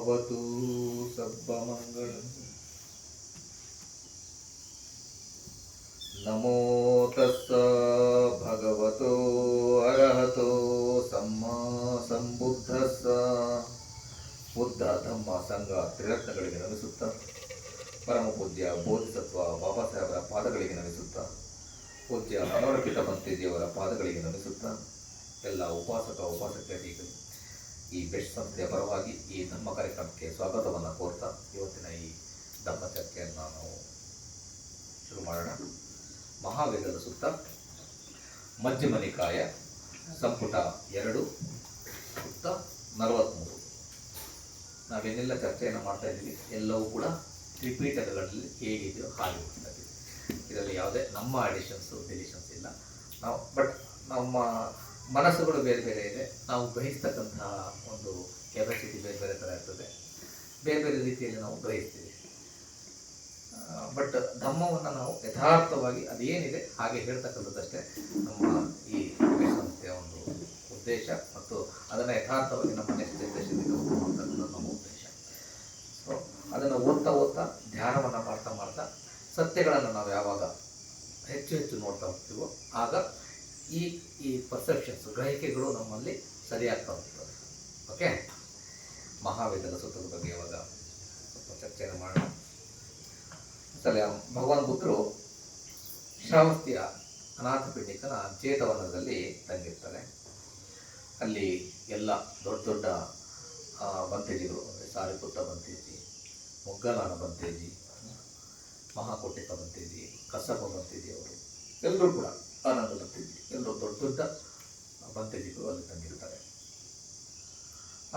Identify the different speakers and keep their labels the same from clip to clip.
Speaker 1: ಭವತು ಸಬ್ಬಮಂಗಳಂ. ನಮೋ ತಸ್ಸ ಭಗವತೋ ಅರಹತೋ ಸಮ್ಮಾ ಸಂಬುದ್ಧಸ್ಸ. ಬುದ್ಧ ಧಮ್ಮ ಸಂಘ ತ್ರಿರತ್ನಗಳಿಗೆ ನಮಿಸುತ್ತಾ, ಪರಮ ಪೂಜ್ಯ ಬೋಧಿಸತ್ವ ಬಾಬಾ ಸಾಹೇಬರ ಪಾದಗಳಿಗೆ ನಮಿಸುತ್ತಾ, ಪೂಜ್ಯ ಮನೋರಪಿತ ಮಂತ್ರಿಜಿಯವರ ಪಾದಗಳಿಗೆ ನಮಿಸುತ್ತಾ, ಎಲ್ಲ ಉಪಾಸಕ ಉಪಾಸಕಿಯರಿಗೆ ಈ ಬೆಸ್ಟ್ ಸಂಸ್ಥೆಯ ಪರವಾಗಿ ಈ ಧಮ್ಮ ಕಾರ್ಯಕ್ರಮಕ್ಕೆ ಸ್ವಾಗತವನ್ನು ಕೋರ್ತಾ ಇವತ್ತಿನ ಈ ಧಮ್ಮ ಚರ್ಚೆಯನ್ನು ನಾವು ಶುರು ಮಾಡೋಣ. ಮಹಾವೇದದ ಸುತ್ತ ಮಧ್ಯಮ ನಿಕಾಯ ಸಂಪುಟ 2 ಸುತ್ತ 43 ನಾವೇನೆಲ್ಲ ಚರ್ಚೆಯನ್ನು ಮಾಡ್ತಾ ಇದ್ದೀವಿ ಎಲ್ಲವೂ ಕೂಡ ತ್ರಿಪೀಠಕಗಳಲ್ಲಿ ಹೇಗಿದೆಯೋ ಹಾಗೆ ಹೋಗ್ತಾ ಇದ್ದೀವಿ. ಇದರಲ್ಲಿ ಯಾವುದೇ ನಮ್ಮ ಅಡಿಷನ್ಸು ಡಿಲಿಷನ್ಸ್ ಇಲ್ಲ. ನಾವು ನಮ್ಮ ಮನಸ್ಸುಗಳು ಬೇರೆ ಬೇರೆ ಇದೆ, ನಾವು ಗ್ರಹಿಸ್ತಕ್ಕಂತಹ ಒಂದು ಕೆಪಾಸಿಟಿ ಬೇರೆ ಬೇರೆ ಥರ ಇರ್ತದೆ, ಬೇರೆ ಬೇರೆ ರೀತಿಯಲ್ಲಿ ನಾವು ಗ್ರಹಿಸ್ತೀವಿ. ಬಟ್ ಧಮ್ಮವನ್ನು ನಾವು ಯಥಾರ್ಥವಾಗಿ ಅದೇನಿದೆ ಹಾಗೆ ಹೇಳ್ತಕ್ಕಂಥದ್ದಷ್ಟೇ ನಮ್ಮ ಈ ಸಂಸ್ಥೆಯ ಒಂದು ಉದ್ದೇಶ, ಮತ್ತು ಅದನ್ನು ಯಥಾರ್ಥವಾಗಿ ನಮ್ಮ ನೆಕ್ಸ್ಟ್ ಜನರೇಷನ್ಗೆ ಮಾಡ್ತಕ್ಕಂಥದ್ದು ನಮ್ಮ ಉದ್ದೇಶ. ಸೊ ಅದನ್ನು ಓದ್ತಾ ಧ್ಯಾನವನ್ನು ಮಾಡ್ತಾ ಸತ್ಯಗಳನ್ನು ನಾವು ಯಾವಾಗ ಹೆಚ್ಚು ನೋಡ್ತಾ ಹೋಗ್ತೀವೋ ಆಗ ಈ ಪರ್ಸೆಪ್ಷನ್ಸ್ ಗ್ರಹಿಕೆಗಳು ನಮ್ಮಲ್ಲಿ ಸರಿಯಾಗ್ತಾ ಹೋಗ್ತದೆ. ಓಕೆ, ಮಹಾವೇದದ ಸುತ್ತದ ಬಗ್ಗೆ ಇವಾಗ ಸ್ವಲ್ಪ ಚರ್ಚೆಯನ್ನು ಮಾಡೋಣ. ಸಲ ಭಗವಾನ್ ಬುದ್ಧರು ಶ್ರಾವಸ್ತಿಯ ಅನಾಥಪಿಂಡಿಕನ ಚೇತವನದಲ್ಲಿ ತಂಗಿರ್ತಾರೆ. ಅಲ್ಲಿ ಎಲ್ಲ ದೊಡ್ಡ ಬಂತೇಜಿಗಳು ಅಂದರೆ ಸಾರಿಪುತ್ತ ಬಂತೇಜಿ, ಮೊಗ್ಗಲಾನ ಬಂತೇಜಿ, ಮಹಾಕೋಟಿಕ ಬಂತೇಜಿ, ಕಸಬ ಬಂತೇಜಿ ಅವರು ಎಲ್ಲರೂ ಕೂಡ ಆನಂದ ಬಂತೇಜಿ ಎಲ್ಲರೂ ದೊಡ್ಡ ಬಂತೇಜಿಗಳು ಅಲ್ಲಿ ತಂಗಿರ್ತಾರೆ.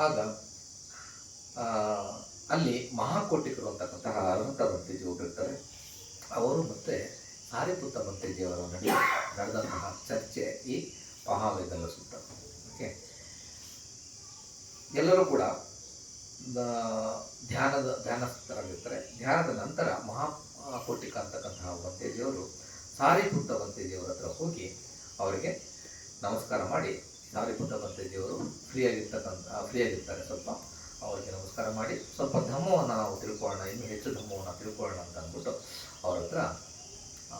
Speaker 1: ಆಗ ಅಲ್ಲಿ ಮಹಾಕೋಟಿಕರು ಅಂತಕ್ಕಂತಹ ಅರ್ಹತ ಬಂತೇಜಿ ಹೋಗಿರ್ತಾರೆ. ಅವರು ಮತ್ತು ಸಾರಿಪುತ್ತ ಬಂತೇಜಿಯವರ ನಡುವೆ ನಡೆದಂತಹ ಚರ್ಚೆ ಈ ಮಹಾವೇದದ ಸುತ್ತ. ಓಕೆ, ಎಲ್ಲರೂ ಕೂಡ ಧ್ಯಾನಸ್ಥರಾಗಿರ್ತಾರೆ. ಧ್ಯಾನದ ನಂತರ ಮಹಾಕೋಟಿಕ ಅಂತಕ್ಕಂತಹ ಬಂತೇಜಿಯವರು ಸಾರಿಪುತ್ತ ಬಂತೇಜಿಯವರ ಹತ್ರ ಹೋಗಿ ಅವರಿಗೆ ನಮಸ್ಕಾರ ಮಾಡಿ, ಸಾರಿಪುತ್ತ ಬಂತೇಜಿಯವರು ಫ್ರೀಯಾಗಿರ್ತಾರೆ, ಸ್ವಲ್ಪ ಅವರಿಗೆ ನಮಸ್ಕಾರ ಮಾಡಿ ಸ್ವಲ್ಪ ಧಮ್ಮವನ್ನು ನಾವು ತಿಳ್ಕೊಳ್ಳೋಣ, ಇನ್ನೂ ಹೆಚ್ಚು ಧಮ್ಮವನ್ನು ತಿಳ್ಕೊಳ್ಳೋಣ ಅಂತ ಅಂದ್ಬಿಟ್ಟು ಅವ್ರ ಹತ್ರ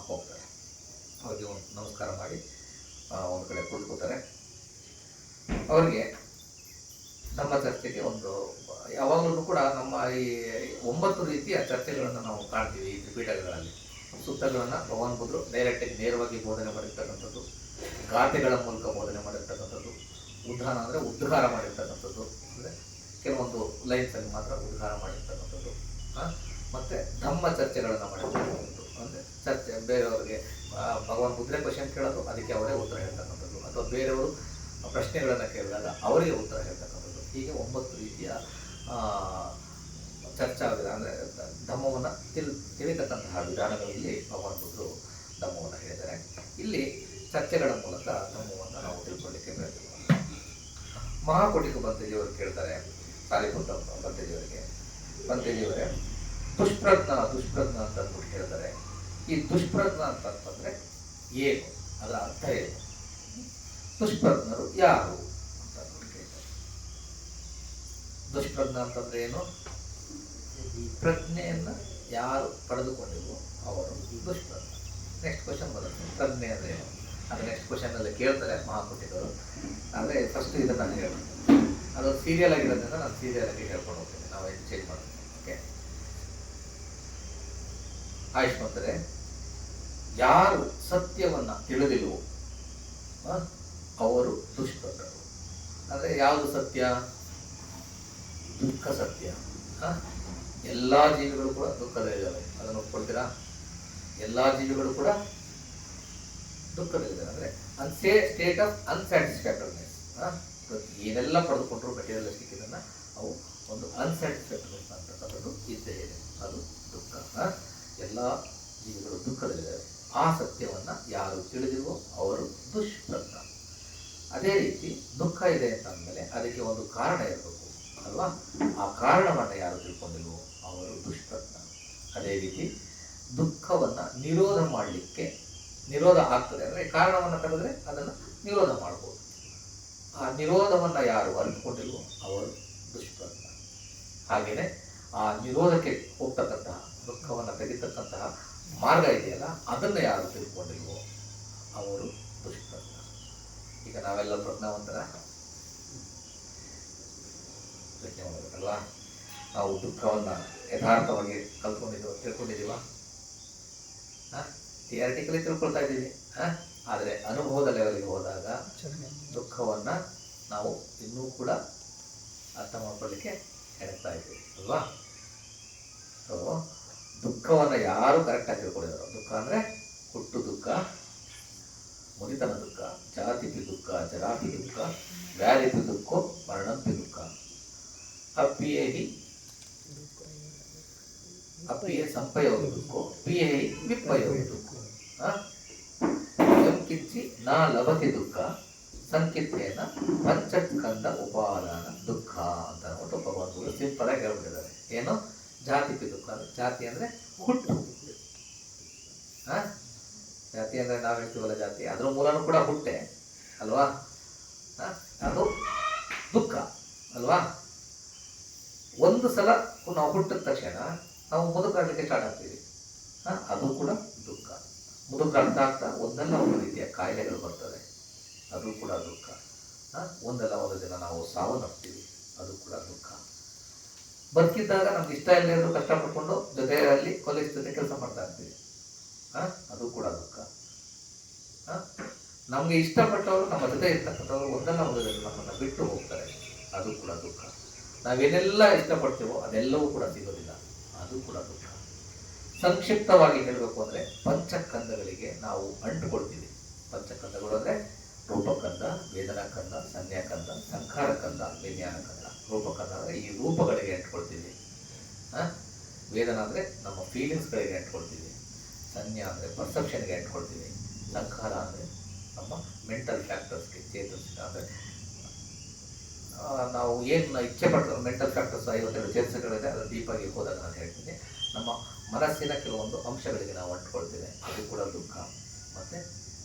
Speaker 1: ಹೋಗ್ತಾರೆ. ಅವರಿಗೆ ಒಂದು ನಮಸ್ಕಾರ ಮಾಡಿ ಒಂದು ಕಡೆ ಕೂತ್ಕೋತಾರೆ. ಅವರಿಗೆ ನಮ್ಮ ಚರ್ಚೆಗೆ ಒಂದು ಯಾವಾಗಲೂ ಕೂಡ ನಮ್ಮ ಈ 9 ರೀತಿಯ ಚರ್ಚೆಗಳನ್ನು ನಾವು ಕಾಣ್ತೀವಿ ಈ ತ್ರಿಪೀಠಗಳಲ್ಲಿ. ಸೂಕ್ತಗಳನ್ನು ಭಗವಾನ್ ಬುದ್ಧರು ಡೈರೆಕ್ಟಾಗಿ ನೇರವಾಗಿ ಬೋಧನೆ ಮಾಡಿರ್ತಕ್ಕಂಥದ್ದು, ಗಾಥೆಗಳ ಮೂಲಕ ಬೋಧನೆ ಮಾಡಿರ್ತಕ್ಕಂಥದ್ದು, ಉದ್ಧಾನ ಅಂದರೆ ಉದ್ಧಾರ ಮಾಡಿರ್ತಕ್ಕಂಥದ್ದು, ಅಂದರೆ ಕೆಲವೊಂದು ಲೈನ್ಸಲ್ಲಿ ಮಾತ್ರ ಉದ್ಧಾರ ಮಾಡಿರ್ತಕ್ಕಂಥದ್ದು, ಮತ್ತು ಧಮ್ಮ ಚರ್ಚೆಗಳನ್ನು ಮಾಡಿರ್ತಕ್ಕಂಥದ್ದು. ಅಂದರೆ ಚರ್ಚೆ ಬೇರೆಯವರಿಗೆ ಭಗವಾನ್ ಬುದ್ಧರೇ ಕ್ವಶನ್ ಕೇಳೋದು, ಅದಕ್ಕೆ ಅವರೇ ಉತ್ತರ ಹೇಳ್ತಕ್ಕಂಥದ್ದು, ಅಥವಾ ಬೇರೆಯವರು ಪ್ರಶ್ನೆಗಳನ್ನು ಕೇಳಿದಾಗ ಅವರಿಗೆ ಉತ್ತರ ಹೇಳ್ತಕ್ಕಂಥದ್ದು. ಹೀಗೆ 9 ರೀತಿಯ ಚರ್ಚಾ ವಿಧಾನ ಅಂದರೆ ಧಮ್ಮವನ್ನು ತಿಳಿತಕ್ಕಂತಹ ವಿಧಾನಗಳಲ್ಲಿ ಭಗವಾನ್ ಬುದ್ಧರು ಧಮ್ಮವನ್ನು ಹೇಳಿದ್ದಾರೆ. ಇಲ್ಲಿ ಚರ್ಚೆಗಳ ಮೂಲಕ ಧಮ್ಮವನ್ನು ನಾವು ತಿಳ್ಕೊಳ್ಳಿಕ್ಕೆ ಪ್ರಯತ್ನ ಮಾಡ್ತೀವಿ. ಮಹಾಕೋಟಿಕ ಬಂತೇಜಿಯವರು ಕೇಳ್ತಾರೆ ಸಾರಿಪುತ್ತ ಬಂತೇಜಿಯವರೇ, ದುಷ್ಪ್ರಜ್ಞ ಅಂತ ಅಂದ್ಬಿಟ್ಟು ಹೇಳ್ತಾರೆ. ಈ ದುಷ್ಪ್ರಜ್ಞ ಅಂತಂದರೆ ಏನು, ಅದರ ಅರ್ಥ ಏನು, ದುಷ್ಪ್ರಜ್ಞರು ಯಾರು ಅಂತ ಅಂದ್ಬಿಟ್ಟು ಕೇಳ್ತಾರೆ. ದುಷ್ಪ್ರಜ್ಞ ಅಂತಂದರೆ ಏನು? ಪ್ರಜ್ಞೆಯನ್ನು ಯಾರು ಪಡೆದುಕೊಂಡಿಲ್ವೋ ಅವರು ದುಷ್ಪ್ರಜ್ಞ. ನೆಕ್ಸ್ಟ್ ಕ್ವಶನ್ ಬರುತ್ತೆ, ಪ್ರಜ್ಞೆ ಅಂದರೆ ಏನು ಅದು ನೆಕ್ಸ್ಟ್ ಕ್ವಶನಲ್ಲಿ ಕೇಳ್ತಾರೆ ಮಹಾಕೋಟಿಕರು. ಅಂದರೆ ಫಸ್ಟ್ ಇದನ್ನು ಹೇಳ್ತಾರೆ, ಅದು ಸೀರಿಯಲ್ ಆಗಿರೋದ್ರಿಂದ ನಾನು ಸೀರಿಯಲ್ ಆಗಿ ಹೇಳ್ಕೊಂಡು ಹೋಗ್ತೀನಿ, ನಾವು ಚೇಂಜ್ ಮಾಡ್ತೀನಿ. ಓಕೆ, ಆಯುಷ್ಮಂತರೆ, ಯಾರು ಸತ್ಯವನ್ನು ತಿಳಿದಿಲ್ವೋ ಅವರು ದುಷ್ಪ್ರಜ್ಞರು. ಅಂದರೆ ಯಾವುದು ಸತ್ಯ? ದುಃಖ ಸತ್ಯ. ಎಲ್ಲ ಜೀವಿಗಳು ಕೂಡ ದುಃಖದಲ್ಲಿದ್ದಾವೆ, ಅದನ್ನು ಒಪ್ಕೊಳ್ತೀರಾ? ಎಲ್ಲ ಜೀವಿಗಳು ಕೂಡ ದುಃಖದಲ್ಲಿದ್ದಾರೆ. ಅಂದರೆ ಸ್ಟೇಟ್ ಆಫ್ ಅನ್ಸ್ಯಾಟಿಸ್ಫ್ಯಾಕ್ಟರಿನೆಸ್. ಏನೆಲ್ಲ ಪಡೆದುಕೊಂಡ್ರು ಮೆಟೀರಿಯಲಿಸ್ಟಿಕ್ ಇದನ್ನು ಅವು ಒಂದು ಅನ್ಸ್ಯಾಟಿಸ್ಫ್ಯಾಕ್ಟರಿನೆಸ್ ಅಂತಕ್ಕಂಥದ್ದು ಇದ್ದೇ ಇದೆ, ಅದು ದುಃಖ. ಎಲ್ಲ ಜೀವಿಗಳು ದುಃಖದಲ್ಲಿದ್ದಾರೆ. ಆ ಸತ್ಯವನ್ನು ಯಾರು ತಿಳಿದಿಲ್ವೋ ಅವರು ದುಷ್ಪ್ರಜ್ಞ. ಅದೇ ರೀತಿ ದುಃಖ ಇದೆ ಅಂತಂದಮೇಲೆ ಅದಕ್ಕೆ ಒಂದು ಕಾರಣ ಇರಬೇಕು ಅಲ್ವಾ? ಆ ಕಾರಣವನ್ನು ಯಾರು ತಿಳ್ಕೊಂಡಿಲ್ವೋ ಅವರು ದುಷ್ಪ್ರಜ್ಞ. ಅದೇ ರೀತಿ ದುಃಖವನ್ನು ನಿರೋಧ ಆಗ್ತದೆ. ಅಂದರೆ ಕಾರಣವನ್ನು ತೆಗೆದ್ರೆ ಅದನ್ನು ನಿರೋಧ ಮಾಡ್ಬೋದು. ಆ ನಿರೋಧವನ್ನು ಯಾರು ಅರಿತುಕೊಂಡಿಲ್ವೋ ಅವರು ದುಷ್ಪ್ರಜ್ಞ. ಹಾಗೆಯೇ ಆ ನಿರೋಧಕ್ಕೆ ಹೋಗ್ತಕ್ಕಂತಹ ದುಃಖವನ್ನು ತೆಗಿತಕ್ಕಂತಹ ಮಾರ್ಗ ಇದೆಯಲ್ಲ, ಅದನ್ನು ಯಾರು ತಿಳ್ಕೊಂಡಿಲ್ವೋ ಅವರು ದುಷ್ಟರು. ಈಗ ನಾವೆಲ್ಲ ಪ್ರಜ್ಞಾವಂತರ ಪ್ರಜ್ಞೆ ಮಾಡಬೇಕಲ್ವಾ? ನಾವು ದುಃಖವನ್ನು ಯಥಾರ್ಥವಾಗಿ ತಿಳ್ಕೊಂಡಿದ್ದೀವ? ಥಿಯರಿಟಿಕಲಿ ತಿಳ್ಕೊಳ್ತಾ ಇದ್ದೀವಿ, ಆದರೆ ಅನುಭವದ ಲೆವೆಲ್ಗೆ ಹೋದಾಗ ದುಃಖವನ್ನು ನಾವು ಇನ್ನೂ ಕೂಡ ಅರ್ಥ ಮಾಡ್ಕೊಳ್ಳಿಕ್ಕೆ ಹೆಣಗ್ತಾ ಇದ್ದೀವಿ ಅಲ್ವಾ? ಸೊ ದುಃಖವನ್ನು ಯಾರು ಕರೆಕ್ಟಾಗಿ ತಿಳ್ಕೊಂಡಿದ್ದಾರೋ, ದುಃಖ ಅಂದರೆ ಹುಟ್ಟು ದುಃಖ, ಮುದಿತನ ದುಃಖ, ಜಾತಿಪಿ ದುಃಖ, ಜರಾಪಿ ದುಃಖ, ವ್ಯಾಧಿಪಿ ದುಃಖ, ಮರಣಪಿ ದುಃಖ, ಅಪ್ಪಿಯೇ ಸಂಪಯೋಗ ದುಃಖ, ಪಿಯೇ ವಿಪಯೋಗ ದುಃಖ, ಕಿಚ್ಚಿ ನಾ ಲಭತಿ ದುಃಖ, ಸಂಕಿತ್ತೇನ ಪಂಚಸ್ಕಂದ ಉಪಾದಾನ ದುಃಖ ಅಂತ ಅಂದ್ಬಿಟ್ಟು ಭಗವಂತರು ಸಿಂಪಲ್ ಆಗಿ ಹೇಳ್ಬಿಟ್ಟಿದ್ದಾರೆ. ಏನು? ಜಾತಿಪಿ ದುಃಖ ಅಂದರೆ, ಜಾತಿ ಅಂದರೆ ಹುಟ್ಟು, ಜಾತಿ ಅಂದರೆ ನಾವು ಹೇಳ್ತೀವಲ್ಲ ಜಾತಿ, ಅದರ ಮೂಲನೂ ಕೂಡ ಹುಟ್ಟೆ ಅಲ್ವಾ? ಅದು ದುಃಖ ಅಲ್ವಾ? ಒಂದು ಸಲ ನಾವು ಹುಟ್ಟಿದ ತಕ್ಷಣ ನಾವು ಮುದುಕಾಡಲಿಕ್ಕೆ ಸ್ಟಾರ್ಟ್ ಆಗ್ತೀವಿ, ಅದು ಕೂಡ ದುಃಖ. ಮುದುಕಾಡ್ತಾ ಆಗ್ತಾ ಒಂದಲ್ಲ ಒಂದು ರೀತಿಯ ಕಾಯಿಲೆಗಳು ಬರ್ತದೆ, ಅದು ಕೂಡ ದುಃಖ. ಒಂದಲ್ಲ ಒಂದು ದಿನ ನಾವು ಸಾವನ್ನಪ್ತೀವಿ, ಅದು ಕೂಡ ದುಃಖ. ಬದುಕಿದ್ದಾಗ ನಮ್ಗೆ ಇಷ್ಟ ಇಲ್ಲದೆ ಕಷ್ಟಪಟ್ಕೊಂಡು ಜೊತೆಯಲ್ಲಿ ಕೊಲೆಸ್ ಜೊತೆ ಕೆಲಸ ಮಾಡ್ತಾ ಇರ್ತೀವಿ, ಅದು ಕೂಡ ದುಃಖ. ನಮಗೆ ಇಷ್ಟಪಟ್ಟವರು ನಮ್ಮ ಜೊತೆ ಇರ್ತಕ್ಕಂಥವ್ರು ಒಂದಲ್ಲ ಒಂದು ದಿನ ನಮ್ಮನ್ನು ಬಿಟ್ಟು ಹೋಗ್ತಾರೆ, ಅದು ಕೂಡ ದುಃಖ. ನಾವೇನೆಲ್ಲ ಇಷ್ಟಪಡ್ತೀವೋ ಅದೆಲ್ಲವೂ ಕೂಡ ಸಿಗೋದಿಲ್ಲ, ಅದು ಕೂಡ ದುಃಖ. ಸಂಕ್ಷಿಪ್ತವಾಗಿ ಹೇಳಬೇಕು ಅಂದರೆ ಪಂಚಕಂದಗಳಿಗೆ ನಾವು ಅಂಟುಕೊಳ್ತೀವಿ. ಪಂಚಕಂದಗಳು ಅಂದರೆ ರೂಪಕಂದ, ವೇದನಾಕಂದ, ಸಂಜ್ಞಾಕಂದ, ಸಂಖಾರಕಂದ, ವಿಜ್ಞಾನಕಂದ. ರೂಪಕಂದ ಅಂದರೆ ಈ ರೂಪಗಳಿಗೆ ಅಂಟ್ಕೊಳ್ತೀವಿ, ವೇದನ ಅಂದರೆ ನಮ್ಮ ಫೀಲಿಂಗ್ಸ್ಗಳಿಗೆ ಅಂಟ್ಕೊಳ್ತೀವಿ, ಸಂಜ್ಞಾ ಅಂದರೆ ಪರ್ಸೆಪ್ಷನ್ಗೆ ಅಂಟ್ಕೊಳ್ತೀವಿ, ಸಂಖಾರ ಅಂದರೆ ನಮ್ಮ ಮೆಂಟಲ್ ಫ್ಯಾಕ್ಟರ್ಸ್ಗೆ, ಚೇತಸಿಕ ಅಂದರೆ ನಾವು ಏನು ಇಚ್ಛೆ ಪಡ್ತೀವಿ. ಮೆಂಟಲ್ ಫ್ಯಾಕ್ಟರ್ಸ್ 52 ಚೇತಸಿಕಗಳಿದೆ, ಅದು ಡೀಪಾಗಿ ಹೋದಾಗ ನಾನು ಹೇಳ್ತೀನಿ. ನಮ್ಮ ಮನಸ್ಸಿನ ಕೆಲವೊಂದು ಅಂಶಗಳಿಗೆ ನಾವು ಅಂಟ್ಕೊಳ್ತೇವೆ, ಅದು ಕೂಡ ದುಃಖ. ಮತ್ತು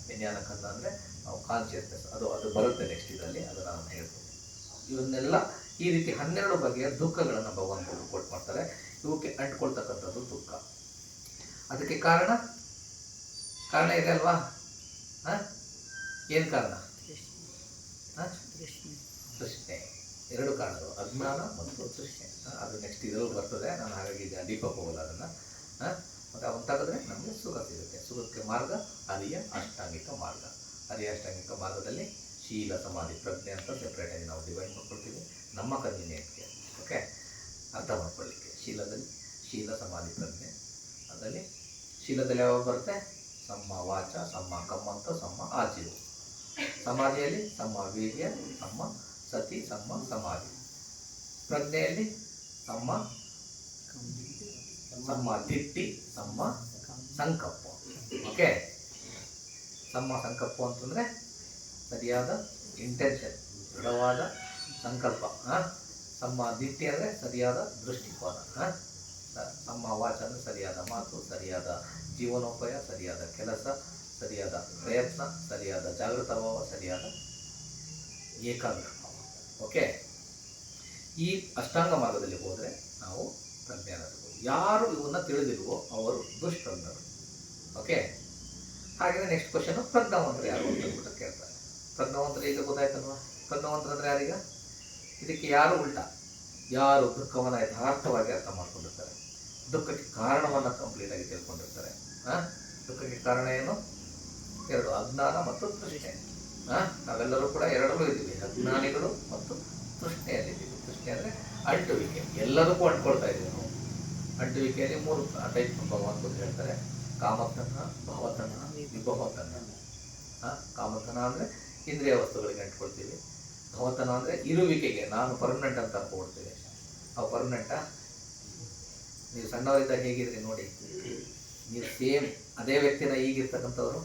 Speaker 1: ವಿಜ್ಞಾನಕಂದ ಅಂದರೆ ನಾವು ಕಾನ್ಷಿಯಸ್ನೆಸ್, ಅದು ಬರುತ್ತೆ ನೆಕ್ಸ್ಟ್ ಇದರಲ್ಲಿ, ಅದು ನಾನು ಹೇಳ್ತೀನಿ. ಇವನ್ನೆಲ್ಲ ಈ ರೀತಿ 12 ಬಗೆಯ ದುಃಖಗಳನ್ನು ಭಗವಂತರು ಕೊಟ್ಟು ಮಾಡ್ತಾರೆ. ಇವಕ್ಕೆ ಅಂಟ್ಕೊಳ್ತಕ್ಕಂಥದ್ದು ದುಃಖ. ಅದಕ್ಕೆ ಕಾರಣ ಇದೆ ಅಲ್ವಾ? ಏನು ಕಾರಣ? ತೃಷ್ಣೆ. 2 ಕಾರಣಗಳು, ಅಜ್ಞಾನ ಮತ್ತು ತೃಷ್ಣೆ. ಅದು ನೆಕ್ಸ್ಟ್ ಇದರಲ್ಲಿ ಬರ್ತದೆ, ನಾನು ಹಾಗಾಗಿ ಡೀಪಾಗಿ ಹೋಗಲ್ಲ ಅದನ್ನು. ಮತ್ತು ಅವನು ತೆಗೆದ್ರೆ ನಮಗೆ ಸುಖ ಸಿಗುತ್ತೆ. ಸುಖಕ್ಕೆ ಮಾರ್ಗ ಅರಿಯ ಅಷ್ಟಾಂಗಿಕ ಮಾರ್ಗ. ಅರಿಯ ಅಷ್ಟಾಂಗಿಕ ಮಾರ್ಗದಲ್ಲಿ ಶೀಲ, ಸಮಾಧಿ, ಪ್ರಜ್ಞೆ ಅಂತ ಸೆಪ್ರೇಟಾಗಿ ನಾವು ಡಿವೈಡ್ ಮಾಡ್ಕೊಳ್ತೀವಿ ನಮ್ಮ ಕನ್ವೀನಿಯೆಂಟ್ಗೆ. ಓಕೆ, ಅರ್ಥ ಮಾಡ್ಕೊಳ್ಳಿಕ್ಕೆ. ಶೀಲ, ಸಮಾಧಿ, ಪ್ರಜ್ಞೆ. ಅದರಲ್ಲಿ ಶೀಲದಲ್ಲಿ ಯಾವಾಗ ಬರುತ್ತೆ? ಸಮ್ಮ ವಾಚ, ಸಮ್ಮ ಕಮ್ಮಂತ, ಸಮ್ಮ ಆಚೀವು. ಸಮಾಧಿಯಲ್ಲಿ ಸಮ್ಮ ವೀರ್ಯ, ಸಮ್ಮ ಸತಿ, ಸಮ್ಮ ಸಮಾಧಿ. ಪ್ರಜ್ಞೆಯಲ್ಲಿ ಸಮ್ಮ ದಿಟ್ಟಿ, ಸಮ್ಮ ಸಂಕಲ್ಪ. ಓಕೆ, ಸಮ್ಮ ಸಂಕಲ್ಪ ಅಂತಂದರೆ ಸರಿಯಾದ ಇಂಟೆನ್ಷನ್, ದೃಢವಾದ ಸಂಕಲ್ಪ. ಸಮ್ಮ ದಿಟ್ಟಿ ಅಂದರೆ ಸರಿಯಾದ ದೃಷ್ಟಿಕೋನ. ಸಮ್ಮ ವಾಚ ಅಂದರೆ ಸರಿಯಾದ ಮಾತು, ಸರಿಯಾದ ಜೀವನೋಪಾಯ, ಸರಿಯಾದ ಕೆಲಸ, ಸರಿಯಾದ ಪ್ರಯತ್ನ, ಸರಿಯಾದ ಜಾಗೃತ ಭಾವ, ಸರಿಯಾದ ಏಕಾಗ್ರ ಭಾವ. ಓಕೆ, ಈ ಅಷ್ಟಾಂಗ ಮಾರ್ಗದಲ್ಲಿ ಹೋದರೆ ನಾವು ಪ್ರಜ್ಞಾನರು. ಯಾರು ಇವನ್ನ ತಿಳಿದಿಲ್ವೋ ಅವರು ದುಷ್ಪ್ರಜ್ಞರು. ಓಕೆ, ಹಾಗೆಯೇ ನೆಕ್ಸ್ಟ್ ಕ್ವಶನ್, ಪ್ರಜ್ಞಾವಂತರು ಯಾರು ಅಂತ ಅಂದ್ಬಿಟ್ಟು ಕೇಳ್ತಾರೆ. ಪ್ರಜ್ಞಾವಂತರು ಈಗ ಗೊತ್ತಾಯ್ತಲ್ವಾ? ಪ್ರಜ್ಞಾವಂತರು ಅಂದರೆ ಯಾರೀಗ? ಇದಕ್ಕೆ ಯಾರು ಉಲ್ಟಾ, ಯಾರು ದುಃಖವನ್ನು ಯಥಾರ್ಥವಾಗಿ ಅರ್ಥ ಮಾಡ್ಕೊಂಡಿರ್ತಾರೆ, ದುಃಖಕ್ಕೆ ಕಾರಣವನ್ನು ಕಂಪ್ಲೀಟಾಗಿ ತಿಳ್ಕೊಂಡಿರ್ತಾರೆ. ದುಃಖಕ್ಕೆ ಕಾರಣ ಏನು? 2, ಅಜ್ಞಾನ ಮತ್ತು ತೃಷ್ಣೆ. ನಾವೆಲ್ಲರೂ ಕೂಡ 2ರಲ್ಲೂ ಇದ್ದೀವಿ, ಅಜ್ಞಾನಿಗಳು ಮತ್ತು ತೃಷ್ಣೆಯಲ್ಲಿದ್ದೀವಿ. ತೃಷ್ಣೆ ಅಂದರೆ ಅಂಟುವಿಕೆ, ಎಲ್ಲದಕ್ಕೂ ಅಂಟ್ಕೊಳ್ತಾ ಇದ್ದೀವಿ ನಾವು. ಅಂಟುವಿಕೆಯಲ್ಲಿ 3 ಟೈಪ್ ಭಗವಂತರು ಹೇಳ್ತಾರೆ: ಕಾಮತನ, ಭಾವತನ, ವಿಭವತನ. ಕಾಮತನ ಅಂದರೆ ಇಂದ್ರಿಯ ವಸ್ತುಗಳಿಗೆ ಅಂಟ್ಕೊಳ್ತೀವಿ. ಭಾವತನ ಅಂದರೆ ಇರುವಿಕೆಗೆ, ನಾನು ಪರ್ಮನೆಂಟ್ ಅಂತ ಅನ್ಕೊಳ್ತೀವಿ. ನಾವು ಪರ್ಮನೆಂಟಾ? ನೀವು ಸಣ್ಣವರಿದ್ದಾಗ ಹೇಗಿದ್ರಿ ನೋಡಿ, ನೀವು ಸೇಮ್ ಅದೇ ವ್ಯಕ್ತಿನ ಈಗಿರ್ತಕ್ಕಂಥವ್ರು.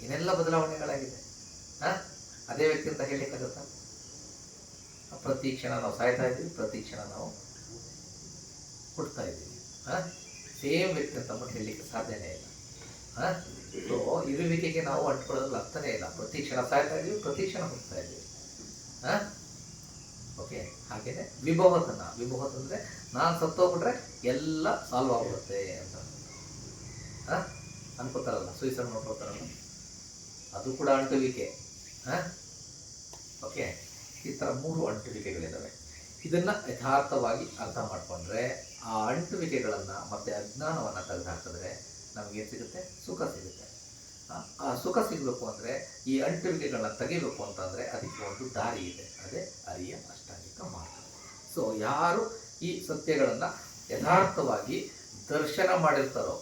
Speaker 1: ಏನೆಲ್ಲ ಬದಲಾವಣೆಗಳಾಗಿದೆ. ಅದೇ ವ್ಯಕ್ತಿ ಅಂತ ಹೇಳಲಿಕ್ಕಾಗತ್ತಾ? ಪ್ರತಿ ಕ್ಷಣ ನಾವು ಸಾಯ್ತಾ ಇದ್ದೀವಿ, ಪ್ರತಿ ಕ್ಷಣ ನಾವು ಹುಡ್ತಾ ಇದ್ದೀವಿ. ಸೇಮ್ ವ್ಯಕ್ತಿ ಅಂತ ಹೇಳಲಿಕ್ಕೆ ಸಾಧ್ಯನೇ ಇಲ್ಲ. ಸೊ ಇರುವಿಕೆಗೆ ನಾವು ಅಂಟ್ಕೊಳ್ಳೋದ್ರಲ್ಲಿ ಅರ್ಥನೇ ಇಲ್ಲ. ಪ್ರತಿ ಕ್ಷಣ ಸಾಯ್ತಾ ಇದ್ದೀವಿ, ಪ್ರತಿ ಕ್ಷಣ ಹುಡ್ತಾ ಇದ್ದೀವಿ. ಓಕೆ. ಹಾಗೆಯೇ ವಿಭವತನ ಅಂದರೆ ನಾನು ಸತ್ತೋಗ್ಬಿಟ್ರೆ ಎಲ್ಲ ಸಾಲ್ವ್ ಆಗುತ್ತೆ ಅಂತ ಅನ್ಕೋತಾರಲ್ಲ, ಸೂಯಿಸೈಡ್ ಮಾಡ್ಕೋತಾರಲ್ಲ, ಅದು ಕೂಡ ಅಂಟುವಿಕೆ. ಓಕೆ. ಈ ಥರ 3 ಅಂಟುವಿಕೆಗಳಿದ್ದಾವೆ. ಇದನ್ನು ಯಥಾರ್ಥವಾಗಿ ಅರ್ಥ ಮಾಡಿಕೊಂಡ್ರೆ ಆ ಅಂಟುವಿಕೆಗಳನ್ನು ಮತ್ತು ಅಜ್ಞಾನವನ್ನು ತೆಗೆದುಹಾಕಿದ್ರೆ ನಮಗೇನು ಸಿಗುತ್ತೆ? ಸುಖ ಸಿಗುತ್ತೆ. ಆ ಸುಖ ಸಿಗಬೇಕು ಅಂದರೆ ಈ ಅಂಟುವಿಕೆಗಳನ್ನ ತೆಗಿಬೇಕು ಅಂತಂದರೆ ಅದಕ್ಕೆ ಒಂದು ದಾರಿ ಇದೆ, ಅದೇ ಅರಿಯ ಅಷ್ಟಾಂಗಿಕ ಮಾರ್ಗ. ಸೊ ಯಾರು ಈ ಸತ್ಯಗಳನ್ನು ಯಥಾರ್ಥವಾಗಿ ದರ್ಶನ ಮಾಡಿರ್ತಾರೋ,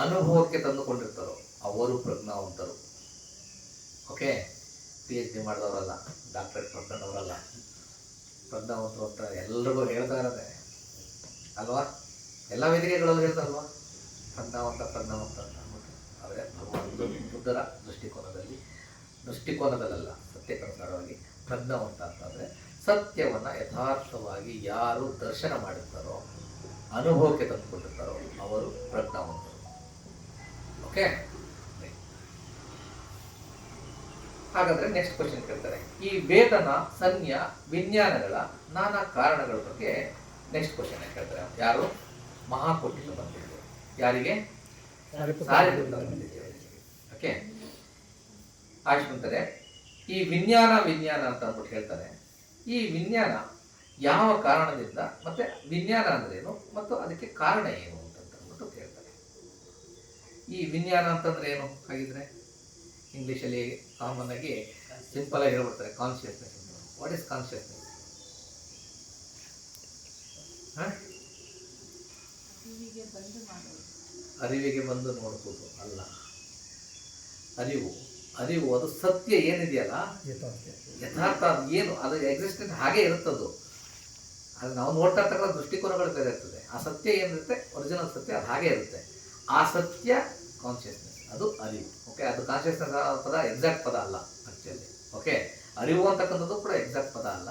Speaker 1: ಅನುಭವಕ್ಕೆ ತಂದುಕೊಂಡಿರ್ತಾರೋ ಅವರು ಪ್ರಜ್ಞಾವಂತರು. ಓಕೆ. PhD ಮಾಡಿದವರಲ್ಲ, ಡಾಕ್ಟರೇಟ್ ಪಡ್ಕೊಂಡವರಲ್ಲ, ಪ್ರಜ್ಞಾವಂತರು ಅಂತ ಎಲ್ರಿಗೂ ಹೇಳ್ತಾ ಇರೋದೆ ಅಲ್ವಾ? ಎಲ್ಲ ವೇದಿಕೆಗಳಲ್ಲೂ ಹೇಳ್ತಾರಲ್ವಾ ಪ್ರಜ್ಞಾವಂತ ಅಂತ ಅಂದ್ಬಿಟ್ಟು. ಆದರೆ ಭಗವಂತ ಬುದ್ಧರ ದೃಷ್ಟಿಕೋನದಲ್ಲ, ಸತ್ಯಕ್ಕನುಸಾರವಾಗಿ ಪ್ರಜ್ಞಾವಂತ ಅಂತಂದರೆ ಸತ್ಯವನ್ನು ಯಥಾರ್ಥವಾಗಿ ಯಾರು ದರ್ಶನ ಮಾಡಿರ್ತಾರೋ, ಅನುಭವಕ್ಕೆ ತಂದುಕೊಂಡಿರ್ತಾರೋ ಅವರು ಪ್ರಜ್ಞಾವಂತರು. ಓಕೆ. ಹಾಗಾದರೆ ನೆಕ್ಸ್ಟ್ ಕ್ವಶನ್ ಕೇಳ್ತಾರೆ, ಈ ವೇದನ, ಸಂಜ್ಞಾ, ವಿಜ್ಞಾನಗಳ ನಾನಾ ಕಾರಣಗಳ ಬಗ್ಗೆ ನೆಕ್ಸ್ಟ್ ಕ್ವಶನ್ ಕೇಳ್ತಾರೆ. ಯಾರು? ಮಹಾಕೋಟಿಗೆ ಬಂದಿದ್ರು. ಯಾರಿಗೆ? ಓಕೆ. ಆಶ್ವಂತಾರೆ ಈ ವಿಜ್ಞಾನ ಅಂತ ಅಂದ್ಬಿಟ್ಟು ಹೇಳ್ತಾರೆ. ಈ ವಿಜ್ಞಾನ ಯಾವ ಕಾರಣದಿಂದ, ಮತ್ತೆ ವಿಜ್ಞಾನ ಅಂದ್ರೇನು ಮತ್ತು ಅದಕ್ಕೆ ಕಾರಣ ಏನು ಅಂತಂದ್ಬಿಟ್ಟು ಕೇಳ್ತಾರೆ. ಈ ವಿಜ್ಞಾನ ಅಂತಂದ್ರೆ ಏನು ಹಾಗಿದ್ರೆ? ಇಂಗ್ಲೀಷಲ್ಲಿ ಕಾಮನ್ ಆಗಿ ಸಿಂಪಲ್ ಆಗಿ ಹೇಳ್ಬಿಡ್ತಾರೆ, ಕಾನ್ಷಿಯಸ್ನೆಸ್. What is consciousness? ಅರಿವಿಗೆ ಬಂದು ನೋಡ್ಬೋದು ಅಲ್ಲ. ಅರಿವು ಅದು ಸತ್ಯ ಏನಿದೆಯಲ್ಲ, ಯಥಾರ್ಥ ಏನು, ಅದು ಎಕ್ಸಿಸ್ಟೆಂಟ್ ಹಾಗೆ ಇರುತ್ತದು. ಅದು ನಾವು ನೋಡ್ತಾ ಇರ್ತಕ್ಕಂಥ ದೃಷ್ಟಿಕೋನಗಳು ಬೇರೆ ಇರ್ತದೆ. ಆ ಸತ್ಯ ಏನಿರುತ್ತೆ, ಒರಿಜಿನಲ್ ಸತ್ಯ ಅದು ಹಾಗೆ ಇರುತ್ತೆ. ಆ ಸತ್ಯ ಕಾನ್ಷಿಯಸ್ನೆಸ್, ಅದು ಅರಿವು. ಓಕೆ. ಅದು ಕಾನ್ಷಿಯಸ್ನೆಸ್ ಪದ ಎಕ್ಸಾಕ್ಟ್ ಪದ ಅಲ್ಲ ಆಕ್ಚುಲಿ. ಓಕೆ. ಅರಿವು ಅಂತಕ್ಕಂಥದ್ದು ಕೂಡ ಎಕ್ಸಾಕ್ಟ್ ಪದ ಅಲ್ಲ.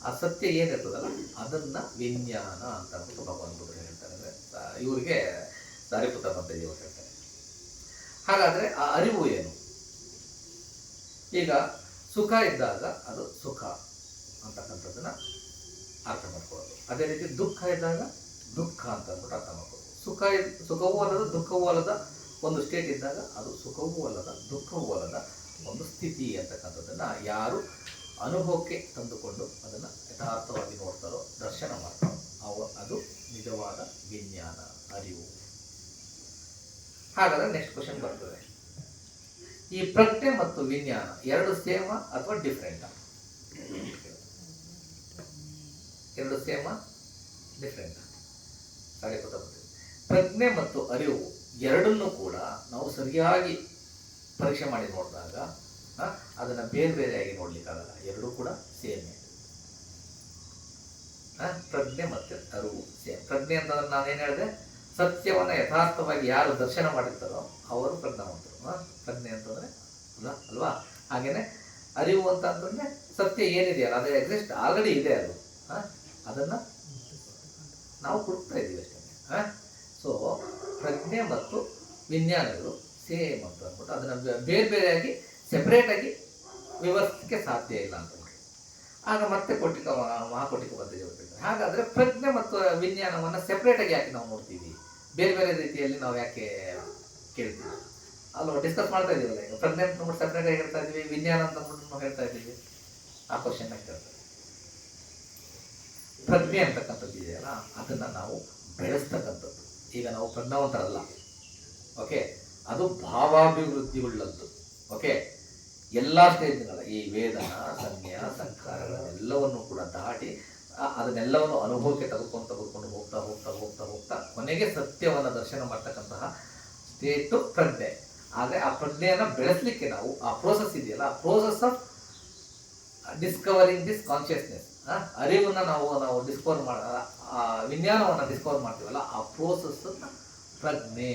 Speaker 1: ಆ ಸತ್ಯ ಏನಿರ್ತದಲ್ಲ ಅದನ್ನ ವಿಜ್ಞಾನ ಅಂತ ಅಂದ್ಬಿಟ್ಟು ಭಗವಾನ್ ಬುದ್ಧರು ಹೇಳ್ತಾರೆ. ಅಂದರೆ ಇವರಿಗೆ ಸಾರಿಪುತ್ತ ಅಂತ ಇವರು ಹೇಳ್ತಾರೆ. ಹಾಗಾದರೆ ಆ ಅರಿವು ಏನು? ಈಗ ಸುಖ ಇದ್ದಾಗ ಅದು ಸುಖ ಅಂತಕ್ಕಂಥದ್ದನ್ನ ಅರ್ಥ ಮಾಡ್ಕೊಳ್ಳೋದು. ಅದೇ ರೀತಿ ದುಃಖ ಇದ್ದಾಗ ದುಃಖ ಅಂತ ಅಂದ್ಬಿಟ್ಟು ಅರ್ಥ ಮಾಡ್ಕೊಳ್ಳೋದು. ಸುಖವೂ ಅಲ್ಲದ ದುಃಖವೂ ಅಲ್ಲದ ಒಂದು ಸ್ಟೇಟ್ ಇದ್ದಾಗ ಅದು ಸುಖವೂ ಅಲ್ಲದ ದುಃಖವೂ ಅಲ್ಲದ ಒಂದು ಸ್ಥಿತಿ ಅಂತಕ್ಕಂಥದ್ದನ್ನು ಯಾರು ಅನುಭವಕ್ಕೆ ತಂದುಕೊಂಡು ಅದನ್ನು ಯಥಾರ್ಥವಾಗಿ ನೋಡ್ತಾರೋ, ದರ್ಶನ ಮಾಡ್ತಾರೋ ಅದು ನಿಜವಾದ ವಿಜ್ಞಾನ, ಅರಿವು. ಹಾಗಾದರೆ ನೆಕ್ಸ್ಟ್ ಕ್ವಶನ್ ಬರ್ತದೆ, ಈ ಪ್ರಜ್ಞೆ ಮತ್ತು ವಿಜ್ಞಾನ ಎರಡು ಸೇಮ ಅಥವಾ ಡಿಫ್ರೆಂಟಾ? ಎರಡು ಸೇಮ, ಡಿಫ್ರೆಂಟಾ? ಸರಿ, ಗೊತ್ತಾಗ್ತದೆ. ಪ್ರಜ್ಞೆ ಮತ್ತು ಅರಿವು ಎರಡನ್ನೂ ಕೂಡ ನಾವು ಸರಿಯಾಗಿ ಪರೀಕ್ಷೆ ಮಾಡಿ ನೋಡಿದಾಗ ಅದನ್ನು ಬೇರೆ ಬೇರೆಯಾಗಿ ನೋಡ್ಲಿಕ್ಕಾಗಲ್ಲ. ಎರಡೂ ಕೂಡ ಸೇಮೆ. ಪ್ರಜ್ಞೆ ಮತ್ತು ಅರಿವು ಸೇಮ್. ಪ್ರಜ್ಞೆ ಅಂತಂದ್ರೆ ನಾನೇನು ಹೇಳಿದೆ, ಸತ್ಯವನ್ನು ಯಥಾರ್ಥವಾಗಿ ಯಾರು ದರ್ಶನ ಮಾಡಿರ್ತಾರೋ ಅವರು ಪ್ರಜ್ಞಾವಂತರು. ಪ್ರಜ್ಞೆ ಅಂತಂದ್ರೆ ಅಲ್ವಾ? ಹಾಗೇನೆ ಅರಿವು ಅಂತ ಅಂತಂದ್ರೆ ಸತ್ಯ ಏನಿದೆಯಲ್ಲ ಅದು ಎಕ್ಸಿಸ್ಟ್ ಆಲ್ರೆಡಿ ಇದೆ, ಅದು ಅದನ್ನು ನಾವು ಹುಡುಕ್ತಾ ಇದ್ದೀವಿ ಅಷ್ಟೇ. ಸೊ ಪ್ರಜ್ಞೆ ಮತ್ತು ವಿಜ್ಞಾನಗಳು ಸೇಮ್ ಅಂತ ಅಂದ್ಬಿಟ್ಟು ಅದನ್ನು ಬೇರೆ ಬೇರೆಯಾಗಿ ಸೆಪರೇಟಾಗಿ ವಿವರಿಸಲಿಕ್ಕೆ ಸಾಧ್ಯ ಇಲ್ಲ ಅಂತ. ಆಗ ಮತ್ತೆ ಮಹಾಕೋಟಿಕ ಬಂದಿದೆ. ಹಾಗಾದರೆ ಪ್ರಜ್ಞೆ ಮತ್ತು ವಿಜ್ಞಾನವನ್ನು ಸೆಪ್ರೇಟಾಗಿ ಯಾಕೆ ನಾವು ನೋಡ್ತೀವಿ, ಬೇರೆ ಬೇರೆ ರೀತಿಯಲ್ಲಿ ನಾವು ಯಾಕೆ ಕೇಳ್ತೀವಿ? ಅಲ್ವ, ಡಿಸ್ಕಸ್ ಮಾಡ್ತಾ ಇದ್ದೀವಲ್ಲ. ಈಗ ಪ್ರಜ್ಞೆ ಅಂತ ಅಂದ್ಬಿಟ್ಟು ಸೆಪ್ರೇಟಾಗಿ ಹೇಳ್ತಾ ಇದ್ದೀವಿ, ವಿಜ್ಞಾನ ಅಂತ ಅಂದ್ಬಿಟ್ಟು ನಾವು ಹೇಳ್ತಾ ಇದ್ದೀವಿ. ಆ ಕ್ವಶನ್ ಕೇಳ್ತಾರೆ. ಪ್ರಜ್ಞೆ ಅಂತಕ್ಕಂಥದ್ದು ಇದೆಯಲ್ಲ ಅದನ್ನು ನಾವು ಬೆಳೆಸ್ತಕ್ಕಂಥದ್ದು. ಈಗ ನಾವು ಪ್ರಜ್ಞಾವಂತರಲ್ಲ. ಓಕೆ. ಅದು ಭಾವಾಭಿವೃದ್ಧಿಯುಳ್ಳದ್ದು. ಓಕೆ. ಎಲ್ಲ ಸ್ಟೇಜ್ಗಳ ಈ ವೇದನ, ಸಂಜ್ಞಾ, ಸಂಸ್ಕಾರಗಳೆಲ್ಲವನ್ನು ಕೂಡ ದಾಟಿ ಅದನ್ನೆಲ್ಲವನ್ನು ಅನುಭವಕ್ಕೆ ತೆಗೆದುಕೊಂಡು ಹೋಗ್ತಾ ಕೊನೆಗೆ ಸತ್ಯವನ್ನು ದರ್ಶನ ಮಾಡ್ತಕ್ಕಂತಹ ಸ್ಟೇಟು ಪ್ರಜ್ಞೆ. ಆದರೆ ಆ ಪ್ರಜ್ಞೆಯನ್ನು ಬೆಳೆಸಲಿಕ್ಕೆ ನಾವು ಆ ಪ್ರೋಸೆಸ್ ಇದೆಯಲ್ಲ, ಆ process of discovering this consciousness, ಅರಿವನ್ನು ನಾವು ಡಿಸ್ಕವರ್ ವಿಜ್ಞಾನವನ್ನು ಡಿಸ್ಕವರ್ ಮಾಡ್ತೀವಲ್ಲ, ಆ ಪ್ರೋಸೆಸ್ ಪ್ರಜ್ಞೆ.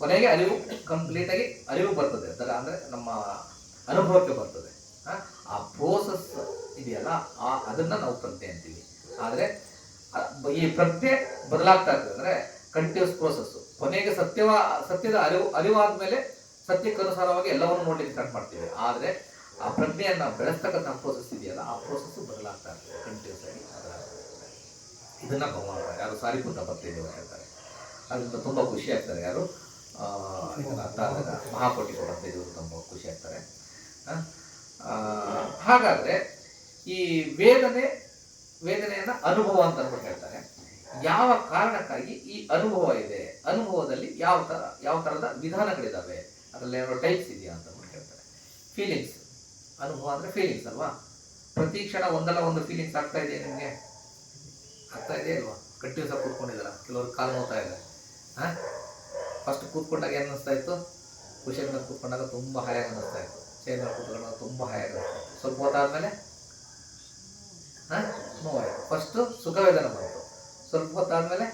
Speaker 1: ಕೊನೆಗೆ ಅರಿವು ಕಂಪ್ಲೀಟಾಗಿ ಅರಿವು ಬರ್ತದೆ, ಅಂದರೆ ನಮ್ಮ ಅನುಭವಕ್ಕೆ ಬರ್ತದೆ. ಆ ಪ್ರೋಸೆಸ್ ಇದೆಯಲ್ಲ ಅದನ್ನು ನಾವು ಪ್ರಜ್ಞೆ ಅಂತೀವಿ. ಆದರೆ ಈ ಪ್ರಜ್ಞೆ ಬದಲಾಗ್ತಾ ಇರ್ತದೆ, ಅಂದರೆ ಕಂಟಿನ್ಯೂಸ್ ಪ್ರೋಸೆಸ್ಸು. ಕೊನೆಗೆ ಸತ್ಯದ ಅರಿವಾದ ಮೇಲೆ ಸತ್ಯಕ್ಕನುಸಾರವಾಗಿ ಎಲ್ಲವನ್ನು ನೋಡ್ಲಿಕ್ಕೆ ಸ್ಟಾರ್ಟ್ ಮಾಡ್ತೀವಿ. ಆದರೆ ಆ ಪ್ರಜ್ಞೆಯನ್ನು ಬೆಳೆಸ್ತಕ್ಕಂಥ ಪ್ರೋಸೆಸ್ ಇದೆಯಲ್ಲ, ಆ ಪ್ರೋಸೆಸ್ ಬದಲಾಗ್ತಾ ಇರ್ತದೆ ಕಂಟಿನ್ಯೂಸ್ ಆಗಿ. ಇದನ್ನ ಭಗವಾನ್ ಯಾರು ಸಾರಿಪುತ್ತ ಭಕ್ತಿದೇವರು ಹೇಳ್ತಾರೆ. ಅದರಿಂದ ತುಂಬ ಖುಷಿ ಆಗ್ತಾರೆ. ಯಾರು ಇದನ್ನು ಅರ್ಥ ಆದಾಗ ಮಹಾಕೋಟಿ ಭಕ್ತಿದೇವರು ತುಂಬ ಖುಷಿ ಆಗ್ತಾರೆ. ಹಾಗಾದರೆ ಈ ವೇದನೆಯನ್ನು ಅನುಭವ ಅಂತ ಅಂದ್ಬಿಟ್ಟು ಹೇಳ್ತಾರೆ. ಯಾವ ಕಾರಣಕ್ಕಾಗಿ ಈ ಅನುಭವ ಇದೆ, ಅನುಭವದಲ್ಲಿ ಯಾವ ಥರದ ವಿಧಾನಗಳಿದ್ದಾವೆ, ಅದರಲ್ಲಿ ಏನೋ ಟೈಪ್ಸ್ ಇದೆಯಾ ಅಂತ ಹೇಳ್ತಾರೆ. ಫೀಲಿಂಗ್ಸ್, ಅನುಭವ ಅಂದರೆ ಫೀಲಿಂಗ್ಸ್ ಅಲ್ವಾ. ಪ್ರತಿ ಕ್ಷಣ ಒಂದಲ್ಲ ಒಂದು ಫೀಲಿಂಗ್ಸ್ ಆಗ್ತಾ ಇದೆ ನಿಮಗೆ, ಆಗ್ತಾ ಇದೆ ಅಲ್ವಾ? ಕಂಟಿನ್ಯೂಸ್ ಆಗಿ ಕೂತ್ಕೊಂಡಿದ್ದಾರ, ಕೆಲವರು ಕಾಲು ನೋಡ್ತಾ ಇದೆ. ಫಸ್ಟ್ ಕೂತ್ಕೊಂಡಾಗ ಏನು ಅನ್ನಿಸ್ತಾ ಇತ್ತು? ಕುಶನ್ ಮೇಲೆ ಕೂತ್ಕೊಂಡಾಗ ತುಂಬ ಹಾಯಾಗಿ ಅನ್ನಿಸ್ತಾ ಇತ್ತು, ಚೇರ್ ಮೇಲೆ ಕೂತ್ಕೊಂಡಾಗ ತುಂಬ ಹಾಯಾಗಿ ಅನ್ನಿಸ್ತಾ ಇತ್ತು. ಸ್ವಲ್ಪ ಹೊತ್ತಾದ್ಮೇಲೆ ನೋವಾಯಿತು. ಫಸ್ಟು ಸುಖವೇದನೆ ಬಂತು, ಸ್ವಲ್ಪ ಹೊತ್ತಾದ್ಮೇಲೆ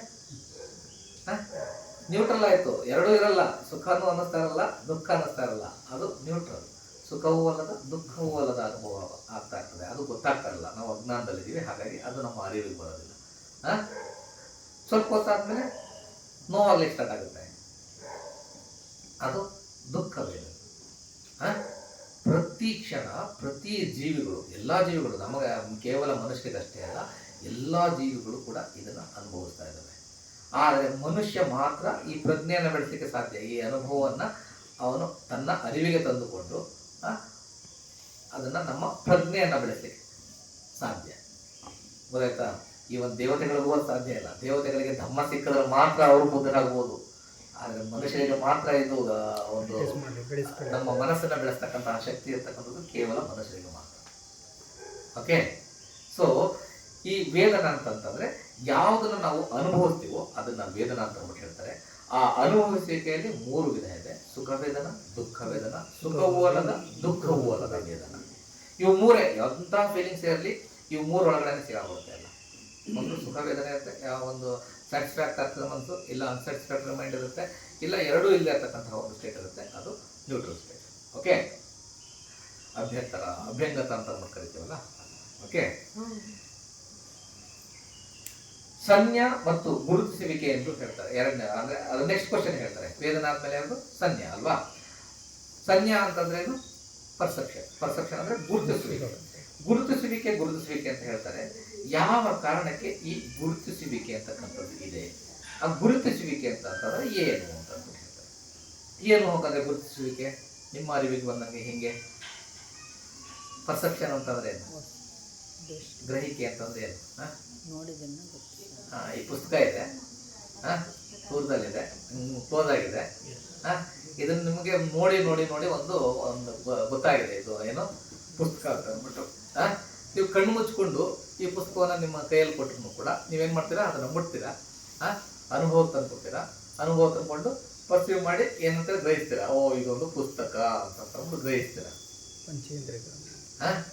Speaker 1: ನ್ಯೂಟ್ರಲ್ ಆಯಿತು. ಎರಡೂ ಇರಲ್ಲ, ಸುಖನೂ ಅನ್ನಿಸ್ತಾ ಇರಲ್ಲ, ದುಃಖ ಅನ್ನಿಸ್ತಾ ಇರಲ್ಲ. ಅದು ನ್ಯೂಟ್ರಲ್, ಸುಖವೂ ಅಲ್ಲದ ದುಃಖವೂ ಅಲ್ಲದ ಅನುಭವ ಆಗ್ತಾ ಇರ್ತದೆ. ಅದು ಗೊತ್ತಾಗ್ತಾ ಇರಲ್ಲ, ನಾವು ಅಜ್ಞಾನದಲ್ಲಿದ್ದೀವಿ, ಹಾಗಾಗಿ ಅದು ನಮ್ಮ ಅರಿವಿಗೆ ಬರೋದಿಲ್ಲ. ಸ್ವಲ್ಪ ಹೊತ್ತಾದ್ಮೇಲೆ ನೋವಾಗ್ಲಿಕ್ಕೆ ಸ್ಟಾರ್ಟ್ ಆಗುತ್ತೆ, ಅದು ದುಃಖ ವೇದನೆ. ಪ್ರತಿ ಕ್ಷಣ ಪ್ರತಿ ಜೀವಿಗಳು, ಎಲ್ಲ ಜೀವಿಗಳು, ನಮಗೆ ಕೇವಲ ಮನುಷ್ಯರಿಗಷ್ಟೇ ಅಲ್ಲ, ಎಲ್ಲ ಜೀವಿಗಳು ಕೂಡ ಇದನ್ನು ಅನುಭವಿಸ್ತಾ ಇದ್ದಾವೆ. ಆದರೆ ಮನುಷ್ಯ ಮಾತ್ರ ಈ ಪ್ರಜ್ಞೆಯನ್ನು ಬೆಳೆಸಲಿಕ್ಕೆ ಸಾಧ್ಯ. ಈ ಅನುಭವವನ್ನು ಅವನು ತನ್ನ ಅರಿವಿಗೆ ತಂದುಕೊಂಡು ಅದನ್ನು ನಮ್ಮ ಪ್ರಜ್ಞೆಯನ್ನು ಬೆಳೆಸಲಿಕ್ಕೆ ಸಾಧ್ಯ. ಗೊತ್ತಾಯ್ತಾ? ಈ ಒಂದು ದೇವತೆಗಳಿಗೂ ಸಾಧ್ಯ ಇಲ್ಲ. ದೇವತೆಗಳಿಗೆ ಧಮ್ಮ ಸಿಕ್ಕಿದ್ರೆ ಮಾತ್ರ ಅವರು ಬುದ್ಧರಾಗ್ಬೋದು. ಆದರೆ ಮನುಷ್ಯರಿಗೆ ಮಾತ್ರ ಇದು ಒಂದು ನಮ್ಮ ಮನಸ್ಸನ್ನು ಬೆಳೆಸ್ತಕ್ಕಂತಹ ಶಕ್ತಿ ಇರ್ತಕ್ಕಂಥದ್ದು ಕೇವಲ ಮನುಷ್ಯರಿಗೆ ಮಾತ್ರ. ಓಕೆ, ಸೊ ಈ ವೇದನ ಅಂತಂತಂದ್ರೆ ಯಾವುದನ್ನು ನಾವು ಅನುಭವಿಸ್ತೀವೋ ಅದನ್ನ ವೇದನ ಅಂತ ಅಂದ್ಬಿಟ್ಟು ಹೇಳ್ತಾರೆ. ಆ ಅನುಭವಿಸುವಿಕೆಯಲ್ಲಿ 3 ವಿಧ ಇದೆ: ಸುಖ ವೇದನ, ದುಃಖ ವೇದನ, ಸುಖವೂ ಅಲ್ಲದ ದುಃಖವೂ ಅಲ್ಲದ ವೇದನ. ಇವು 3 ಎಂಥ ಫೀಲಿಂಗ್ಸ್ ಇರಲಿ, ಇವು 3 ಒಳಗಡೆ ಸಿಗಾಗುತ್ತೆ ಎಲ್ಲ. ಒಂದು ಸುಖ ವೇದನೆ ಇರುತ್ತೆ, ಒಂದು ಸ್ಯಾಟಿಸ್ಫ್ಯಾಕ್ಟ್ ಆಗ್ತದೆ ಮನಸ್ಸು, ಇಲ್ಲ ಅನ್ಸ್ಯಾಟಿಸ್ಫ್ಯಾಕ್ಟರಿ ಮೈಂಡ್ ಇರುತ್ತೆ, ಇಲ್ಲ ಎರಡೂ ಇಲ್ಲದೆ ಇರ್ತಕ್ಕಂತಹ ಒಂದು ಸ್ಟೇಟ್ ಇರುತ್ತೆ, ಅದು ನ್ಯೂಟ್ರಲ್ ಸ್ಟೇಟ್. ಓಕೆ, ಅಭ್ಯಂಗತ ಅಂತ ಕರಿತೀವಲ್ಲ. ಓಕೆ, ಸಂಜ್ಞಾ ಮತ್ತು ಗುರುತಿಸುವಿಕೆ ಎಂದು ಹೇಳ್ತಾರೆ. ಎರಡನೇ ಅಂದ್ರೆ ಅದು ನೆಕ್ಸ್ಟ್ ಕ್ವಶನ್ ಹೇಳ್ತಾರೆ. ವೇದನ ಆದ್ಮೇಲೆ ಅದು ಸಂಜ್ಞಾ ಅಲ್ವಾ. ಸಂಜ್ಞಾ ಅಂತಂದ್ರೆ ಏನು? ಪರ್ಸೆಪ್ಷನ್ ಅಂದ್ರೆ ಗುರುತಿಸುವಿಕೆ. ಗುರುತಿಸುವಿಕೆ ಅಂತ ಹೇಳ್ತಾರೆ. ಯಾವ ಕಾರಣಕ್ಕೆ ಈ ಗುರುತಿಸುವಿಕೆ ಅಂತಕ್ಕಂಥದ್ದು ಇದೆ? ಆ ಗುರುತಿಸುವಿಕೆ ಅಂತಂದ್ರೆ ಏನು ಅಂತ ಹೇಳ್ತಾರೆ. ಏನು ಹೋಗಂದ್ರೆ ಗುರುತಿಸುವಿಕೆ ನಿಮ್ಮ ಅರಿವಿಗೆ ಬಂದಂಗೆ ಹಿಂಗೆ. ಪರ್ಸೆಪ್ಷನ್ ಅಂತಂದ್ರೆ ಏನು? ಗ್ರಹಿಕೆ ಅಂತಂದ್ರೆ ಏನು? ಈ ಪುಸ್ತಕ ಇದೆ, ದೂರದಲ್ಲಿದೆ, ಕ್ಲೋಸ್ ಆಗಿದೆ. ಇದನ್ನು ನಿಮಗೆ ನೋಡಿ ಒಂದು ಗೊತ್ತಾಗಿದೆ, ಇದು ಏನು ಪುಸ್ತಕ ಅಂತ ಅಂದ್ಬಿಟ್ಟು. ನೀವು ಕಣ್ಣು ಮುಚ್ಕೊಂಡು ಈ ಪುಸ್ತಕವನ್ನು ನಿಮ್ಮ ಕೈಯಲ್ಲಿ ಕೊಟ್ಟರು ಕೂಡ ನೀವೇನು ಮಾಡ್ತೀರಾ? ಅದನ್ನು ಮುಟ್ತೀರಾ, ಅನುಭವ ತಂದ್ಕೊಡ್ತೀರಾ. ಅನುಭವ ತಂದ್ಕೊಂಡು ಪರ್ಸೀವ್ ಮಾಡಿ ಏನಂತ ಗ್ರಹಿಸ್ತೀರಾ. ಓ, ಇದೊಂದು ಪುಸ್ತಕ ಅಂತ ಗ್ರಹಿಸ್ತೀರಾ.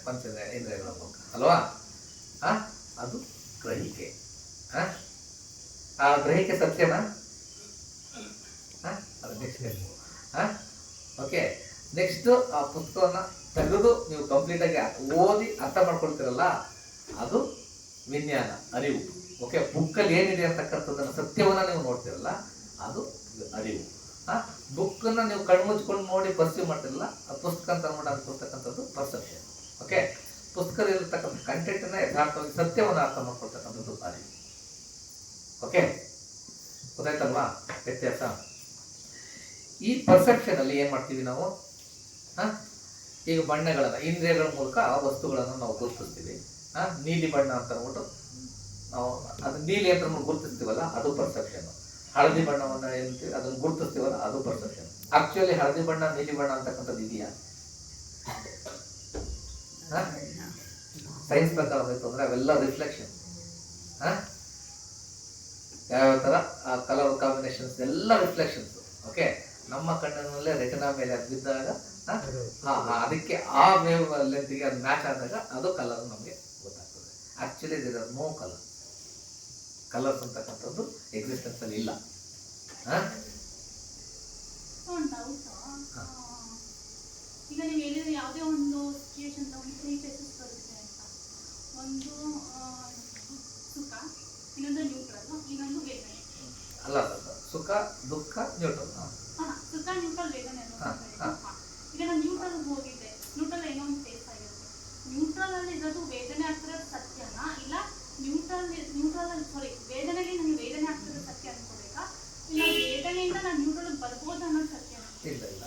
Speaker 1: ಪಂಚೇಂದ್ರಿಯಗಳ ಮೂಲಕ ಅಲ್ವಾ. ಅದು ಗ್ರಹಿಕೆ. ಆ ಗ್ರಹಿಕೆ ಸತ್ಯನಾ? ಅದು ನೆಕ್ಸ್ಟ್. ಓಕೆ, ನೆಕ್ಸ್ಟ್ ಆ ಪುಸ್ತಕವನ್ನು ತೆಗೆದು ನೀವು ಕಂಪ್ಲೀಟಾಗಿ ಓದಿ ಅರ್ಥ ಮಾಡ್ಕೊಳ್ತೀರಲ್ಲ, ಅದು ವಿಜ್ಞಾನ, ಅರಿವು. ಓಕೆ, ಬುಕ್ಕಲ್ಲಿ ಏನಿದೆ ಅಂತಕ್ಕಂಥದ್ದನ್ನು ಸತ್ಯವನ್ನು ನೀವು ನೋಡ್ತೀರಲ್ಲ, ಅದು ಅರಿವು. ಬುಕ್ಕನ್ನು ನೀವು ಕಣ್ಮುಚ್ಕೊಂಡು ನೋಡಿ ಪರ್ಸೀವ್ ಮಾಡ್ತಿರಲ್ಲ, ಆ ಪುಸ್ತಕ ಅಂತ ಅನ್ಕೊಳ್ತಕ್ಕಂಥದ್ದು ಪರ್ಸೆಪ್ಷನ್. ಓಕೆ, ಪುಸ್ತಕದಲ್ಲಿರ್ತಕ್ಕಂಥ ಕಂಟೆಂಟನ್ನು ಯಥಾರ್ಥವಾಗಿ ಸತ್ಯವನ್ನು ಅರ್ಥ ಮಾಡ್ಕೊಳ್ತಕ್ಕಂಥದ್ದು ಅರಿವು. ಓಕೆ, ಗೊತ್ತಾಯ್ತಲ್ವಾ ವ್ಯತ್ಯಾಸ? ಈ ಪರ್ಸೆಪ್ಷನ್ ಅಲ್ಲಿ ಏನ್ ಮಾಡ್ತೀವಿ ನಾವು? ಈಗ ಬಣ್ಣಗಳನ್ನು ಇಂದ್ರಿಯಗಳ ಮೂಲಕ ಆ ವಸ್ತುಗಳನ್ನು ನಾವು ಗುರುತಿಸ್ತೀವಿ. ನೀಲಿ ಬಣ್ಣ ಅಂತ ಅಂದ್ಬಿಟ್ಟು ನಾವು ಅದು ನೀಲಿ ಅಂತ ಗುರುತಿಸ್ತೀವಲ್ಲ, ಅದು ಪರ್ಸೆಪ್ಷನ್. ಹಳದಿ ಬಣ್ಣವನ್ನು ಏನಂತೀವಿ ಅದನ್ನು ಗುರುತಿಸ್ತೀವಲ್ಲ, ಅದು ಪರ್ಸೆಪ್ಷನ್. ಆಕ್ಚುಲಿ ಹಳದಿ ಬಣ್ಣ ನೀಲಿ ಬಣ್ಣ ಅಂತಕ್ಕಂಥದ್ದು ಇದೆಯಾ? ಸೈನ್ಸ್ ಪ್ರಕಾರ ಹೋಯ್ತು ಅಂದ್ರೆ ಅವೆಲ್ಲ ರಿಫ್ಲೆಕ್ಷನ್. ಯಾವ ಥರ ಆ ಕಲರ್ ಕಾಂಬಿನೇಷನ್ಸ್ ಎಲ್ಲ ರಿಫ್ಲೆಕ್ಷನ್ಸ್. ಓಕೆ, ನಮ್ಮ ಕಣ್ಣಿನಲ್ಲೇ ರೆಟಿನಾ ಮೇಲೆ ಬಿದ್ದಾಗ ಅದಕ್ಕೆ ಆ ವೇವ್ ಲೆಂತ್ಗೆ ಅದು ಮ್ಯಾಚ್ ಆದಾಗ ಅದು ಕಲರ್ ನಮಗೆ ಗೊತ್ತಾಗ್ತದೆ. ಆಕ್ಚುಲಿ ಇದರ ನೋ ಕಲರ್ಸ್ ಅಂತಕ್ಕಂಥದ್ದು ಎಕ್ಸಿಸ್ಟೆನ್ಸ್ ಅಲ್ಲಿ ಇಲ್ಲ.
Speaker 2: ಈಗ ನೀವು ಹೇಳಿದ್ರೆ ಯಾವುದೇ ಒಂದು ಸಿಚುಯೇಷನ್ ತಗೊಂಡು 3 ಫೇಸಸ್ ಬರುತ್ತೆ ಅಂತ. ಒಂದು ಸುಖ, ಇನ್ನೊಂದು ನ್ಯೂಟ್ರಲ್, ಇನ್ನೊಂದು ವೇದನೆ.
Speaker 1: ಅಲ್ಲ, ಸುಖ ದುಃಖ ನ್ಯೂಟ್ರಲ್.
Speaker 2: ಸುಖ ನ್ಯೂಟ್ರಲ್ ವೇದನೆ. ಈಗ ನಾನು ನ್ಯೂಟ್ರಲ್ ಹೋಗಿದ್ದೆ, ನ್ಯೂಟ್ರಲ್ ಏನೋ ಒಂದು ಫೇಸ್ ಆಗಿರುತ್ತೆ. ನ್ಯೂಟ್ರಲ್ ಅಲ್ಲಿ ಇರೋದು ವೇದನೆ ಆಗ್ತಿರೋದು ಸತ್ಯನಾ, ಇಲ್ಲ ವೇದನೆಗೆ ನನಗೆ ವೇದನೆ ಆಗ್ತಿರೋದು ಸತ್ಯ ಅನ್ಕೋಬೇಕಾ, ಇಲ್ಲ ವೇದನೆಯಿಂದ ನಾನು ನ್ಯೂಟ್ರಲ್ ಬರ್ಬೋದು ಅನ್ನೋದು ಸತ್ಯನಾ?
Speaker 1: ಇಲ್ಲ,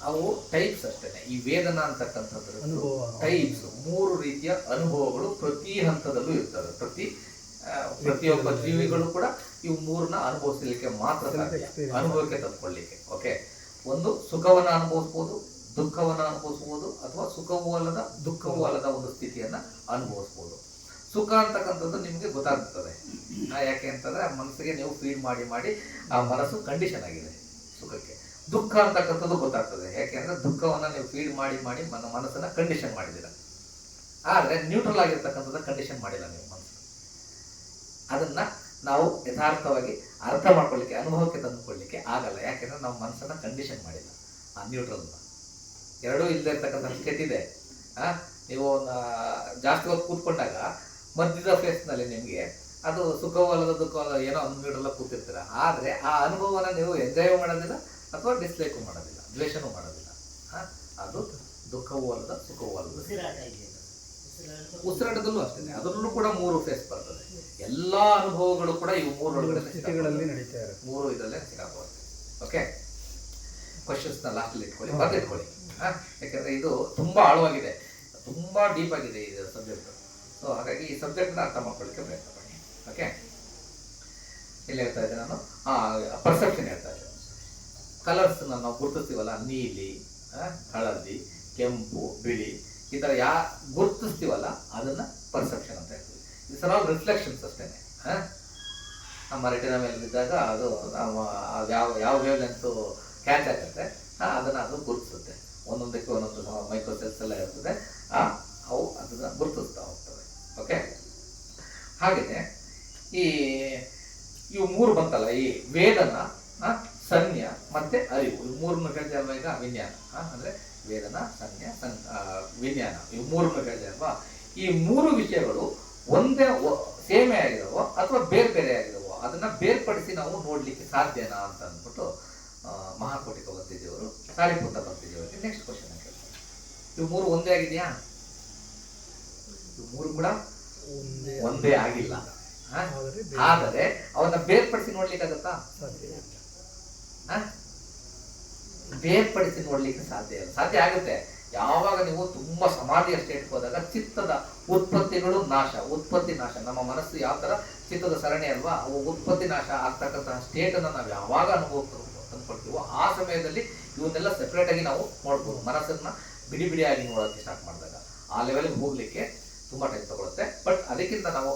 Speaker 1: ಅವು ಟೈಪ್ಸ್ ಅಷ್ಟೇ. ಈ ವೇದನ ಅಂತಕ್ಕಂಥದ್ದು ಟೈಪ್ಸ್, 3 ರೀತಿಯ ಅನುಭವಗಳು ಪ್ರತಿ ಹಂತದಲ್ಲೂ ಇರ್ತವೆ. ಪ್ರತಿಯೊಬ್ಬ ಜೀವಿಗಳು ಕೂಡ ಇವು 3ನ್ನ ಅನುಭವಿಸಲಿಕ್ಕೆ ಮಾತ್ರ ಸಾಧ್ಯ, ಅನುಭವಕ್ಕೆ ತಂದುಕೊಳ್ಳಿಕ್ಕೆ. ಓಕೆ, ಒಂದು ಸುಖವನ್ನ ಅನುಭವಿಸ್ಬೋದು, ದುಃಖವನ್ನ ಅನುಭವಿಸ್ಬೋದು, ಅಥವಾ ಸುಖವೂ ಅಲ್ಲದ ದುಃಖವೂ ಅಲ್ಲದ ಒಂದು ಸ್ಥಿತಿಯನ್ನ ಅನುಭವಿಸ್ಬೋದು. ಸುಖ ಅಂತಕ್ಕಂಥದ್ದು ನಿಮಗೆ ಗೊತ್ತಾಗ್ತದೆ. ಯಾಕೆ ಅಂತಂದ್ರೆ ಮನಸ್ಸಿಗೆ ನೀವು ಫೀಡ್ ಮಾಡಿ ಮಾಡಿ ಆ ಮನಸ್ಸು ಕಂಡೀಷನ್ ಆಗಿದೆ ಸುಖಕ್ಕೆ. ದುಃಖ ಅಂತಕ್ಕಂಥದ್ದು ಗೊತ್ತಾಗ್ತದೆ, ಯಾಕೆಂದ್ರೆ ದುಃಖವನ್ನ ನೀವು ಫೀಡ್ ಮಾಡಿ ಮಾಡಿ ಮನಸ್ಸನ್ನ ಕಂಡೀಷನ್ ಮಾಡಿದ್ದೀರ. ಆದ್ರೆ ನ್ಯೂಟ್ರಲ್ ಆಗಿರ್ತಕ್ಕಂಥದ್ದು ಕಂಡೀಷನ್ ಮಾಡಿಲ್ಲ ನೀವು ಮನಸ್ಸು. ಅದನ್ನ ನಾವು ಯಥಾರ್ಥವಾಗಿ ಅರ್ಥ ಮಾಡ್ಕೊಳ್ಳಿಕ್ಕೆ, ಅನುಭವಕ್ಕೆ ತಂದುಕೊಳ್ಳಿಕ್ಕೆ ಆಗಲ್ಲ. ಯಾಕೆಂದ್ರೆ ನಾವು ಮನಸ್ಸನ್ನ ಕಂಡೀಷನ್ ಮಾಡಿಲ್ಲ ಆ ನ್ಯೂಟ್ರಲ್ನ. ಎರಡೂ ಇಲ್ಲದೆ ಇರ್ತಕ್ಕಂಥ ಸ್ಟೇಟ್ ಇದೆ. ನೀವು ಜಾಸ್ತಿ ಹೊತ್ತು ಕೂತ್ಕೊಂಡಾಗ ಮಧ್ಯದ ಫೇಸ್ನಲ್ಲಿ ನಿಮಗೆ ಅದು ಸುಖವಲ್ಲದ ದುಃಖವಲ್ಲ ಏನೋ ನ್ಯೂಟ್ರಲ್ ಕೂತಿರ್ತೀರ. ಆದರೆ ಆ ಅನುಭವನ ನೀವು ಎಂಜಾಯ್ ಮಾಡೋದಿಲ್ಲ ಅಥವಾ ಡಿಸ್ಲೈಕು ಮಾಡೋದಿಲ್ಲ, ದ್ವೇಷನೂ ಮಾಡೋದಿಲ್ಲ. ಅದು ದುಃಖವೂ ಅಲ್ಲದ ಸುಖವೂ ಅಲ್ಲದ. ಉಸಿರಾಟದಲ್ಲೂ ಅಷ್ಟೇ, ಅದರಲ್ಲೂ ಕೂಡ 3 ಫೇಸ್ ಬರ್ತದೆ. ಎಲ್ಲಾ ಅನುಭವಗಳು ಕೂಡ ಇವು 3 ಒಳಗಡೆ ನಡೀತಾ ಇರುತ್ತೆ. 3 ಇದರಲ್ಲೇ ಸಿಗಾಕೋದು. ಓಕೆ, ಕ್ವಶನ್ಸ್ನ ಲಾಸ್ಟಲ್ಲಿ ಇಟ್ಕೊಳ್ಳಿ, ಬರ್ದಿಟ್ಕೊಳ್ಳಿ. ಯಾಕಂದ್ರೆ ಇದು ತುಂಬಾ ಆಳವಾಗಿದೆ, ತುಂಬಾ ಡೀಪ್ ಆಗಿದೆ ಇದು ಸಬ್ಜೆಕ್ಟ್. ಸೊ ಹಾಗಾಗಿ ಈ ಸಬ್ಜೆಕ್ಟ್ನ ಅರ್ಥ ಮಾಡ್ಕೊಳ್ಳಿಕ್ಕೆ ಪ್ರಯತ್ನ ಪಡಿ. ಓಕೆ, ಇಲ್ಲಿ ಹೇಳ್ತಾ ಇದ್ದೆ ನಾನು ಪರ್ಸೆಪ್ಷನ್ ಹೇಳ್ತಾ ಇದ್ದೆ. ಕಲರ್ಸ್ನ ನಾವು ಗುರುತಿಸ್ತೀವಲ್ಲ, ನೀಲಿ, ಹಳದಿ, ಕೆಂಪು, ಬಿಳಿ, ಈ ಥರ ಗುರುತಿಸ್ತೀವಲ್ಲ ಅದನ್ನ ಪರ್ಸೆಪ್ಷನ್ ಅಂತ ಹೇಳ್ತೀವಿ. ಇದು ಸಲ ರಿಫ್ಲೆಕ್ಷನ್ಸ್ ಅಷ್ಟೇನೆ. ನಮ್ಮ ರೆಟಿನ ಮೇಲೆ ಬಿದ್ದಾಗ ಅದು ನಮ್ಮ ಯಾವ ವೇವ್ ಲೆಂತ್ ಕ್ಯಾಚ್ ಆಗುತ್ತೆ, ಅದನ್ನ ಅದು ಗುರುತಿಸುತ್ತೆ. ಒಂದೊಂದಕ್ಕೆ ಒಂದೊಂದು ಮೈಕ್ರೋ ಸೆಲ್ಸ್ ಎಲ್ಲ ಇರ್ತದೆ, ಅವು ಅದನ್ನ ಗುರುತಿಸ್ತಾ ಹೋಗ್ತವೆ. ಓಕೆ, ಹಾಗೆಯೇ ಇವು 3 ಬಂತಲ್ಲ, ಈ ವೇದನ, ಸಂಜ್ಞಾ ಮತ್ತೆ ಅರಿವು, ಇವು 3 ಹೇಳಿದೆ ಅಲ್ವಾ ಈಗ. ವಿಜ್ಞಾನ ಅಂದ್ರೆ ವೇದನ, ಸಂಜ್ಞಾ, ವಿಜ್ಞಾನ, ಇವು 3 ಹೇಳಿದೆ ಅಲ್ವಾ. ಈ 3 ವಿಷಯಗಳು ಒಂದೇ ಸೇಮೆ ಆಗಿದವೋ ಅಥವಾ ಬೇರೆ ಬೇರೆ ಆಗಿದವೋ ಅದನ್ನ ಬೇರ್ಪಡಿಸಿ ನಾವು ನೋಡ್ಲಿಕ್ಕೆ ಸಾಧ್ಯನಾ ಅಂತ ಅಂದ್ಬಿಟ್ಟು ಮಹಾಕೋಟಿ ಭಗವತಿಜಿಯವರು ಸಾರಿಪುತ್ತ ಭಕ್ತಿಜಿಯವರಿಗೆ ನೆಕ್ಸ್ಟ್ ಕ್ವಶನ್ ಕೇಳ್ತಾರೆ. ಇವು 3 ಒಂದೇ ಆಗಿದೆಯಾ? ಇವು 3 ಕೂಡ ಒಂದೇ ಆಗಿಲ್ಲ. ಆದರೆ ಅವನ್ನ ಬೇರ್ಪಡಿಸಿ ನೋಡ್ಲಿಕ್ಕಾಗತ್ತಾ? ಬೇರ್ಪಡಿಸಿ ನೋಡ್ಲಿಕ್ಕೆ ಸಾಧ್ಯ ಆಗುತ್ತೆ. ಯಾವಾಗ ನೀವು ತುಂಬಾ ಸಮಾಧಿಯ ಸ್ಟೇಟ್ ಹೋದಾಗ ಚಿತ್ತದ ಉತ್ಪತ್ತಿಗಳು ನಾಶ, ಉತ್ಪತ್ತಿ ನಾಶ. ನಮ್ಮ ಮನಸ್ಸು ಯಾವ ತರ ಚಿತ್ತದ ಸರಣಿ ಅಲ್ವಾ, ಅವು ಉತ್ಪತ್ತಿ ನಾಶ ಆಗ್ತಕ್ಕಂತಹ ಸ್ಟೇಟ್ ಅನ್ನ ನಾವು ಯಾವಾಗ ತಂದ್ಕೊಳ್ತೀವೋ ಆ ಸಮಯದಲ್ಲಿ ಇವನ್ನೆಲ್ಲ ಸೆಪರೇಟ್ ಆಗಿ ನಾವು ನೋಡ್ಬೋದು. ಮನಸ್ಸನ್ನ ಬಿಡಿ ಬಿಡಿಯಾಗಿ ನೋಡೋಕೆ ಸ್ಟಾರ್ಟ್ ಮಾಡಿದಾಗ ಆ ಲೆವೆಲ್ಗೆ ಹೋಗ್ಲಿಕ್ಕೆ ತುಂಬಾ ಟೈಮ್ ತಗೊಳುತ್ತೆ. ಬಟ್ ಅದಕ್ಕಿಂತ ನಾವು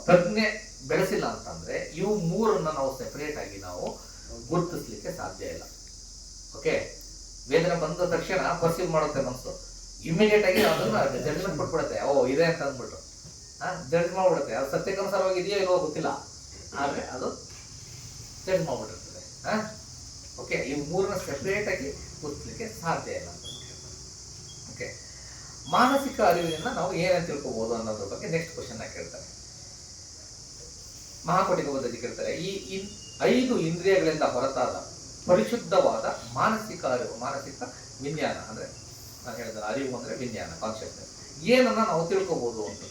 Speaker 1: ಪ್ರಜ್ಞೆ ಬೆಳೆಸಿಲ್ಲ ಅಂತಂದ್ರೆ ಇವು 3 ನಾವು ಸೆಪರೇಟ್ ಆಗಿ ನಾವು ಗುರುತಿಸ್ಲಿಕ್ಕೆ ಸಾಧ್ಯ ಇಲ್ಲ. ಓಕೆ, ವೇದನೆ ಬಂದ ತಕ್ಷಣ ಪರ್ಸೀವ್ ಮಾಡುತ್ತೆ ಮನಸ್ಸು, ಇಮಿಡಿಯೇಟ್ ಆಗಿ ಅದನ್ನ ಜಡ್ಜ್ಮೆಂಟ್ ಕೊಟ್ಬಿಡುತ್ತೆ. ಇದೆ ಅಂತ ಅಂದ್ಬಿಟ್ಟು ಜಡ್ಜ್ ಮಾಡ್ಬಿಡುತ್ತೆ. ಅದು ಸತ್ಯಕ್ಕನುಸಾರವಾಗಿ ಇದೆಯೋ ಇಲ್ವೋ ಗೊತ್ತಿಲ್ಲ, ಆದ್ರೆ ಅದು ಜಡ್ಜ್ ಮಾಡ್ಬಿಟ್ಟಿರ್ತದೆ. ಓಕೆ, ಈ 3ನ ಸೆಪರೇಟ್ ಆಗಿ ಗುರುತಿಸ್ಲಿಕ್ಕೆ ಸಾಧ್ಯ ಇಲ್ಲ ಅಂತ. ಓಕೆ, ಮಾನಸಿಕ ಅರಿವಿನಿಂದ ನಾವು ಏನಂತ ತಿಳ್ಕೋಬಹುದು ಅನ್ನೋದ್ರ ಬಗ್ಗೆ ನೆಕ್ಸ್ಟ್ ಕ್ವಶನ್ ಕೇಳ್ತಾರೆ. ಮಹಾಕೋಟಿ ಭಗವತಿ ಕೇಳ್ತಾರೆ, ಈ 5 ಇಂದ್ರಿಯಗಳಿಂದ ಹೊರತಾದ ಪರಿಶುದ್ಧವಾದ ಮಾನಸಿಕ ಅರಿವು, ಮಾನಸಿಕ ವಿಜ್ಞಾನ ಅಂದ್ರೆ ನಾನು ಹೇಳಿದ ಅರಿವು ಅಂದ್ರೆ ವಿಜ್ಞಾನ, ಕಾನ್ಷಿಯಸ್ನೆಸ್, ಏನನ್ನ ನಾವು ತಿಳ್ಕೋಬಹುದು ಅಂತ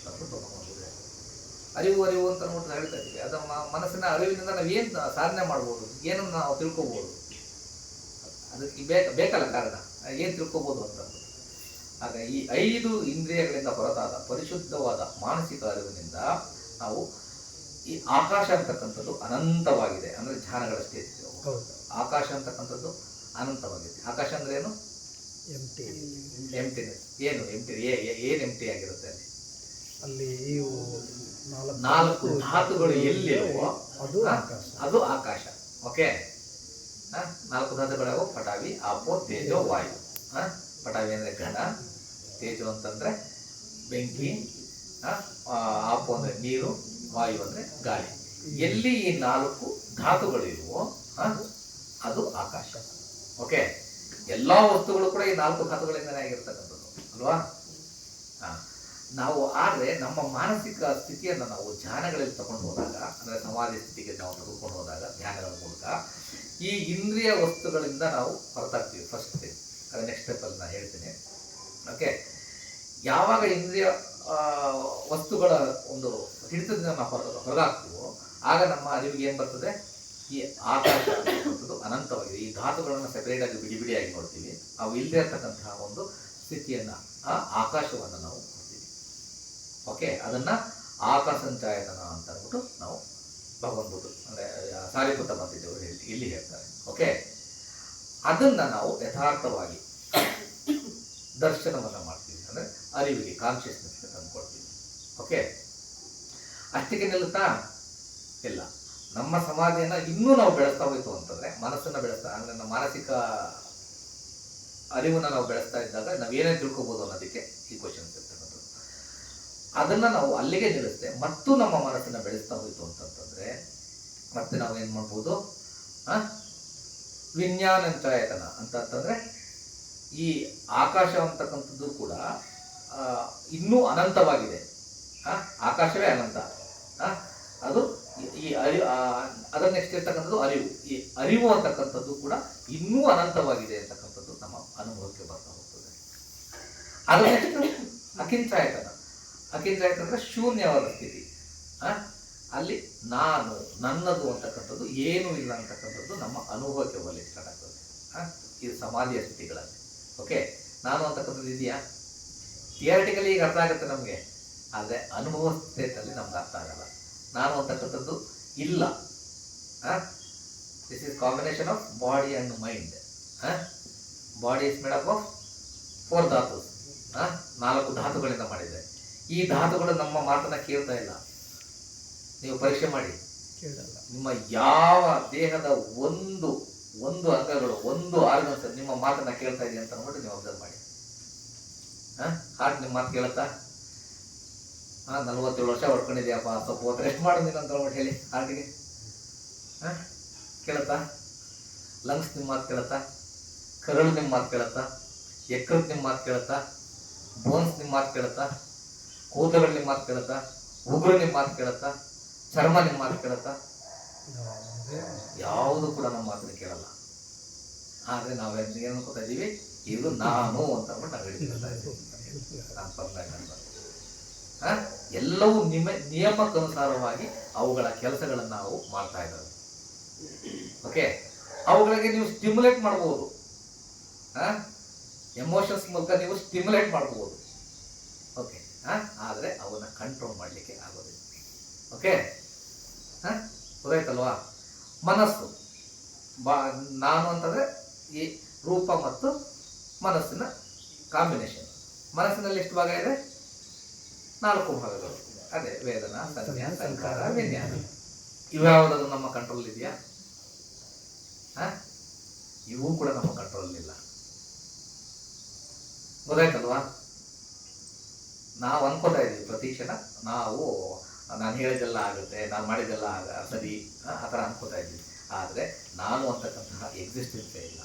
Speaker 1: ಅರಿವು ಅಂತ ನೋಡ್ತಾ ಹೇಳ್ತಾ ಇದ್ದೀವಿ. ಅದು ಮನಸ್ಸಿನ ಅರಿವಿನಿಂದ ನಾವು ಏನ್ ಸಾಧನೆ ಮಾಡ್ಬೋದು, ಏನನ್ನ ನಾವು ತಿಳ್ಕೋಬಹುದು, ಅದಕ್ಕೆ ಬೇಕಲ್ಲ ಕಾರಣ, ಏನ್ ತಿಳ್ಕೋಬಹುದು ಅಂತ. ಆಗ ಈ 5 ಇಂದ್ರಿಯಗಳಿಂದ ಹೊರತಾದ ಪರಿಶುದ್ಧವಾದ ಮಾನಸಿಕ ಅರಿವಿನಿಂದ ನಾವು ಈ ಆಕಾಶ ಅಂತಕ್ಕಂಥದ್ದು ಅನಂತವಾಗಿದೆ ಅಂದ್ರೆ ಧ್ಯಾನಗಳ ಸ್ಟೇಜ್. ಆಕಾಶ ಅಂತಕ್ಕಂಥದ್ದು ಅನಂತವಾಗಿದೆ. ಆಕಾಶ ಅಂದ್ರೆ ಏನು? ಎಂಟಿನೆಸ್. ಏನು ಎಂಟಿ ಆಗಿರುತ್ತೆ
Speaker 3: ಅಲ್ಲಿ
Speaker 1: 4 ಧಾತುಗಳು ಎಲ್ಲಿರುವೋ ಅದು ಆಕಾಶ. ಓಕೆ, 4 ಧಾತುಗಳು ಪಟಾವಿ, ಆಪೋ, ತೇಜೋ, ವಾಯು. ಪಟಾವಿ ಅಂದ್ರೆ ಘನ, ತೇಜೋ ಅಂತಂದ್ರೆ ಬೆಂಕಿ, ಆಪೋ ಅಂದ್ರೆ ನೀರು, ವಾಯು ಅಂದ್ರೆ ಗಾಳಿ. ಎಲ್ಲಿ ಈ 4 ಧಾತುಗಳು ಇರುವೋ ಅದು ಆಕಾಶ. ಓಕೆ, ಎಲ್ಲಾ ವಸ್ತುಗಳು ಕೂಡ ಈ 4 ಧಾತುಗಳಿಂದನೇ ಆಗಿರ್ತಕ್ಕಂಥದ್ದು ಅಲ್ವಾ. ನಾವು ಆದ್ರೆ ನಮ್ಮ ಮಾನಸಿಕ ಸ್ಥಿತಿಯನ್ನು ನಾವು ಧ್ಯಾನಗಳಲ್ಲಿ ತಗೊಂಡು ಹೋದಾಗ, ಅಂದ್ರೆ ಸಮಾಧಿ ಸ್ಥಿತಿಗೆ ನಾವು ತೆಗೆದುಕೊಂಡು ಹೋದಾಗ ಧ್ಯಾನಗಳ ಮೂಲಕ ಈ ಇಂದ್ರಿಯ ವಸ್ತುಗಳಿಂದ ನಾವು ಹೊರತಾಗ್ತೀವಿ. ಫಸ್ಟ್ ಥಿಂಗ್, ಅದು ನೆಕ್ಸ್ಟ್ ಸ್ಟೆಪ್ ಅಲ್ಲಿ ನಾನು ಹೇಳ್ತೀನಿ. ಯಾವಾಗ ಇಂದ್ರಿಯ ವಸ್ತುಗಳ ಒಂದು ಹಿಡಿತದಿಂದ ನಾವು ಹೊರಗಾಗ್ತೀವೋ ಆಗ ನಮ್ಮ ಅರಿವಿಗೆ ಏನು ಬರ್ತದೆ, ಈ ಆಕಾಶ ಅನ್ನುವಂಥದ್ದು ಅನಂತವಾಗಿದೆ. ಈ ಧಾತುಗಳನ್ನು ಸೆಪರೇಟ್ ಆಗಿ ಬಿಡಿ ಬಿಡಿಯಾಗಿ ನೋಡ್ತೀವಿ. ಅವು ಇಲ್ಲದೆ ಇರ್ತಕ್ಕಂತಹ ಒಂದು ಸ್ಥಿತಿಯನ್ನು, ಆ ಆಕಾಶವನ್ನು ನಾವು ನೋಡ್ತೀವಿ. ಓಕೆ, ಅದನ್ನ ಆಕಾಶಂಚಾಯತನ ಅಂತ ಅಂದ್ಬಿಟ್ಟು ನಾವು ಭಗವಂತುಡು ಅಂದರೆ ಸಾರಿಪುತ್ತ ಬಂದಿದ್ದೇವೆ ಇಲ್ಲಿ ಹೇಳ್ತಾರೆ. ಓಕೆ, ಅದನ್ನ ನಾವು ಯಥಾರ್ಥವಾಗಿ ದರ್ಶನವನ್ನು ಮಾಡ್ತೀವಿ, ಅಂದರೆ ಅರಿವಿಗೆ, ಕಾನ್ಷಿಯಸ್ನೆಸ್ಗೆ ತಂದುಕೊಡ್ತೀವಿ. ಓಕೆ, ಅಷ್ಟಕ್ಕೆ ನಿಲ್ಲುತ್ತಾ ಇಲ್ಲ. ನಮ್ಮ ಸಮಾಧಿಯನ್ನು ಇನ್ನೂ ನಾವು ಬೆಳೆಸ್ತಾ ಹೋಯ್ತು ಅಂತಂದ್ರೆ, ಮನಸ್ಸನ್ನು ಬೆಳೆಸ್ತಾ ಅಂದರೆ ನಮ್ಮ ಮಾನಸಿಕ ಅರಿವನ್ನು ನಾವು ಬೆಳೆಸ್ತಾ ಇದ್ದಾಗ ನಾವೇನೇ ತಿಳ್ಕೊಬೋದು ಅನ್ನೋದಕ್ಕೆ ಈ ಕ್ವಶನ್ಸ್ ಇರ್ತಕ್ಕಂಥದ್ದು. ಅದನ್ನ ನಾವು ಅಲ್ಲಿಗೆ ನಿಲ್ಲಿಸ್ತೇ ಮತ್ತು ನಮ್ಮ ಮನಸ್ಸನ್ನು ಬೆಳೆಸ್ತಾ ಹೋಯ್ತು ಅಂತಂತಂದ್ರೆ ಮತ್ತೆ ನಾವು ಏನು ಮಾಡ್ಬೋದು, ವಿಜ್ಞಾನಂಚಾಯತನ ಅಂತಂತಂದ್ರೆ ಈ ಆಕಾಶ ಅಂತಕ್ಕಂಥದ್ದು ಕೂಡ ಇನ್ನೂ ಅನಂತವಾಗಿದೆ. ಆಕಾಶವೇ ಅನಂತ. ಅದು ಈ ಅದರ ನೆಕ್ಸ್ಟ್ ಇರ್ತಕ್ಕಂಥದ್ದು ಅರಿವು. ಈ ಅರಿವು ಅಂತಕ್ಕಂಥದ್ದು ಕೂಡ ಇನ್ನೂ ಅನಂತವಾಗಿದೆ ಅಂತಕ್ಕಂಥದ್ದು ನಮ್ಮ ಅನುಭವಕ್ಕೆ ಬರ್ತಾ ಹೋಗ್ತದೆ. ಅದರ ನೆಕ್ಸ್ಟ್ ಅಕಿಂಚಾಯತನ. ಅಕಿಂಚಾಯತನ ಅಂದ್ರೆ ಶೂನ್ಯವಾದ ಸ್ಥಿತಿ. ಅಲ್ಲಿ ನಾನು, ನನ್ನದು ಅಂತಕ್ಕಂಥದ್ದು ಏನೂ ಇಲ್ಲ ಅಂತಕ್ಕಂಥದ್ದು ನಮ್ಮ ಅನುಭವಕ್ಕೆ ಬರಲಿಕ್ಕೆ ಸ್ಟಾರ್ಟ್ ಆಗ್ತದೆ. ಇದು ಸಮಾಧಿಯ ಸ್ಥಿತಿಗಳಲ್ಲಿ. ಓಕೆ, ನಾನು ಅಂತಕ್ಕಂಥದ್ದು ಇದೆಯಾ? ಥಿಯರಿಟಿಕಲಿ ಈಗ ಅರ್ಥ ಆಗುತ್ತೆ ನಮಗೆ, ಆದರೆ ಅನುಭವ ಸ್ಥಿತಿಯಲ್ಲಿ ನಮ್ಗೆ ಅರ್ಥ ಆಗಲ್ಲ. ನಾನು ಅಂತಕ್ಕಂಥದ್ದು ಇಲ್ಲ. This is combination of body and mind. Body is made up of 4 ಧಾತುಸ್. 4 ಧಾತುಗಳಿಂದ ಮಾಡಿದೆ. ಈ ಧಾತುಗಳು ನಮ್ಮ ಮಾತನ್ನ ಕೇಳ್ತಾ ಇಲ್ಲ. ನೀವು ಪರೀಕ್ಷೆ ಮಾಡಿ, ನಿಮ್ಮ ಯಾವ ದೇಹದ ಒಂದು ಅಂಗಗಳು, ಒಂದು ಆರ್ಗನ್ಸ್ ನಿಮ್ಮ ಮಾತನ್ನ ಕೇಳ್ತಾ ಇದೆ ಅಂತ ಅಂದ್ಬಿಟ್ಟು ನೀವು ಅಬ್ಸರ್ವ್ ಮಾಡಿ. ಹಾರ್ಟ್ ನಿಮ್ಮ ಮಾತು ಕೇಳುತ್ತಾ? 47 ವರ್ಷ ಹೊಡ್ಕೊಂಡಿದ್ಯಪ್ಪ, ಸ್ವಲ್ಪ ಹೊತ್ತು ರೆಸ್ಟ್ ಮಾಡೋದಿಲ್ಲ ಅಂತ ಅಂದ್ಬಿಟ್ಟು ಹೇಳಿ ಹಾರ್ಟಿಗೆ. ಕೇಳುತ್ತಾ? ಲಂಗ್ಸ್ ನಿಮ್ಮ ಮಾತು ಕೇಳುತ್ತಾ? ಕರಳು ನಿಮ್ಮ ಮಾತು ಕೇಳುತ್ತಾ? ಯಕೃತ್ ನಿಮ್ಮ ಮಾತು ಕೇಳುತ್ತಾ? ಬೋನ್ಸ್ ನಿಮ್ಮ ಮಾತು ಕೇಳುತ್ತಾ? ಕೂದಲುಗಳು ನಿಮ್ಮ ಮಾತು ಕೇಳುತ್ತಾ? ಉಗುರು ನಿಮ್ಮ ಮಾತು ಕೇಳುತ್ತಾ? ಚರ್ಮ ನಿಮ್ಮ ಮಾತು ಕೇಳುತ್ತಾ? ಯಾವುದು ಕೂಡ ನಮ್ಮ ಮಾತನ್ನು ಕೇಳಲ್ಲ. ಆದ್ರೆ ನಾವು ಏನು ಅನ್ಕೋತಾ ಇದ್ದೀವಿ, ಇದು ನಾನು ಅಂತ ಅಂದ್ಬಿಟ್ಟು ನಾವು ಹೇಳ್ತಾ ಇದ್ದೀವಿ. ಎಲ್ಲವೂ ನಿಯಮಕ್ಕನುಸಾರವಾಗಿ ಅವುಗಳ ಕೆಲಸಗಳನ್ನು ನಾವು ಮಾಡ್ತಾ ಇದ್ದಾವೆ. ಓಕೆ, ಅವುಗಳಿಗೆ ನೀವು ಸ್ಟಿಮ್ಯುಲೇಟ್ ಮಾಡಬಹುದು. ಎಮೋಷನ್ಸ್ ಮೂಲಕ ನೀವು ಸ್ಟಿಮ್ಯುಲೇಟ್ ಮಾಡಬಹುದು. ಓಕೆ, ಆದರೆ ಅವನ್ನ ಕಂಟ್ರೋಲ್ ಮಾಡಲಿಕ್ಕೆ ಆಗೋದಿಲ್ಲ. ಓಕೆ, ಗೊತ್ತಾಯ್ತಲ್ವಾ? ಮನಸ್ಸು ನಾನು ಅಂತಂದ್ರೆ ಈ ರೂಪ ಮತ್ತು ಮನಸ್ಸಿನ ಕಾಂಬಿನೇಷನ್. ಮನಸ್ಸಿನಲ್ಲಿ ಎಷ್ಟು ಭಾಗ ಇದೆ? 4 ಭಾಗಗಳು. ಅದೇ ವೇದನಾ, ಸಂಜ್ಞಾ, ಸಂಕಾರ, ವಿಜ್ಞಾನ. ಇವ್ಯಾವುದಾದ್ರು ನಮ್ಮ ಕಂಟ್ರೋಲ್ ಇದೆಯಾ? ಇವು ಕೂಡ ನಮ್ಮ ಕಂಟ್ರೋಲ್ ಇಲ್ಲ. ಗೊತ್ತಾಯ್ತಲ್ವಾ? ನಾವು ಅನ್ಕೋತಾ ಇದೀವಿ ಪ್ರತಿ ಕ್ಷಣ ನಾನು ಹೇಳಿದೆಲ್ಲ ಆಗುತ್ತೆ, ನಾನು ಮಾಡಿದೆಲ್ಲ ಸರಿ, ಆ ಥರ ಅನ್ಕೋತಾ ಇದ್ದೀವಿ. ಆದರೆ ನಾನು ಅಂತಕ್ಕಂತಹ ಎಕ್ಸಿಸ್ಟೆನ್ಸೇ ಇಲ್ಲ.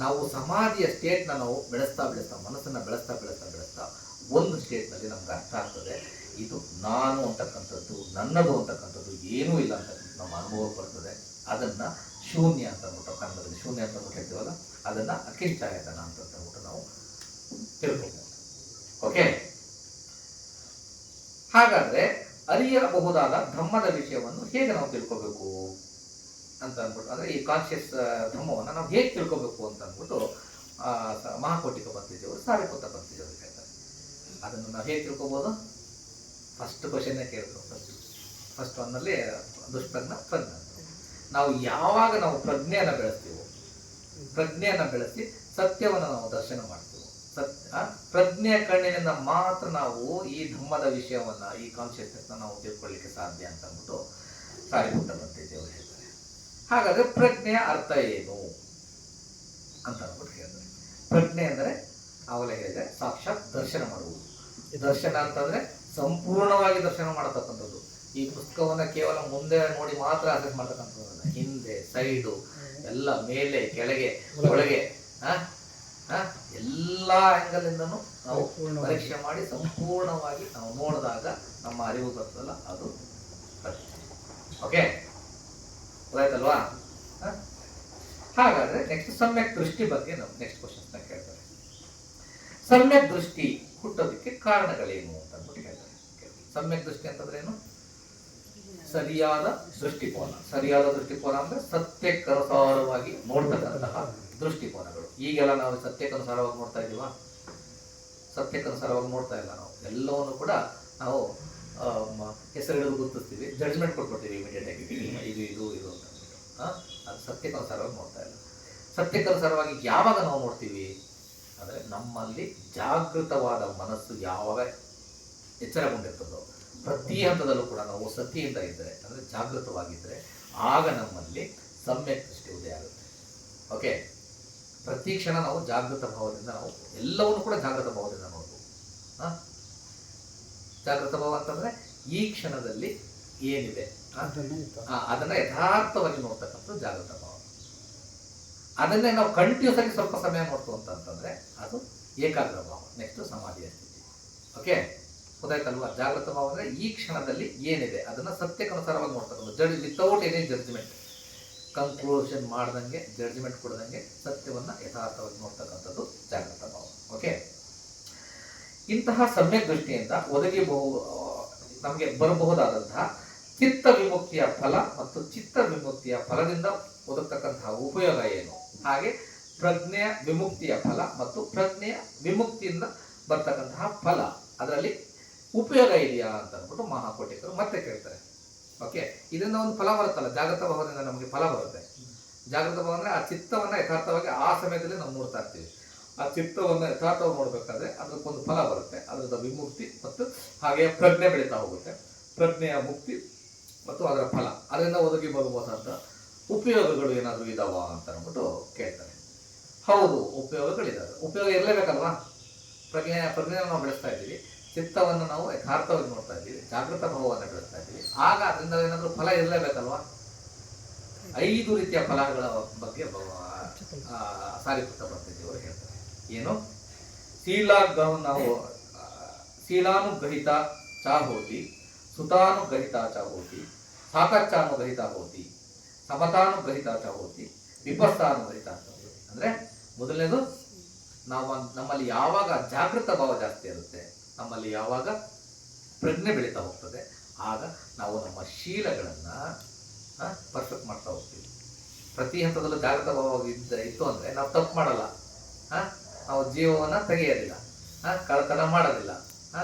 Speaker 1: ನಾವು ಸಮಾಧಿಯ ಸ್ಟೇಟ್ನ ನಾವು ಬೆಳೆಸ್ತಾ ಮನಸ್ಸನ್ನು ಬೆಳೆಸ್ತಾ ಒಂದು ಸ್ಟೇಟ್ನಲ್ಲಿ ನಮ್ಗೆ ಅರ್ಥ ಆಗ್ತದೆ, ಇದು ನಾನು ಅಂತಕ್ಕಂಥದ್ದು, ನನ್ನದು ಅಂತಕ್ಕಂಥದ್ದು ಏನೂ ಇಲ್ಲ ಅಂತಕ್ಕಂಥ ನಮ್ಮ ಅನುಭವ ಬರ್ತದೆ. ಅದನ್ನು ಶೂನ್ಯ ಅಂತ ಅಂದ್ಬಿಟ್ಟು, ಕನ್ನಡದಲ್ಲಿ ಶೂನ್ಯ ಅಂತ ಅಂದ್ಬಿಟ್ಟು ಹೇಳ್ತೀವಲ್ಲ, ಅದನ್ನು ಅಕಿಂಚಾಯತನ ಅಂತ ಅಂದ್ಬಿಟ್ಟು ನಾವು ತಿಳ್ಕೊಬೋದು. ಓಕೆ, ಹಾಗಾದರೆ ಅರಿಯಬಹುದಾದ ಧಮ್ಮದ ವಿಷಯವನ್ನು ಹೇಗೆ ನಾವು ತಿಳ್ಕೋಬೇಕು ಅಂತ ಅಂದ್ಬಿಟ್ಟು, ಅಂದರೆ ಈ ಕಾನ್ಷಿಯಸ್ ಧಮ್ಮವನ್ನು ನಾವು ಹೇಗೆ ತಿಳ್ಕೋಬೇಕು ಅಂತ ಅಂದ್ಬಿಟ್ಟು ಮಹಾಕೋಟಿಕ ಪಂಥಿಜಿಯವರು, ಸಾರಿಪುತ್ತ ಪಂಥಿಜಿಯವರು ಹೇಳ್ತಾರೆ. ಅದನ್ನು ನಾವು ಹೇಗೆ ತಿಳ್ಕೊಬೋದು? ಫಸ್ಟ್ ಕ್ವಶನ್ನೇ ಕೇಳಿದ್ರು. ಫಸ್ಟ್ ಒನ್ನಲ್ಲಿ ದುಷ್ಪ್ರಜ್ಞ, ಪ್ರಜ್ಞೆ. ನಾವು ಯಾವಾಗ ನಾವು ಪ್ರಜ್ಞೆಯನ್ನು ಬೆಳೆಸಿ ಸತ್ಯವನ್ನು ನಾವು ದರ್ಶನ ಮಾಡ್ತೀವಿ, ಪ್ರಜ್ಞೆಯ ಕಣ್ಣಿನಿಂದ ಮಾತ್ರ ನಾವು ಈ ಧಮ್ಮದ ವಿಷಯವನ್ನ, ಈ ಕಾನ್ಷಿಯಸ್ನೆಸ್ನ ನಾವು ತಿಳ್ಕೊಳ್ಳಿಕ್ಕೆ ಸಾಧ್ಯ ಅಂತ ಅಂದ್ಬಿಟ್ಟು ಸಾರಿಪುತ್ತ ಪಂಥಿಜಿಯವರು ಹೇಳ್ತಾರೆ. ಹಾಗಾದ್ರೆ ಪ್ರಜ್ಞೆಯ ಅರ್ಥ ಏನು ಅಂತ ಅಂದ್ಬಿಟ್ಟು ಹೇಳ್ತಾರೆ. ಪ್ರಜ್ಞೆ ಅಂದರೆ ಅವೆಲ್ಲ ಹೇಳಿದ್ರೆ ಸಾಕ್ಷಾತ್ ದರ್ಶನ ಮಾಡುವುದು. ದರ್ಶನ ಅಂತಂದ್ರೆ ಸಂಪೂರ್ಣವಾಗಿ ದರ್ಶನ ಮಾಡತಕ್ಕಂಥದ್ದು. ಈ ಪುಸ್ತಕವನ್ನ ಕೇವಲ ಮುಂದೆ ನೋಡಿ ಮಾತ್ರ ಅಸೆಸ್ ಮಾಡ್ತಕ್ಕಂಥದ್ದಲ್ಲ, ಹಿಂದೆ, ಸೈಡು, ಎಲ್ಲ ಮೇಲೆ, ಕೆಳಗೆ, ಒಳಗೆ, ಎಲ್ಲ ಆ್ಯಂಗಲಿಂದನೂ ನಾವು ಪರೀಕ್ಷೆ ಮಾಡಿ ಸಂಪೂರ್ಣವಾಗಿ ನಾವು ನೋಡಿದಾಗ ನಮ್ಮ ಅರಿವು ಬರ್ತದಲ್ಲ, ಅದು ಪ್ರಜ್ಞೆ. ಓಕೆ, ಗೊತ್ತಾಯ್ತಲ್ವಾ? ಹಾಗಾದ್ರೆ ನೆಕ್ಸ್ಟ್ ಸಮ್ಯಕ್ ದೃಷ್ಟಿ ಬಗ್ಗೆ ನಾವು ನೆಕ್ಸ್ಟ್ ಕ್ವಶನ್ಸ್ನ ಕೇಳ್ತಾರೆ. ಸಮ್ಯಕ್ ದೃಷ್ಟಿ ಹುಟ್ಟೋದಕ್ಕೆ ಕಾರಣಗಳೇನು ಅಂತ ಅಂದ್ಬಿಟ್ಟು ಹೇಳ್ತಾರೆ. ಸಮ್ಯಕ್ ದೃಷ್ಟಿ ಅಂತಂದ್ರೆ ಏನು? ಸರಿಯಾದ ದೃಷ್ಟಿಕೋನ. ಸರಿಯಾದ ದೃಷ್ಟಿಕೋನ ಅಂದ್ರೆ ಸತ್ಯಕ್ಕನುಸಾರವಾಗಿ ನೋಡ್ತಕ್ಕಂತಹ ದೃಷ್ಟಿಕೋನಗಳು. ಈಗೆಲ್ಲ ನಾವು ಸತ್ಯಕ್ಕನುಸಾರವಾಗಿ ನೋಡ್ತಾ ಇದೀವ? ಸತ್ಯಕ್ಕನುಸಾರವಾಗಿ ನೋಡ್ತಾ ಇಲ್ಲ. ನಾವು ಎಲ್ಲವನ್ನು ಕೂಡ ನಾವು ಹೆಸರುಗಳು ಗುರುತಿಸ್ತೀವಿ, ಜಡ್ಜ್ಮೆಂಟ್ ಕೊಟ್ಬಿಡ್ತೀವಿ ಇಮಿಡಿಯೇಟ್ ಆಗಿ, ಇದು ಇದು ಇದು ಅಂತ. ಅದು ಸತ್ಯಕ್ಕನುಸಾರವಾಗಿ ನೋಡ್ತಾ ಇಲ್ಲ. ಸತ್ಯಕ್ಕನುಸಾರವಾಗಿ ಯಾವಾಗ ನಾವು ನೋಡ್ತೀವಿ ಅಂದರೆ ನಮ್ಮಲ್ಲಿ ಜಾಗೃತವಾದ ಮನಸ್ಸು ಯಾವಾಗ ಎಚ್ಚರಗೊಂಡಿರ್ತದೋ, ಪ್ರತಿ ಹಂತದಲ್ಲೂ ಕೂಡ ನಾವು ಸತಿಯಿಂದ ಇದ್ದರೆ ಅಂದರೆ ಜಾಗೃತವಾಗಿದ್ದರೆ ಆಗ ನಮ್ಮಲ್ಲಿ ಸಮ್ಯಕ್ ದೃಷ್ಟಿ ಉದಯ ಆಗುತ್ತೆ. ಓಕೆ, ಪ್ರತಿ ಕ್ಷಣ ನಾವು ಜಾಗೃತ ಭಾವದಿಂದ ನಾವು ಎಲ್ಲವನ್ನು ಕೂಡ ಜಾಗೃತ ಭಾವದಿಂದ ನೋಡ್ಬೋದು. ಜಾಗೃತ ಭಾವ ಅಂತಂದ್ರೆ ಈ ಕ್ಷಣದಲ್ಲಿ ಏನಿದೆ ಅದನ್ನ ಯಥಾರ್ಥವಾಗಿ ನೋಡ್ತಕ್ಕಂಥ ಜಾಗೃತ ಭಾವ. ಅದನ್ನೇ ನಾವು ಕಂಟಿನ್ಯೂಸ್ ಆಗಿ ಸ್ವಲ್ಪ ಸಮಯ ನೋಡ್ತು ಅಂತಂದ್ರೆ ಅದು ಏಕಾಗ್ರ ಭಾವ, ನೆಕ್ಸ್ಟ್ ಸಮಾಧಿಯ ಸ್ಥಿತಿ. ಓಕೆ, ಗೊತ್ತಾಯ್ತಲ್ವಾ? ಜಾಗೃತ ಭಾವ ಅಂದ್ರೆ ಈ ಕ್ಷಣದಲ್ಲಿ ಏನಿದೆ ಅದನ್ನ ಸತ್ಯಕ್ಕನುಸಾರವಾಗಿ ನೋಡ್ತಕ್ಕಂಥ, ವಿತೌಟ್ ಎನಿ ಜಡ್ಜ್ಮೆಂಟ್, ಕನ್ಕ್ಲೂಷನ್ ಮಾಡ್ದಂಗೆ, ಜಡ್ಜ್ಮೆಂಟ್ ಕೊಡದಂಗೆ ಸತ್ಯವನ್ನ ಯಥಾರ್ಥವಾಗಿ ನೋಡ್ತಕ್ಕಂಥದ್ದು ಜಾಗೃತ ಭಾವ. ಓಕೆ, ಇಂತಹ ಸಮ್ಯಕ್ ದೃಷ್ಟಿಯಿಂದ ನಮಗೆ ಬರಬಹುದಾದಂತಹ ಚಿತ್ತ ವಿಮುಕ್ತಿಯ ಫಲ ಮತ್ತು ಚಿತ್ತ ವಿಮುಕ್ತಿಯ ಫಲದಿಂದ ಒದಗತಕ್ಕಂತಹ ಉಪಯೋಗ ಏನು, ಹಾಗೆ ಪ್ರಜ್ಞೆಯ ವಿಮುಕ್ತಿಯ ಫಲ ಮತ್ತು ಪ್ರಜ್ಞೆಯ ವಿಮುಕ್ತಿಯಿಂದ ಬರ್ತಕ್ಕಂತಹ ಫಲ, ಅದರಲ್ಲಿ ಉಪಯೋಗ ಇದೆಯಾ ಅಂತ ಅಂದ್ಬಿಟ್ಟು ಮಹಾಕೋಟಿಕರು ಮತ್ತೆ ಕೇಳ್ತಾರೆ. ಓಕೆ, ಇದರಿಂದ ಒಂದು ಫಲ ಬರುತ್ತಲ್ಲ, ಜಾಗೃತ ಭಾವದಿಂದ ನಮಗೆ ಫಲ ಬರುತ್ತೆ. ಜಾಗೃತ ಭಾವ ಅಂದ್ರೆ ಆ ಚಿತ್ತವನ್ನ ಯಥಾರ್ಥವಾಗಿ ಆ ಸಮಯದಲ್ಲಿ ನಾವು ನೋಡ್ತಾ ಇರ್ತೀವಿ. ಆ ಚಿತ್ತವನ್ನು ಯಥಾರ್ಥವಾಗಿ ನೋಡ್ಬೇಕಾದ್ರೆ ಅದಕ್ಕೊಂದು ಫಲ ಬರುತ್ತೆ, ಅದರದ ವಿಮುಕ್ತಿ ಮತ್ತು ಹಾಗೆ ಪ್ರಜ್ಞೆ ಬೆಳೀತಾ ಹೋಗುತ್ತೆ. ಪ್ರಜ್ಞೆಯ ಮುಕ್ತಿ ಮತ್ತು ಅದರ ಫಲ, ಅದರಿಂದ ಒದಗಿ ಬರಬಹುದಾದ ಉಪಯೋಗಗಳು ಏನಾದರೂ ಇದಾವ ಅಂತ ಅಂದ್ಬಿಟ್ಟು ಕೇಳ್ತಾರೆ. ಹೌದು, ಉಪಯೋಗಗಳಿದ್ದಾವೆ. ಉಪಯೋಗ ಇರಲೇಬೇಕಲ್ವಾ? ಪ್ರಜ್ಞೆಯನ್ನು ನಾವು ಬೆಳೆಸ್ತಾ ಇದ್ದೀವಿ, ಚಿತ್ತವನ್ನು ನಾವು ಯಥಾರ್ಥವಾಗಿ ನೋಡ್ತಾ ಇದ್ದೀವಿ, ಜಾಗೃತ ಭಾವವನ್ನು ಬೆಳೆಸ್ತಾ ಇದ್ದೀವಿ, ಆಗ ಅದರಿಂದ ಏನಾದರೂ ಫಲ ಇರಲೇಬೇಕಲ್ವಾ? 5 ರೀತಿಯ ಫಲಗಳ ಬಗ್ಗೆ ಸಾರಿಪುತ್ತ ಭಂತೇಜಿಯವರು ಹೇಳ್ತಾರೆ. ಏನು? ಶೀಲಾನುಗ್ರಹಿತ ಚ ಹೋತಿ, ಸುತಾನುಗ್ರಹಿತ ಚ ಹೋತಿ, ಸಾಕಚ್ಚಾನುಗ್ರಹಿತ ಹೋತಿ, ಸಮತಾನುಗ್ರಹಿತ ಚ ಹೋತಿ, ವಿಪಸ್ಸಾನುಗ್ರಹಿತ ಚ ಹೋತಿ. ಅಂದ್ರೆ ಮೊದಲನೇದು, ನಮ್ಮಲ್ಲಿ ಯಾವಾಗ ಜಾಗೃತ ಭಾವ ಜಾಸ್ತಿ ಇರುತ್ತೆ, ನಮ್ಮಲ್ಲಿ ಯಾವಾಗ ಪ್ರಜ್ಞೆ ಬೆಳೀತಾ ಹೋಗ್ತದೆ, ಆಗ ನಾವು ನಮ್ಮ ಶೀಲಗಳನ್ನ ಪರ್ಫೆಕ್ಟ್ ಮಾಡ್ತಾ ಹೋಗ್ತೀವಿ. ಪ್ರತಿ ಹಂತದಲ್ಲೂ ಜಾಗೃತ ಭಾವ ಇತ್ತು ಅಂದ್ರೆ ನಾವು ತಪ್ಪು ಮಾಡಲ್ಲ, ನಾವು ಜೀವವನ್ನ ತೆಗೆಯೋದಿಲ್ಲ, ಕಳ್ಳತನ ಮಾಡೋದಿಲ್ಲ,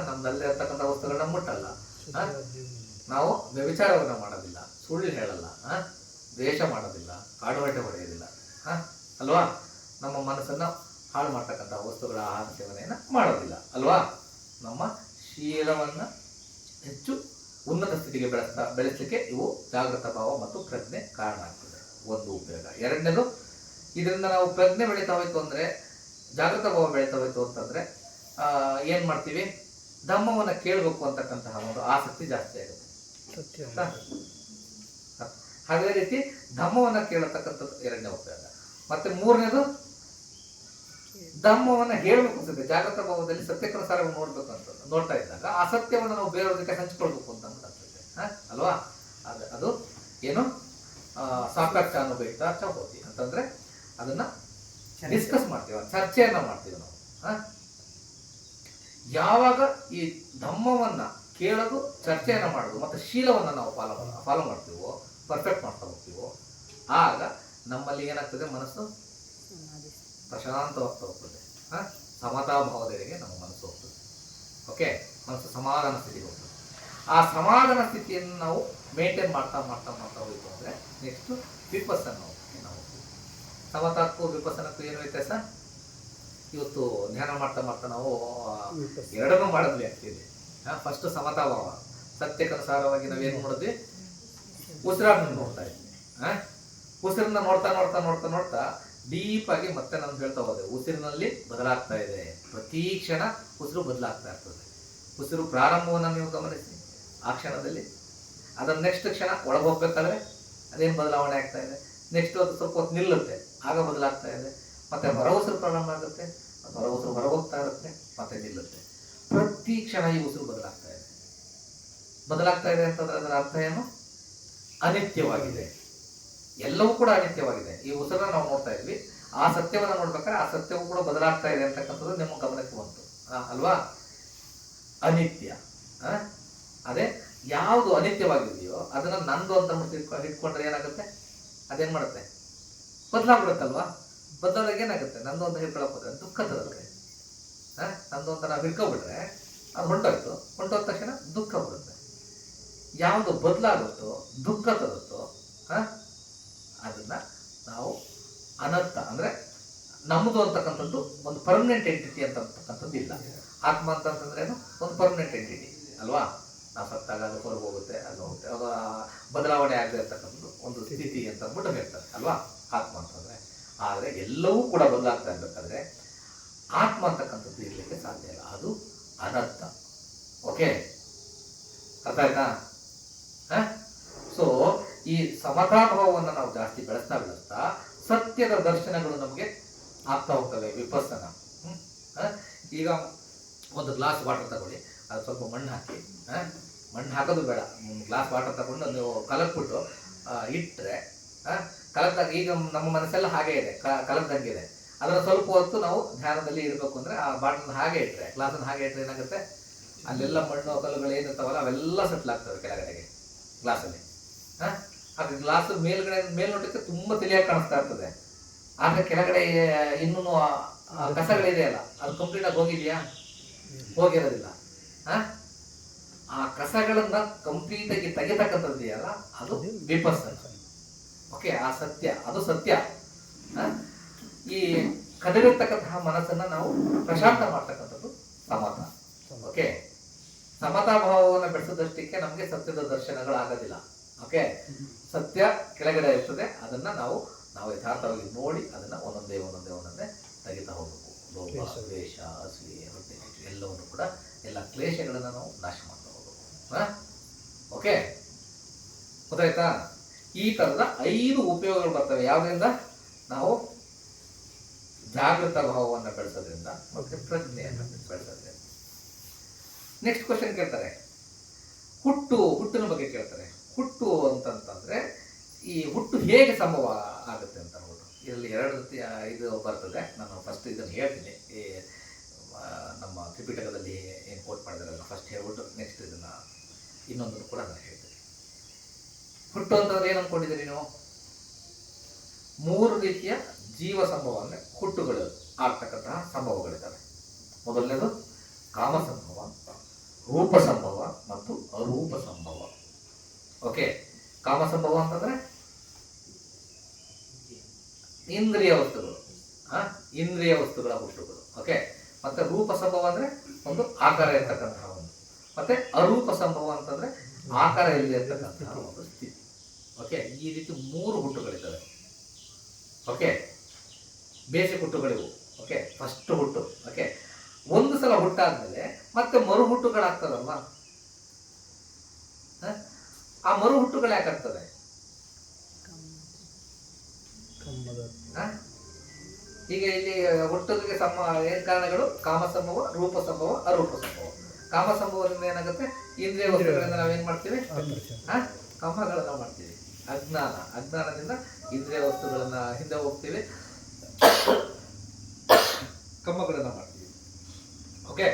Speaker 1: ನಮ್ದಲ್ಲಿರ್ತಕ್ಕಂಥ ವಸ್ತುಗಳನ್ನ ಮುಟ್ಟಲ್ಲ, ನಾವು ವ್ಯಭಿಚಾರವನ್ನ ಮಾಡೋದಿಲ್ಲ, ಸುಳ್ಳು ಹೇಳಲ್ಲ, ದ್ವೇಷ ಮಾಡೋದಿಲ್ಲ, ಕಾಡುಹೊಟ್ಟೆ ಹೊಡೆಯೋದಿಲ್ಲ, ಅಲ್ವಾ? ನಮ್ಮ ಮನಸ್ಸನ್ನ ಹಾಳು ಮಾಡ್ತಕ್ಕಂಥ ವಸ್ತುಗಳ ಆಹಾರ ಸೇವನೆಯನ್ನ ಮಾಡೋದಿಲ್ಲ, ಅಲ್ವಾ? ನಮ್ಮ ಶೀಲವನ್ನ ಹೆಚ್ಚು ಉನ್ನತ ಸ್ಥಿತಿಗೆ ಬೆಳೆಸಲಿಕ್ಕೆ ಇವು ಜಾಗೃತ ಭಾವ ಮತ್ತು ಪ್ರಜ್ಞೆ ಕಾರಣ ಆಗ್ತದೆ. ಒಂದು ಉಪಯೋಗ. ಎರಡನೇದು, ಇದರಿಂದ ನಾವು ಪ್ರಜ್ಞೆ ಬೆಳೀತಾ ಹೋಯ್ತು ಅಂದ್ರೆ, ಜಾಗೃತ ಭಾವ ಬೆಳೀತಾ ಹೋಯ್ತು ಅಂತಂದ್ರೆ ಏನ್ ಮಾಡ್ತೀವಿ? ಧಮ್ಮವನ್ನ ಕೇಳಬೇಕು ಅಂತಕ್ಕಂತಹ ಒಂದು ಆಸಕ್ತಿ ಜಾಸ್ತಿ ಆಗುತ್ತೆ. ಅದೇ ರೀತಿ ಧಮ್ಮವನ್ನ ಕೇಳತಕ್ಕಂಥದ್ದು ಎರಡನೇ ಉಪಯೋಗ. ಮತ್ತೆ ಮೂರನೇದು, ಧಮ್ಮವನ್ನ ಹೇಳ್ಬೇಕು ಅನ್ಸುತ್ತೆ. ಜಾಗೃತ ಭಾವದಲ್ಲಿ ಸತ್ಯಕ್ಕನುಸಾರ ನೋಡ್ಬೇಕು ಅಂತ ನೋಡ್ತಾ ಇದ್ದಾಗ ಆ ಸತ್ಯವನ್ನು ನಾವು ಬೇರೆಯವ್ರ ಜೊತೆ ಹಂಚ್ಕೊಳ್ಬೇಕು ಅಂತ ಅನ್ಸುತ್ತೆ, ಅಲ್ವಾ? ಅದು ಏನು? ಸಾಕಾಚಾನುಭವಿತ ಚ ಹೋತಿ ಅಂತಂದ್ರೆ ಅದನ್ನ ಡಿಸ್ಕಸ್ ಮಾಡ್ತೀವಿ, ಚರ್ಚೆಯನ್ನ ಮಾಡ್ತೀವಿ ನಾವು. ಯಾವಾಗ ಈ ಧಮ್ಮವನ್ನ ಕೇಳೋದು, ಚರ್ಚೆಯನ್ನ ಮಾಡೋದು ಮತ್ತು ಶೀಲವನ್ನ ನಾವು ಫಾಲೋ ಮಾಡ್ತೀವೋ, ಪರ್ಫೆಕ್ಟ್ ಮಾಡ್ತಾ ಹೋಗ್ತೀವೋ, ಆಗ ನಮ್ಮಲ್ಲಿ ಏನಾಗ್ತದೆ? ಮನಸ್ಸು ಪ್ರಶಾಂತವಾಗ್ತಾ ಹೋಗ್ತದೆ, ಸಮತಾ ಭಾವದೆಡೆಗೆ ನಮ್ಮ ಮನಸ್ಸು ಹೋಗ್ತದೆ. ಓಕೆ, ಮನಸ್ಸು ಸಮಾಧಾನ ಸ್ಥಿತಿಗೆ ಹೋಗ್ತದೆ. ಆ ಸಮಾಧಾನ ಸ್ಥಿತಿಯನ್ನು ನಾವು ಮೇಂಟೈನ್ ಮಾಡ್ತಾ ಮಾಡ್ತಾ ಮಾಡ್ತಾ ಹೋಯ್ತು ಅಂದ್ರೆ ನೆಕ್ಸ್ಟ್ ವಿಪಸ್ಸನ ಹೋಗ್ತೀವಿ ನಾವು. ಸಮತಾಕ್ಕೂ ವಿಪಸ್ಸನಕ್ಕೂ ಏನು ವ್ಯತ್ಯಾಸ? ಇವತ್ತು ಧ್ಯಾನ ಮಾಡ್ತಾ ಮಾಡ್ತಾ ನಾವು ಎರಡನ್ನೂ ಮಾಡಿದ್ವಿ ಆಗ್ತಿದೆ. ಫಸ್ಟ್ ಸಮತಾ ಭಾವ, ಸತ್ಯಕ್ಕನುಸಾರವಾಗಿ ನಾವೇನು ಮಾಡಿದ್ವಿ? ಉಸಿರಾಟವನ್ನು ನೋಡ್ತಾ ಇದ್ವಿ. ಉಸಿರನ್ನ ನೋಡ್ತಾ ನೋಡ್ತಾ ನೋಡ್ತಾ ನೋಡ್ತಾ ಡೀಪ್ ಆಗಿ ಮತ್ತೆ ನಾನು ಹೇಳ್ತಾ ಹೋದೆ, ಉಸಿರಿನಲ್ಲಿ ಬದಲಾಗ್ತಾ ಇದೆ. ಪ್ರತಿ ಕ್ಷಣ ಉಸಿರು ಬದಲಾಗ್ತಾ ಇರ್ತದೆ. ಉಸಿರು ಪ್ರಾರಂಭವನ್ನು ನೀವು ಗಮನಿಸಿ, ಆ ಕ್ಷಣದಲ್ಲಿ ಅದನ್ನ ನೆಕ್ಸ್ಟ್ ಕ್ಷಣ ಒಳಗೆ ಹೋಗ್ಬೇಕಾದ್ರೆ ಅದೇನು ಬದಲಾವಣೆ ಆಗ್ತಾ ಇದೆ. ನೆಕ್ಸ್ಟ್ ಅದು ಸ್ವಲ್ಪ ಹೊತ್ತು ನಿಲ್ಲುತ್ತೆ, ಆಗ ಬದಲಾಗ್ತಾ ಇದೆ. ಮತ್ತೆ ಹೊರ ಉಸಿರು ಪ್ರಾರಂಭ ಆಗುತ್ತೆ, ಹೊರ ಉಸಿರು ಹೊರಗೆ ಹೋಗ್ತಾ ಇರುತ್ತೆ, ಮತ್ತೆ ನಿಲ್ಲುತ್ತೆ. ಪ್ರತಿ ಕ್ಷಣ ಈ ಉಸಿರು ಬದಲಾಗ್ತಾ ಇದೆ. ಬದಲಾಗ್ತಾ ಇದೆ ಅಂತಂದ್ರೆ ಅದರ ಅರ್ಥ ಏನು? ಅನಿತ್ಯವಾಗಿದೆ. ಎಲ್ಲವೂ ಕೂಡ ಅನಿತ್ಯವಾಗಿದೆ. ಈ ಉಸಿರನ್ನ ನಾವು ನೋಡ್ತಾ ಇದ್ವಿ, ಆ ಸತ್ಯವನ್ನ ನೋಡ್ಬೇಕಾದ್ರೆ ಆ ಸತ್ಯವೂ ಕೂಡ ಬದಲಾಗ್ತಾ ಇದೆ ಅಂತಕ್ಕಂಥದ್ದು ನಿಮ್ಮ ಗಮನಕ್ಕೆ ಬಂತು, ಅಲ್ವಾ? ಅನಿತ್ಯ. ಅದೇ ಯಾವುದು ಅನಿತ್ಯವಾಗಿದೆಯೋ ಅದನ್ನ ನಂದು ಅಂತ ಇಟ್ಕೊಂಡ್ರೆ ಏನಾಗುತ್ತೆ, ಅದೇನ್ ಮಾಡುತ್ತೆ, ಬದಲಾಗ್ಬಿಡುತ್ತಲ್ವಾ. ಬದಲಾದಾಗ ಏನಾಗುತ್ತೆ, ನಂದು ಅಂತ ಹಿಡ್ಕೊಳಕ್ ಹೋದ್ರೆ ದುಃಖ ತರುತ್ತೆ. ನಂದು ಅಂತ ನಾವು ಹಿಡ್ಕೊಬಿಟ್ರೆ ಅದು ಹೊಂಟೋದ ತಕ್ಷಣ ದುಃಖ ಬರುತ್ತೆ. ಯಾವುದು ಬದಲಾಗುತ್ತೋ ದುಃಖ ತರುತ್ತೋ ಅದನ್ನ ನಾವು ಅನರ್ಥ ಅಂದ್ರೆ ನಮ್ಮದು ಅಂತಕ್ಕಂಥದ್ದು ಒಂದು ಪರ್ಮನೆಂಟ್ ಎಂಟಿಟಿ ಅಂತಕ್ಕಂಥದ್ದು ಇಲ್ಲ. ಆತ್ಮ ಅಂತಂದ್ರೆ ಏನು, ಒಂದು ಪರ್ಮನೆಂಟ್ ಎಂಟಿಟಿ ಅಲ್ವಾ. ನಾವು ಸತ್ತಾಗ ಅದು ಹೊರಗೆ ಹೋಗುತ್ತೆ, ಅದು ಹೋಗುತ್ತೆ, ಅದು ಬದಲಾವಣೆ ಆಗದೆ ಇರ್ತಕ್ಕಂಥದ್ದು ಒಂದು ಸ್ಥಿತಿ ಅಂತ ಅಂದ್ಬಿಟ್ಟು ಹೇಳ್ತಾರೆ ಅಲ್ವಾ ಆತ್ಮ ಅಂತಂದ್ರೆ. ಆದರೆ ಎಲ್ಲವೂ ಕೂಡ ಬದಲಾಗ್ತಾ ಇರ್ಬೇಕಾದ್ರೆ ಆತ್ಮ ಅಂತಕ್ಕಂಥದ್ದು ಇರಲಿಕ್ಕೆ ಸಾಧ್ಯ ಇಲ್ಲ, ಅದು ಅನರ್ಥ. ಓಕೆ, ಅರ್ಥ ಆಯ್ತಾ? ಸೊ ಈ ಸಮತಾಭಾವವನ್ನು ನಾವು ಜಾಸ್ತಿ ಬೆಳೆಸ್ತಾ ಸತ್ಯದ ದರ್ಶನಗಳು ನಮಗೆ ಆಗ್ತಾ ಹೋಗ್ತವೆ ವಿಪස්සನ. ಈಗ ಒಂದು ಗ್ಲಾಸ್ ವಾಟರ್ ತಗೊಳ್ಳಿ, ಅದು ಸ್ವಲ್ಪ ಮಣ್ಣು ಹಾಕಿ, ಮಣ್ಣು ಹಾಕೋದು ಬೇಡ, ಗ್ಲಾಸ್ ವಾಟರ್ ತಗೊಂಡು ನೀವು ಕಲಕ್ಬಿಟ್ಟು ಇಟ್ಟರೆ ಕಲಕ್ದಾಗ, ಈಗ ನಮ್ಮ ಮನಸ್ಸೆಲ್ಲ ಹಾಗೆ ಇದೆ, ಕಲಕ್ದಂಗಿದೆ. ಅದರ ಸ್ವಲ್ಪ ಹೊತ್ತು ನಾವು ಧ್ಯಾನದಲ್ಲಿ ಇರಬೇಕು ಅಂದ್ರೆ ಆ ಬಾಟಲ್ ಹಾಗೆ ಇಟ್ಟರೆ, ಗ್ಲಾಸನ್ನು ಹಾಗೆ ಇಟ್ಟರೆ ಏನಾಗುತ್ತೆ, ಅಲ್ಲೆಲ್ಲ ಮಣ್ಣು ಕಲ್ಲುಗಳು ಏನಿರ್ತಾವಲ್ಲ ಅವೆಲ್ಲ ಸೆಟ್ಲ್ ಆಗ್ತವೆ ಕೆಳಗಡೆಗೆ ಗ್ಲಾಸಲ್ಲಿ. ಅದು ಗ್ಲಾಸ್ ಮೇಲ್ನೋಟಕ್ಕೆ ತುಂಬಾ ತಿಳಿಯಾಗಿ ಕಾಣಿಸ್ತಾ ಇರ್ತದೆ, ಆದ್ರೆ ಕೆಳಗಡೆ ಇನ್ನೂ ಕಸಗಳಿದೆಯಲ್ಲ ಅದು ಕಂಪ್ಲೀಟ್ ಆಗಿ ಹೋಗಿದೆಯಾ, ಹೋಗಿರೋದಿಲ್ಲ. ಆ ಕಸಗಳನ್ನ ಕಂಪ್ಲೀಟ್ ಆಗಿ ತೆಗೆತಕ್ಕಂಥದ್ದು ಇದೆಯಲ್ಲ ಅದು ವಿಪස්සನ. ಓಕೆ, ಆ ಸತ್ಯ, ಅದು ಸತ್ಯ. ಈ ಕದಲಿರ್ತಕ್ಕಂತಹ ಮನಸ್ಸನ್ನ ನಾವು ಪ್ರಶಾಂತ ಮಾಡ್ತಕ್ಕಂಥದ್ದು ಸಮತ. ಓಕೆ, ಸಮತಾ ಭಾವವನ್ನು ಬೆಳೆಸೋದಷ್ಟಕ್ಕೆ ನಮಗೆ ಸತ್ಯದ ದರ್ಶನಗಳಾಗೋದಿಲ್ಲ. ಓಕೆ, ಸತ್ಯ ಕೆಳಗಡೆ ಇರ್ತದೆ, ಅದನ್ನ ನಾವು ಯಥಾರ್ಥವಾಗಿ ನೋಡಿ ಅದನ್ನ ಒಂದೊಂದೇ ತೆಗಿತಾ ಹೋಗ್ಬೇಕು. ಲೋಭ, ದ್ವೇಷ, ಅಸೂಯೆ, ಹೊಟ್ಟೆ ಕಿಚ್ಚು ಎಲ್ಲವನ್ನು ಕೂಡ, ಎಲ್ಲ ಕ್ಲೇಶಗಳನ್ನ ನಾವು ನಾಶ ಮಾಡ್ತಾ ಹೋಗ್ಬೇಕು. ಓಕೆ, ಗೊತ್ತಾಯ್ತಾ? ಈ ತರದ 5 ಉಪಯೋಗಗಳು ಬರ್ತವೆ. ಯಾವುದರಿಂದ? ನಾವು ಜಾಗೃತ ಭಾವವನ್ನು ಬೆಳೆಸೋದ್ರಿಂದ ಮತ್ತೆ ಪ್ರಜ್ಞೆಯನ್ನು ಬೆಳೆಸೋದ್ರಿಂದ. ನೆಕ್ಸ್ಟ್ ಕ್ವಶನ್ ಕೇಳ್ತಾರೆ, ಹುಟ್ಟಿನ ಬಗ್ಗೆ ಕೇಳ್ತಾರೆ. ಹುಟ್ಟು ಅಂತಂತಂದ್ರೆ ಈ ಹುಟ್ಟು ಹೇಗೆ ಸಂಭವ ಆಗುತ್ತೆ ಅಂತ ನೋಡು. ಇದರಲ್ಲಿ 2 ರೀತಿಯ ಇದು ಬರ್ತದೆ. ನಾನು ಫಸ್ಟ್ ಇದನ್ನು ಹೇಳ್ತೀನಿ, ನಮ್ಮ ತ್ರಿಪಿಟಕದಲ್ಲಿ ಏನು ಕೋಟ್ ಮಾಡಿದಾರಲ್ಲ ಫಸ್ಟ್ ಹೇಳ್ಬಿಟ್ಟು ನೆಕ್ಸ್ಟ್ ಇದನ್ನ ಇನ್ನೊಂದನ್ನು ಕೂಡ ನಾನು ಹೇಳ್ತೀನಿ. ಹುಟ್ಟು ಅಂತಂದ್ರೆ ಏನು ಅನ್ಕೊಂಡಿದ್ದೀರಿ ನೀವು? 3 ರೀತಿಯ ಜೀವ ಸಂಭವ ಅಂದ್ರೆ ಹುಟ್ಟುಗಳು ಆಗ್ತಕ್ಕಂತಹ ಸಂಭವಗಳಿದ್ದಾವೆ. ಮೊದಲನೇದು ಕಾಮ ಸಂಭವ, ರೂಪ ಸಂಭವ ಮತ್ತು ಅರೂಪ ಸಂಭವ. ಓಕೆ, ಕಾಮ ಸಂಭವ ಅಂತಂದ್ರೆ ಇಂದ್ರಿಯ ವಸ್ತುಗಳ ಹುಟ್ಟುಗಳು. ಓಕೆ, ಮತ್ತೆ ರೂಪ ಸಂಭವ ಅಂದ್ರೆ ಒಂದು ಆಕಾರ ಇರ್ತಕ್ಕಂತಹ ಒಂದು, ಮತ್ತೆ ಅರೂಪ ಸಂಭವ ಅಂತಂದ್ರೆ ಆಕಾರ ಇಲ್ಲದೆ ಇರ್ತಕ್ಕಂತಹ ಒಂದು ಸ್ಥಿತಿ. ಓಕೆ, ಈ ರೀತಿ 3 ಹುಟ್ಟುಗಳಿದ್ದಾವೆ. ಓಕೆ, ಬೇಸಿಕ್ ಹುಟ್ಟುಗಳಿವು. ಓಕೆ, ಫಸ್ಟ್ ಹುಟ್ಟು. ಓಕೆ, ಒಂದು ಸಲ ಹುಟ್ಟಾದ್ಮೇಲೆ ಮತ್ತೆ ಮರು ಹುಟ್ಟುಗಳಾಗ್ತದಲ್ವಾ. ಆ ಮರು ಹುಟ್ಟುಗಳು ಯಾಕಾಗ್ತದೆ? ಈಗ ಇಲ್ಲಿ ಹುಟ್ಟೋದಕ್ಕೆ ಏನ್ ಕಾರಣಗಳು? ಕಾಮ ಸಂಭವ, ರೂಪ ಸಂಭವ, ಅರೂಪ ಸಂಭವ. ಕಾಮ ಸಂಭವದಿಂದ ಏನಾಗುತ್ತೆ? ಇಂದ್ರಿಯ ವಸ್ತುಗಳಿಂದ ನಾವೇನ್ ಮಾಡ್ತೀವಿ? ಕಾಮಗಳನ್ನ ಮಾಡ್ತೀವಿ. ಅಜ್ಞಾನದಿಂದ ಇಂದ್ರಿಯ ವಸ್ತುಗಳನ್ನ ಹಿಂದೆ ಹೋಗ್ತೀವಿ, ಕಮ್ಮಗಳನ್ನ ಮಾಡ್ತೀವಿ. ಓಕೆ,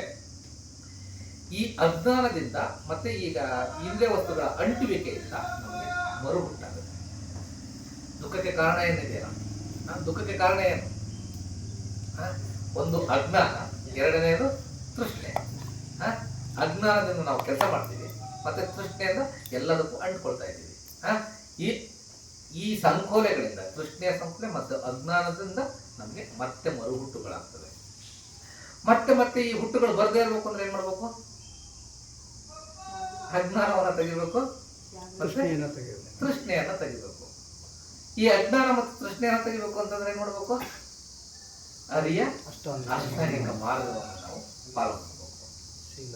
Speaker 1: ಈ ಅಜ್ಞಾನದಿಂದ ಮತ್ತೆ ಈಗ ಇಂದ್ರಿಯ ವಸ್ತುಗಳ ಅಂಟುವಿಕೆಯಿಂದ ನಮಗೆ ಮರು ಹುಟ್ಟಾಗುತ್ತೆ. ದುಃಖಕ್ಕೆ ಕಾರಣ ಏನಿದೆಯಲ್ಲ, ದುಃಖಕ್ಕೆ ಕಾರಣ ಏನು? ಒಂದು ಅಜ್ಞಾನ, ಎರಡನೇದು ತೃಷ್ಣೆ. ಅಜ್ಞಾನದಿಂದ ನಾವು ಕೆಲಸ ಮಾಡ್ತೀವಿ, ಮತ್ತೆ ತೃಷ್ಣೆಯಿಂದ ಎಲ್ಲದಕ್ಕೂ ಅಂಟ್ಕೊಳ್ತಾ ಇದ್ದೀವಿ. ಈ ಸಂಕೋಲೆಗಳಿಂದ, ತೃಷ್ಣೆಯ ಸಂಕೋಲೆ ಮತ್ತು ಅಜ್ಞಾನದಿಂದ ನಮಗೆ ಮತ್ತೆ ಮರು ಹುಟ್ಟುಗಳಾಗ್ತವೆ. ಮತ್ತೆ ಈ ಹುಟ್ಟುಗಳು ಬರದೇ ಇರಬೇಕು ಅಂದ್ರೆ ಏನ್ ಮಾಡ್ಬೇಕು? ಅಜ್ಞಾನವನ್ನ ತೆಗಿಬೇಕು, ತೃಷ್ಣೆಯನ್ನ ತೆಗಿಬೇಕು. ಈ ಅಜ್ಞಾನ ಮತ್ತು ತೃಷ್ಣೆಯನ್ನ ತೆಗಿಬೇಕು ಅಂತಂದ್ರೆ ಏನ್ ಮಾಡ್ಬೇಕು? ಅರಿಯ ಅಷ್ಟಾಂಗಿಕ ಮಾರ್ಗವನ್ನು ನಾವು ಪಾಲನೆ ಮಾಡಬೇಕು.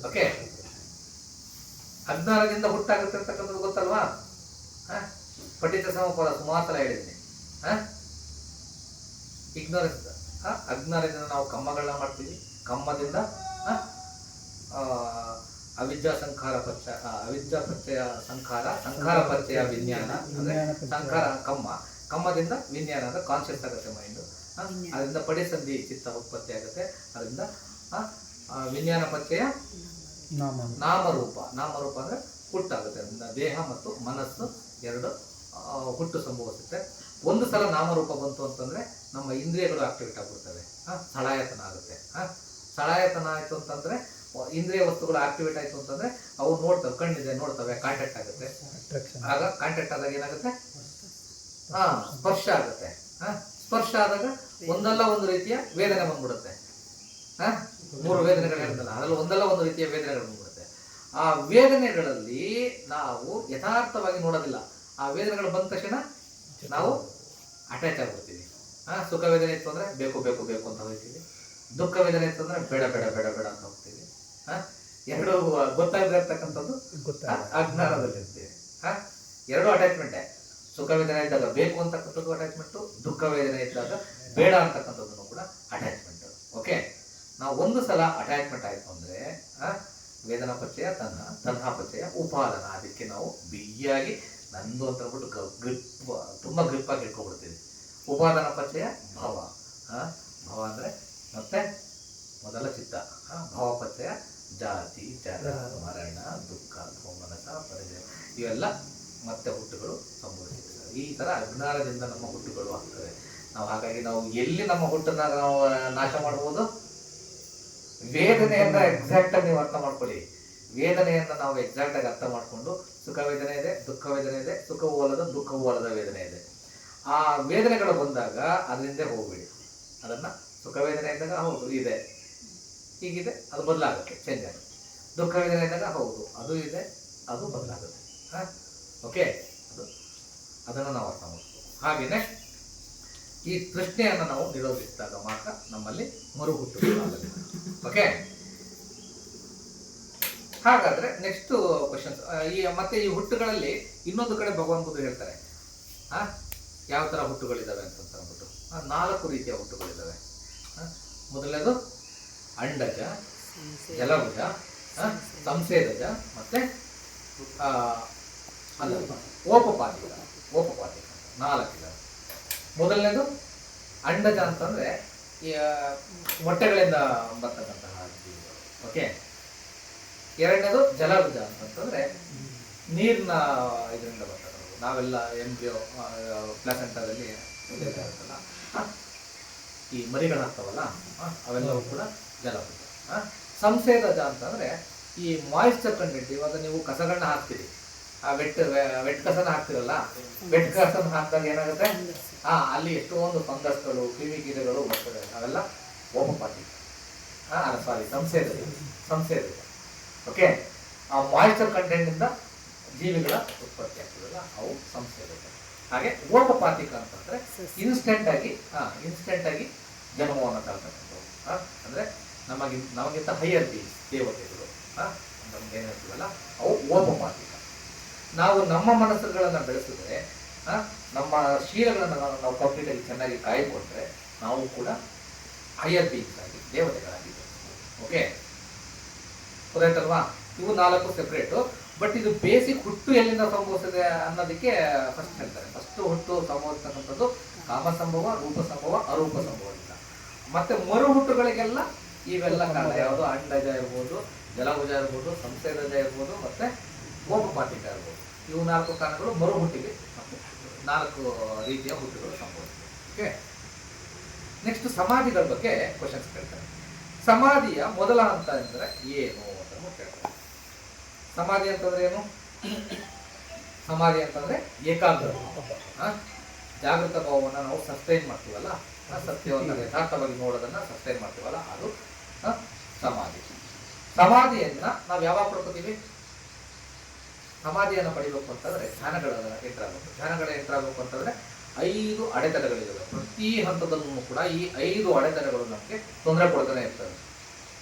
Speaker 1: ಓಕೆ, ಅಜ್ಞಾನದಿಂದ ಹುಟ್ಟಾಗುತ್ತೆ ಅಂತಕ್ಕಂಥದ್ದು ಗೊತ್ತಲ್ವಾ? ಪಠಿತ ಸಮಪದ ಸುಮಾರು ಸಲ ಹೇಳಿದ್ದೀನಿ. ಇಗ್ನೋರೆನ್ಸ್, ಅಜ್ಞಾನದಿಂದ ನಾವು ಕಮ್ಮಗಳನ್ನ ಮಾಡ್ತೀವಿ. ಕಮ್ಮದಿಂದ ಅವಿದ್ಯಾ ಪ್ರತ್ಯಯ ಸಂಖಾರ ಪ್ರತ್ಯಯ ವಿಜ್ಞಾನ ಅಂದ್ರೆ ಸಂಖಾರ ಕಮ್ಮದಿಂದ ವಿಜ್ಞಾನ ಅಂದ್ರೆ ಕಾನ್ಶಿಯಸ್ ಆಗುತ್ತೆ ಮೈಂಡ್. ಅದರಿಂದ ಪಡಿಸಂಧಿ ಚಿತ್ತ ಉತ್ಪತ್ತಿ ಆಗುತ್ತೆ. ಅದರಿಂದ ವಿಜ್ಞಾನ ಪ್ರತ್ಯಯ ನಾಮರೂಪ. ನಾಮರೂಪ ಅಂದರೆ ಹುಟ್ಟಾಗುತ್ತೆ. ದೇಹ ಮತ್ತು ಮನಸ್ಸು ಎರಡು ಹುಟ್ಟು ಸಂಭವಿಸುತ್ತೆ. ಒಂದು ಸಲ ನಾಮರೂಪ ಬಂತು ಅಂತಂದರೆ ನಮ್ಮ ಇಂದ್ರಿಯಗಳು ಆಕ್ಟಿವೇಟ್ ಆಗಿಬಿಡ್ತವೆ. ಸಳಾಯತನ ಆಗುತ್ತೆ. ಸಳಾಯತನ ಆಯಿತು ಅಂತಂದರೆ ಇಂದ್ರಿಯ ವಸ್ತುಗಳು ಆಕ್ಟಿವೇಟ್ ಆಯಿತು ಅಂತಂದರೆ ಅವು ನೋಡ್ತವೆ, ಕಣ್ಣಿದೆ ನೋಡ್ತವೆ, ಕಾಂಟ್ಯಾಕ್ಟ್ ಆಗುತ್ತೆ. ಆಗ ಕಾಂಟ್ಯಾಕ್ಟ್ ಆದಾಗ ಏನಾಗುತ್ತೆ? ಸ್ಪರ್ಶ ಆಗುತ್ತೆ. ಸ್ಪರ್ಶ ಆದಾಗ ಒಂದಲ್ಲ ಒಂದು ರೀತಿಯ ವೇದನೆ ಬಂದ್ಬಿಡುತ್ತೆ. 3 ವೇದನೆಗಳು ಹೇಳಿದಲ್ಲ, ಅದರಲ್ಲಿ ಒಂದಲ್ಲ ಒಂದು ರೀತಿಯ ವೇದನೆಗಳು ಬಂದ್ಬಿಡುತ್ತೆ. ಆ ವೇದನೆಗಳಲ್ಲಿ ನಾವು ಯಥಾರ್ಥವಾಗಿ ನೋಡೋದಿಲ್ಲ. ಆ ವೇದನೆಗಳು ಬಂದ ತಕ್ಷಣ ನಾವು ಅಟ್ಯಾಚ್ ಆಗ್ಬಿಡ್ತೀವಿ. ಸುಖ ವೇದನೆ ಇತ್ತು ಅಂದರೆ ಬೇಕು ಬೇಕು ಬೇಕು ಅಂತ ಹೋಗ್ತೀವಿ. ದುಃಖ ವೇದನೆ ಇತ್ತು ಅಂದರೆ ಬೇಡ ಬೇಡ ಬೇಡ ಬೇಡ ಅಂತ ಹೋಗ್ತೀವಿ. ಎರಡು ಗೊತ್ತಾಗದೇ ಇರ್ತಕ್ಕಂಥದ್ದು ಅಜ್ಞಾನದಲ್ಲಿರ್ತೀವಿ. ಎರಡು ಅಟ್ಯಾಚ್ಮೆಂಟೇ. ಸುಖ ವೇದನೆ ಇದ್ದಾಗ ಬೇಕು ಅಂತಕ್ಕಂಥದ್ದು ಅಟ್ಯಾಚ್ಮೆಂಟು, ದುಃಖ ವೇದನೆ ಇದ್ದಾಗ ಬೇಡ ಅಂತಕ್ಕಂಥದ್ದು ಕೂಡ ಅಟ್ಯಾಚ್ಮೆಂಟು. ಓಕೆ, ನಾವು ಒಂದು ಸಲ ಅಟ್ಯಾಚ್ಮೆಂಟ್ ಆಯಿತು ಅಂದರೆ ವೇದನಾ ಪಚಯ ತನ್ಹಾಪಚಯ ಉಪಾದಾನ. ಅದಕ್ಕೆ ನಾವು ಬಿಗಿಯಾಗಿ ನಂದು ಅಂತ ಹೇಳ್ಬಿಟ್ಟು ತುಂಬ ಗ್ರಿಪ್ಪಾಗಿ ಇಟ್ಕೊಬಿಡ್ತೀವಿ. ಉಪಾದಾನ ಪಚಯ ಭಾವ. ಭಾವ ಅಂದರೆ ಮತ್ತೆ ಮೊದಲ ಚಿತ್ತ. ಭಾವಪಚಯ ಜಾತಿ, ಜರ, ಮರಣ, ದುಃಖ, ಸೋಮನಸ, ಪರಿಚಯ, ಇವೆಲ್ಲ ಮತ್ತೆ ಹುಟ್ಟುಗಳು ಸಂಭವಿಸುತ್ತವೆ. ಈ ಥರ ಅಜ್ಞಾನದಿಂದ ನಮ್ಮ ಹುಟ್ಟುಗಳು ಆಗ್ತವೆ. ಹಾಗಾಗಿ ನಾವು ಎಲ್ಲಿ ನಮ್ಮ ಹುಟ್ಟನ್ನ ನಾವು ನಾಶ ಮಾಡ್ಬೋದು? ವೇದನೆಯನ್ನ ಎಕ್ಸಾಕ್ಟ್ ಆಗಿ ನೀವು ಅರ್ಥ ಮಾಡ್ಕೊಳ್ಳಿ. ವೇದನೆಯನ್ನ ನಾವು ಎಕ್ಸಾಕ್ಟ್ ಆಗಿ ಅರ್ಥ ಮಾಡಿಕೊಂಡು, ಸುಖ ವೇದನೆ ಇದೆ, ದುಃಖ ವೇದನೆ ಇದೆ, ಸುಖವೂ ಅಲ್ಲದ ದುಃಖವೂ ಅಲ್ಲದ ವೇದನೆ ಇದೆ. ಆ ವೇದನೆಗಳು ಬಂದಾಗ ಅದರಿಂದ ಹೋಗ್ಬಿಡಿ. ಅದನ್ನ ಸುಖ ವೇದನೆ ಇದ್ದಾಗ ಹೌದು ಇದೆ, ಹೀಗಿದೆ, ಅದು ಬದಲಾಗುತ್ತೆ, ಚೇಂಜ್ ಆಗುತ್ತೆ. ದುಃಖ ವೇದನೆ ಇದ್ದಾಗ ಹೌದು ಅದು ಇದೆ, ಅದು ಬದಲಾಗುತ್ತೆ. ಓಕೆ, ಅದನ್ನು ನಾವು ಅರ್ಥ ಮಾಡ್ತೀವಿ. ಹಾಗೆಯೇ ಈ ತೃಷ್ಣೆಯನ್ನು ನಾವು ನಿರೋಧಿಸಿದಾಗ ಮಾತ್ರ ನಮ್ಮಲ್ಲಿ ಮರುಹುಟ್ಟು. ಓಕೆ, ಹಾಗಾದ್ರೆ ನೆಕ್ಸ್ಟ್ ಕ್ವಶನ್ಸ್. ಮತ್ತೆ ಈ ಹುಟ್ಟುಗಳಲ್ಲಿ ಇನ್ನೊಂದು ಕಡೆ ಭಗವಾನ್ ಬುದ್ಧ ಹೇಳ್ತಾರೆ ಯಾವ ಥರ ಹುಟ್ಟುಗಳಿದ್ದಾವೆ ಅಂತ ಅಂದ್ಬಿಟ್ಟು. 4 ರೀತಿಯ ಹುಟ್ಟುಗಳಿದ್ದಾವೆ. ಮೊದಲನೇದು ಅಂಡಜ, ಜಲಭುಜ, ಸಂಸೇದಜ ಮತ್ತೆ ಓಪಪಾತಿಕ. 4 ಇದ್ದಾವೆ. ಮೊದಲನೇದು ಅಂಡಜ ಅಂತಂದ್ರೆ ಮೊಟ್ಟೆಗಳಿಂದ ಬರ್ತಕ್ಕಂತಹ ಜೀವಿಗಳು. ಓಕೆ, ಎರಡನೇದು ಜಲಭುಜ ಅಂತಂದ್ರೆ ನೀರಿನ ಇದರಿಂದ ಬರ್ತಕ್ಕಂಥದ್ದು. ನಾವೆಲ್ಲ ಎಂಬ್ರಿಯೋ ಪ್ಲಾಸೆಂಟಾದಲ್ಲಿ ಇರುತ್ತಲ್ಲ, ಈ ಮರಿಗಳಾಗ್ತಾವಲ್ಲ, ಅವೆಲ್ಲವೂ ಕೂಡ ಜಲಭುಜ. ಸಂಸೇದಜ ಅಂತಂದ್ರೆ ಈ ಮಾಯಿಶ್ಚರ್ ಕಂಟೆಂಟ್. ಇವಾಗ ನೀವು ಕಸಗಳನ್ನ ಹಾಕ್ತೀರಿ, ಆ ವೆಟ್ ಕಸನ ಹಾಕ್ತಿರಲ್ಲ, ವೆಟ್ ಕಸನ ಹಾಕಿದಾಗ ಏನಾಗುತ್ತೆ? ಅಲ್ಲಿ ಎಷ್ಟೊಂದು ಫಂಗಸ್ಗಳು, ಕ್ರಿಮಿಕೀಟಗಳು ಬರ್ತವೆ. ಅವೆಲ್ಲ ಓಪಪಾತಿಕ. ಸಂಸೇದಜ. ಓಕೆ, ಆ ಮಾಯಿಶ್ಚರ್ ಕಂಟೆಂಟ್ ಇಂದ ಜೀವಿಗಳ ಉತ್ಪತ್ತಿ ಆಗ್ತದಲ್ಲ, ಅವು ಸಂಸೇದಜ. ಹಾಗೆ ಓಪಪಾತಿಕ ಅಂತಂದ್ರೆ ಇನ್ಸ್ಟೆಂಟ್ ಆಗಿ ಜನ್ಮವನ್ನು ತರ್ತಕ್ಕಂಥವು. ಅಂದ್ರೆ ನಮಗಿಂತ ಹೈಯರ್ ಬೀಯಿಂಗ್ಸ್, ದೇವತೆಗಳು ನಮ್ಗೆ ಏನು ಹೇಳ್ತೀವಲ್ಲ, ಅವು ಓಪಪಾತಿಕ. ನಾವು ನಮ್ಮ ಮನಸ್ಸುಗಳನ್ನು ಬೆಳೆಸಿದ್ರೆ, ನಮ್ಮ ಶೀಲಗಳನ್ನು ನಾವು ಕಂಪ್ಲೀಟ್ ಆಗಿ ಚೆನ್ನಾಗಿ ಕಾಯ್ಕೊಂಡ್ರೆ ನಾವು ಕೂಡ ಹೈಯರ್ ಬೀಯಿಂಗ್ಸ್ ಆಗಿ ದೇವತೆಗಳಾಗಿ. ಓಕೆ, ಗೊತ್ತಾಯ್ತಲ್ವಾ? ಇವು 4 ಸೆಪ್ರೇಟು. ಬಟ್ ಇದು ಬೇಸಿಕ್ ಹುಟ್ಟು ಎಲ್ಲಿಂದ ಸಂಭವಿಸಿದೆ ಅನ್ನೋದಕ್ಕೆ ಫಸ್ಟ್ ಹೇಳ್ತಾರೆ. ಫಸ್ಟ್ ಹುಟ್ಟು ಸಂಭವಿಸ್ತಕ್ಕಂಥದ್ದು ಕಾಮ ಸಂಭವ, ರೂಪ ಸಂಭವ, ಅರೂಪ ಸಂಭವ ಇಲ್ಲ. ಮತ್ತೆ ಮರು ಹುಟ್ಟುಗಳಿಗೆಲ್ಲ ಇವೆಲ್ಲ ಕಾರಣ. ಯಾವುದು? ಅಂಡಜ ಇರ್ಬೋದು, ಜಲಭುಜ ಇರ್ಬೋದು, ಸಂಸೇದಜ ಇರ್ಬೋದು, ಮತ್ತೆ ಓಪಪಾತಿಕ ಇರ್ಬೋದು. ಇವು 4 ಕಾರಣಗಳು ಮರು ಹುಟ್ಟಿಗೆ 4 ರೀತಿಯ ಹುಟ್ಟುಗಳು ಸಂಭವಿಸಿದೆ. ಓಕೆ, ನೆಕ್ಸ್ಟ್ ಸಮಾಧಿಗಳ ಬಗ್ಗೆ ಕ್ವಶನ್ಸ್ ಕೇಳ್ತಾರೆ. ಸಮಾಧಿಯ ಮೊದಲ ಹಂತ ಅಂದರೆ ಏನು ಅಂತ ಕೇಳ್ತಾರೆ. ಸಮಾಧಿ ಅಂತಂದ್ರೆ ಏನು? ಸಮಾಧಿ ಅಂತಂದ್ರೆ ಏಕಾಗ್ರ ಭಾವ. ಜಾಗೃತ ಭಾವವನ್ನು ನಾವು ಸಸ್ಟೈನ್ ಮಾಡ್ತೀವಲ್ಲ, ಸತ್ಯವನ್ನು ಯಥಾರ್ಥವಾಗಿ ನೋಡೋದನ್ನ ಸಸ್ಟೈನ್ ಮಾಡ್ತೀವಲ್ಲ, ಅದು ಸಮಾಧಿ. ಸಮಾಧಿಯನ್ನ ನಾವು ಯಾವಾಗ ಪಡ್ಕೋತೀವಿ? ಸಮಾಧಿಯನ್ನು ಪಡಿಬೇಕು ಅಂತಂದ್ರೆ ಧ್ಯಾನಗಳ ಎಂಟ್ರಾಗಬೇಕು. ಧ್ಯಾನಗಳ ಎಂಟ್ರಾಗಬೇಕು ಅಂತಂದ್ರೆ 5 ಅಡೆತಡೆಗಳಿವೆ. ಪ್ರತಿ ಹಂತದಲ್ಲೂ ಕೂಡ ಈ 5 ಅಡೆತಡೆಗಳು ನಮಗೆ ತೊಂದರೆ ಕೊಡ್ತಾನೆ ಇರ್ತವೆ.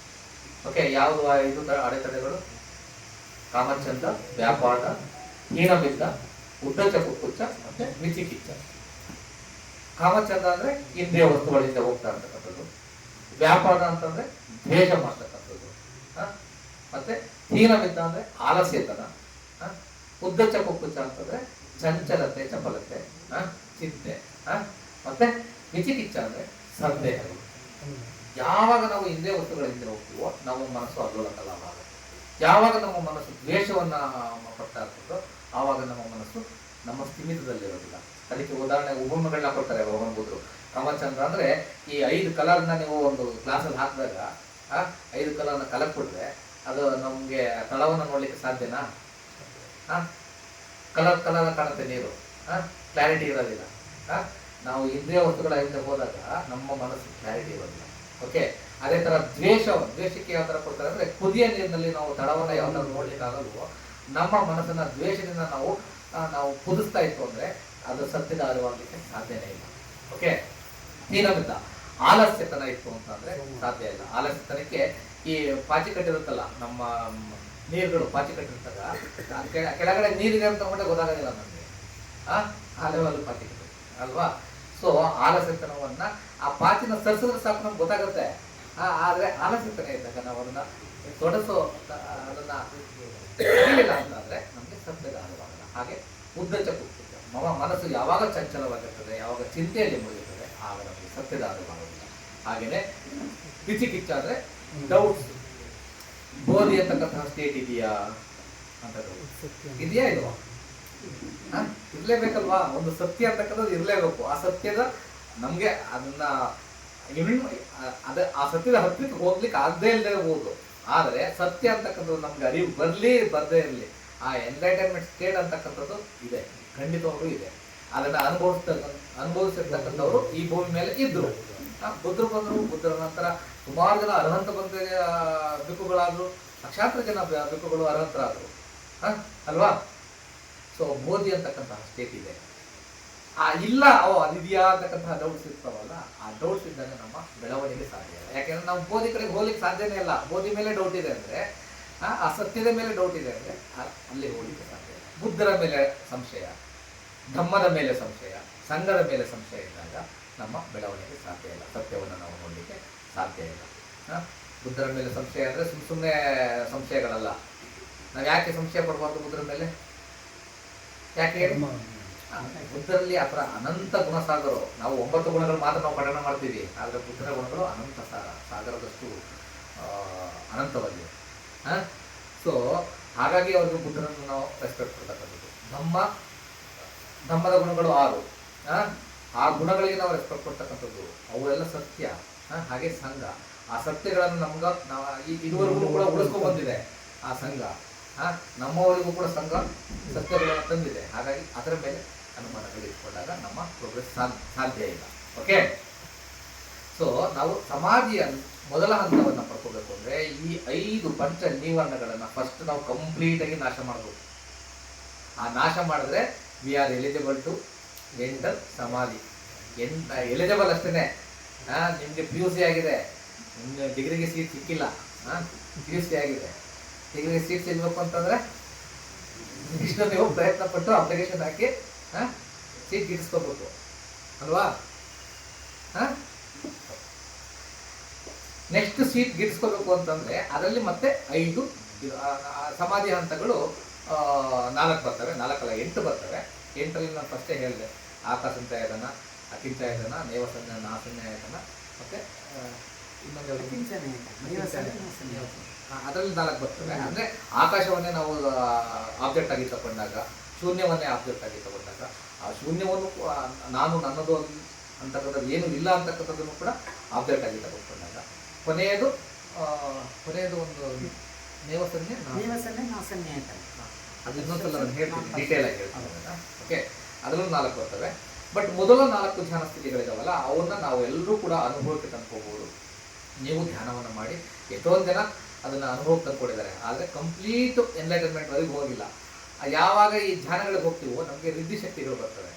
Speaker 1: ಓಕೆ, ಯಾವುದು 5 ಅಡೆತಡೆಗಳು? ಕಾಮಚಂದ, ವ್ಯಾಪಾರ, ಹೀನಬಿದ್ದ, ಉದ್ದಚ ಕುಕ್ಕುಚ್ಚ ಮತ್ತೆ ವಿಚಿಕಿಚ್ಚ. ಕಾಮಚಂದ ಅಂದ್ರೆ ಇಂದ್ರಿಯ ವಸ್ತುಗಳಿಂದ ಹೋಗ್ತಾ ಇರ್ತಕ್ಕಂಥದ್ದು. ವ್ಯಾಪಾರ ಅಂತಂದ್ರೆ ದ್ವೇಷ ಮಾಡ್ತಕ್ಕಂಥದ್ದು. ಮತ್ತೆ ಹೀನಬಿದ್ದ ಅಂದ್ರೆ ಆಲಸ್ಯತನ. ಉದ್ದಚ ಕುಕ್ಕುಚ್ಚ ಅಂತಂದ್ರೆ ಚಂಚಲತೆ, ಚಪಲತೆ, ಚಿಂತೆ. ಮತ್ತೆ ವಿಚಿಕಿಚ್ಚ ಅಂದ್ರೆ ಸಂದೇಹಗಳು. ಯಾವಾಗ ನಾವು ಇಂದ್ರಿಯ ವಸ್ತುಗಳ ಹಿಂದೆ ಹೋಗ್ತೀವೋ ನಮ್ಮ ಮನಸ್ಸು ಅಲ್ಲೋಲಕಲ್ಲ ಆಗುತ್ತೆ. ಯಾವಾಗ ನಮ್ಮ ಮನಸ್ಸು ದ್ವೇಷವನ್ನ ಪಡ್ತಾ ಇರ್ತದೋ ಆವಾಗ ನಮ್ಮ ಮನಸ್ಸು ನಮ್ಮ ಸ್ಥಿಮಿತದಲ್ಲಿರೋದಿಲ್ಲ. ಅದಕ್ಕೆ ಉದಾಹರಣೆ ಉಪಮೆಗಳನ್ನ ಕೊಡ್ತಾರೆ ಭಗವಾನ್ ಬುದ್ಧರು. ಕಾಮಚಂದ್ರ ಅಂದ್ರೆ ಈ 5 ಕಲರ್ನ ನೀವು ಒಂದು ಗ್ಲಾಸಲ್ಲಿ ಹಾಕಿದಾಗ 5 ಕಲರ್ನ ಕಲಕ್ ಬಿಟ್ರೆ ಅದು ನಮ್ಗೆ ತಳವನ್ನ ನೋಡ್ಲಿಕ್ಕೆ ಸಾಧ್ಯನಾ? ಕಲರ್ ಕಾಣುತ್ತೆ ನೀರು, ಕ್ಲಾರಿಟಿ ಇರೋದಿಲ್ಲ. ನಾವು ಇಂದ್ರಿಯ ವಸ್ತುಗಳ ಹಿಂದೆ ಹೋದಾಗ ನಮ್ಮ ಮನಸ್ಸು ಕ್ಲಾರಿಟಿ ಇರೋದಿಲ್ಲ. ಓಕೆ, ಅದೇ ತರ ದ್ವೇಷಕ್ಕೆ ಯಾವ ತರ ಕೊಡ್ತಾರೆ ಅಂದ್ರೆ ಕುದಿಯ ನೀರಿನಲ್ಲಿ ನಾವು ತಳವನ್ನ ಯಾವ ತರ ನೋಡ್ಲಿಕ್ಕೆ ಆಗಲ್ವೋ ನಮ್ಮ ಮನಸ್ಸನ್ನ ದ್ವೇಷದಿಂದ ನಾವು ಕುದಿಸ್ತಾ ಇತ್ತು ಅಂದ್ರೆ ಅದು ಸತ್ಯದ ಅರಿವಾಗಲಿಕ್ಕೆ ಸಾಧ್ಯನೇ ಇಲ್ಲ. ಓಕೆ, ನೀರಮಿತ ಆಲಸ್ಯತನ ಇತ್ತು ಅಂತಂದ್ರೆ ಸಾಧ್ಯ ಇಲ್ಲ. ಆಲಸ್ಯತನಕ್ಕೆ ಈ ಪಾಚಿ ಕಟ್ಟಿರುತ್ತಲ್ಲ, ನಮ್ಮ ನೀರುಗಳು ಪಾಚಿ ಕಟ್ಟಿರ್ತಾಗ ಕೆಳಗಡೆ ನೀರಿಗೆ ಅಂತ ತಗೊಂಡೆ ಗೊತ್ತಾಗೋದಿಲ್ಲ ನಮಗೆ, ಆ ಲೆವೆಲ್ ಪಾಚಿ ಕಟ್ಟಿ ಅಲ್ವಾ? ಸೊ ಆಲಸ್ಯತನವನ್ನ ಆ ಪಾಚಿನ ಸರಿಸಿದ್ರೆ ಸಾಕು ನಮ್ಗೆ ಗೊತ್ತಾಗುತ್ತೆ. ಆದ್ರೆ ಆಲಸ್ಯತನ ಇದ್ದಾಗ ನಾವು ಅದನ್ನ ತೊಡಸೋ ಅದನ್ನ ಇಲ್ಲ ಅಂತಂದ್ರೆ ನಮ್ಗೆ ಸತ್ಯದ ಅರಿವಾಗಲ್ಲ. ಹಾಗೆ ಉದ್ದಚ ಕೂಗ್ತದೆ ಮನಸ್ಸು ಯಾವಾಗ ಚಂಚಲವಾಗಿರ್ತದೆ, ಯಾವಾಗ ಚಿಂತೆಯಲ್ಲಿ ಮುಳುಗುತ್ತದೆ, ಆಗ ನಮಗೆ ಸತ್ಯದ ಅರಿವಾಗೋದಿಲ್ಲ. ಹಾಗೇನೆ ಕಿಚ್ಚ ಡೌಟ್ಸ್. ಬೋಧಿ ಅಂತಕ್ಕಂತಹ ಸ್ಟೇಟ್ ಇದೆಯಾ ಅಂತ ಇದೆಯಾ ಇಲ್ವಾ? ಇರ್ಲೇಬೇಕಲ್ವಾ? ಒಂದು ಸತ್ಯ ಅಂತಕ್ಕಂಥದ್ದು ಇರ್ಲೇಬೇಕು. ಆ ಸತ್ಯದ ನಮ್ಗೆ ಅದನ್ನ ಆ ಸತ್ಯದ ಹತ್ತಿರಕ್ಕೆ ಹೋಗ್ಲಿಕ್ಕೆ ಆಗದೆ ಇಲ್ಲದೆ ಇರ್ಬೋದು. ಆದ್ರೆ ಸತ್ಯ ಅಂತಕ್ಕಂಥದ್ದು ನಮ್ಗೆ ಅರಿವು ಬರ್ದೇ ಇರಲಿ, ಆ ಎನ್ಲೈಟನ್ಮೆಂಟ್ ಸ್ಟೇಟ್ ಅಂತಕ್ಕಂಥದ್ದು ಇದೆ, ಖಂಡಿತವಾಗ್ಲೂ ಇದೆ. ಅದನ್ನ ಅನುಭವಿಸಿರ್ತಕ್ಕಂಥವ್ರು ಈ ಭೂಮಿ ಮೇಲೆ ಇದ್ರು. ಬುದ್ಧರು ಬಂದರು, ಬುದ್ಧರ ನಂತರ ಸುಮಾರು ಜನ ಅರ್ಹಂತ ಬಂದ ಭಿಕ್ಕುಗಳಾದ್ರು, ಲಕ್ಷಾಂತರ ಜನ ಭಿಕ್ಕುಗಳು ಅರ್ಹಂತರಾದ್ರು ಅಲ್ವಾ? ಸೊ ಬೋಧಿ ಅಂತಕ್ಕಂತಹ ಸ್ಟೇಟ್ ಇದೆ. ಇಲ್ಲ ಅದಿದೆಯಾ ಅಂತಕ್ಕಂತಹ ಡೌಟ್ಸ್ ಇರ್ತಾವಲ್ಲ, ಆ ಡೌಟ್ಸ್ ಇದ್ದಾಗ ನಮ್ಮ ಬೆಳವಣಿಗೆ ಸಾಧ್ಯ ಇಲ್ಲ. ಯಾಕೆಂದ್ರೆ ನಾವು ಬೋಧಿ ಕಡೆಗೆ ಹೋಗ್ಲಿಕ್ಕೆ ಸಾಧ್ಯನೇ ಇಲ್ಲ. ಬೋಧಿ ಮೇಲೆ ಡೌಟ್ ಇದೆ ಅಂದ್ರೆ, ಆ ಸತ್ಯದ ಮೇಲೆ ಡೌಟ್ ಇದೆ ಅಂದ್ರೆ ಅಲ್ಲಿ ಹೋಗ್ಲಿಕ್ಕೆ ಸಾಧ್ಯ ಇಲ್ಲ. ಬುದ್ಧರ ಮೇಲೆ ಸಂಶಯ, ಧಮ್ಮದ ಮೇಲೆ ಸಂಶಯ, ಸಂಘದ ಮೇಲೆ ಸಂಶಯ ಇದ್ದಾಗ ನಮ್ಮ ಬೆಳವಣಿಗೆ ಸಾಧ್ಯ ಇಲ್ಲ. ಸತ್ಯವನ್ನು ನಾವು ನೋಡಲಿಕ್ಕೆ ಸಾಧ್ಯ ಇಲ್ಲ. ಬುದ್ಧರ ಮೇಲೆ ಸಂಶಯ ಅಂದ್ರೆ ಸುಮ್ಮನೆ ಸಂಶಯಗಳಲ್ಲ. ನಾವು ಯಾಕೆ ಸಂಶಯ ಪಡಬಾರ್ದು ಬುದ್ಧರ ಮೇಲೆ? ಯಾಕೆ ಹೇಳಿ? ಬುದ್ಧರಲ್ಲಿ ಆ ಥರ ಅನಂತ ಗುಣಸಾಗರು. ನಾವು 9 ಗುಣಗಳು ಮಾತ್ರ ನಾವು ಪಠಣ ಮಾಡ್ತೀವಿ, ಆದರೆ ಬುದ್ಧರ ಗುಣಗಳು ಅನಂತ ಸಾಗರದಷ್ಟು ಅನಂತವಾಗಿವೆ. ಸೊ ಹಾಗಾಗಿ ಅವ್ರಿಗೆ ಬುದ್ಧರನ್ನು ನಾವು ರೆಸ್ಪೆಕ್ಟ್ ಕೊಡ್ತಕ್ಕಂಥದ್ದು. ಧಮ್ಮದ ಗುಣಗಳು 6, ಆ ಗುಣಗಳಿಗೆ ನಾವು ರೆಸ್ಪೆಕ್ಟ್ ಕೊಡ್ತಕ್ಕಂಥದ್ದು. ಅವೆಲ್ಲ ಸತ್ಯ. ಹಾಗೆ ಸಂಘ, ಆ ಸತ್ಯಗಳನ್ನು ಇದುವರೆಗೂ ಕೂಡ ಉಳಿಸ್ಕೊಂಡು ಬಂದಿದೆ ಆ ಸಂಘ. ನಮ್ಮವರಿಗೂ ಕೂಡ ಸಂಘ ಸತ್ಯಗಳನ್ನು ತಂದಿದೆ. ಹಾಗಾಗಿ ಅದರ ಮೇಲೆ ಅನುಮಾನಗಳು ಇಟ್ಕೊಂಡಾಗ ನಮ್ಮ ಪ್ರೋಗ್ರೆಸ್ ಸಾಧ್ಯ ಇಲ್ಲ. ಓಕೆ, ಸೊ ನಾವು ಸಮಾಧಿಯ ಮೊದಲ ಹಂತವನ್ನು ಪಡ್ಕೋಬೇಕು ಅಂದ್ರೆ ಈ 5 ಪಂಚ ನಿವರಣಗಳನ್ನು ಫಸ್ಟ್ ನಾವು ಕಂಪ್ಲೀಟ್ ಆಗಿ ನಾಶ ಮಾಡಬೇಕು. ಆ ನಾಶ ಮಾಡಿದ್ರೆ we are eligible to enter ಸಮಾಧಿ. ಎಲಿಜಿಬಲ್ ಅಷ್ಟೇನೆ. ನಿಮ್ಗೆ PUC ಆಗಿದೆ, ನಿಮ್ಗೆ ಡಿಗ್ರಿಗೆ ಸೀಟ್ ಸಿಕ್ಕಿಲ್ಲ, PUC ಆಗಿದೆ, ಡಿಗ್ರಿಗೆ ಸೀಟ್ ಸಿಗ್ಬೇಕು ಅಂತಂದ್ರೆ ಇಷ್ಟು ನೀವು ಪ್ರಯತ್ನ ಪಟ್ಟು ಅಪ್ಲಿಕೇಶನ್ ಹಾಕಿ ಸೀಟ್ ಗಿಟ್ಟಿಸ್ಕೋಬೇಕು ಅಲ್ವಾ? ನೆಕ್ಸ್ಟ್ ಸೀಟ್ ಗಿಟ್ಟಿಸ್ಕೋಬೇಕು ಅಂತಂದ್ರೆ ಅದರಲ್ಲಿ ಮತ್ತೆ 5 ಸಮಾಧಿ ಹಂತಗಳು 4 ಬರ್ತವೆ. 4 ಅಲ್ಲ 8 ಬರ್ತವೆ. 8ರಲ್ಲಿ ನಾನು ಫಸ್ಟೇ ಹೇಳಿದೆ, ಆಕಾಶಂತಾಯತನ, ಅಕಿಂಚಾಯತನ, ನೇವಸಂಜ್ಞ, ನಾಸಂಜ್ಞಾಯತನ, ಮತ್ತೆ ಇನ್ನೊಂದು ಅದರಲ್ಲಿ 4 ಬರ್ತವೆ. ಅಂದ್ರೆ ಆಕಾಶವನ್ನೇ ನಾವು ಆಬ್ಜೆಕ್ಟ್ ಆಗಿ ತಗೊಂಡಾಗ, ಶೂನ್ಯವನ್ನೇ ಆಬ್ಜೆಕ್ಟ್ ಆಗಿ ತಗೊಂಡಾಗ, ಆ ಶೂನ್ಯವನ್ನು ನಾನು ನನ್ನದು ಅಂತಕ್ಕಂಥದ್ದು ಏನು ಇಲ್ಲ ಅಂತಕ್ಕಂಥದ್ದನ್ನು ಕೂಡ ಆಬ್ಜೆಕ್ಟ್ ಆಗಿ ತಗೊಂಡಾಗ, ಕೊನೆಯದು ಒಂದು ನೇವಸಂಜ್ಞೆ, ಅದು ಇನ್ನೊಂದ್ಸಲ ನಾನು ಹೇಳ್ತೀನಿ, ಡೀಟೇಲ್ ಆಗಿ ಹೇಳ್ತೀನಿ. ಓಕೆ, ಅದರಲ್ಲೂ 4 ಬರ್ತವೆ. ಬಟ್ ಮೊದಲ 4 ಧ್ಯಾನ ಸ್ಥಿತಿಗಳಿದಾವಲ್ಲ, ಅವನ್ನ ನಾವು ಎಲ್ಲರೂ ಕೂಡ ಅನುಭವಕ್ಕೆ ತಂದ್ಕೋಬಹುದು. ನೀವು ಧ್ಯಾನವನ್ನು ಮಾಡಿ ಎಷ್ಟೊಂದು ಜನ ಅದನ್ನ ಅನುಭವಕ್ಕೆ ತಂದ್ಕೊಂಡಿದ್ದಾರೆ, ಆದರೆ ಕಂಪ್ಲೀಟ್ ಎನ್ಲೈಟನ್ಮೆಂಟ್ ವರೆಗೂ ಹೋಗಿಲ್ಲ. ಯಾವಾಗ ಈ ಧ್ಯಾನಗಳಿಗೆ ಹೋಗ್ತೀವೋ ನಮಗೆ ರಿದ್ಧಿ ಶಕ್ತಿಗಳು ಬರ್ತವೆ.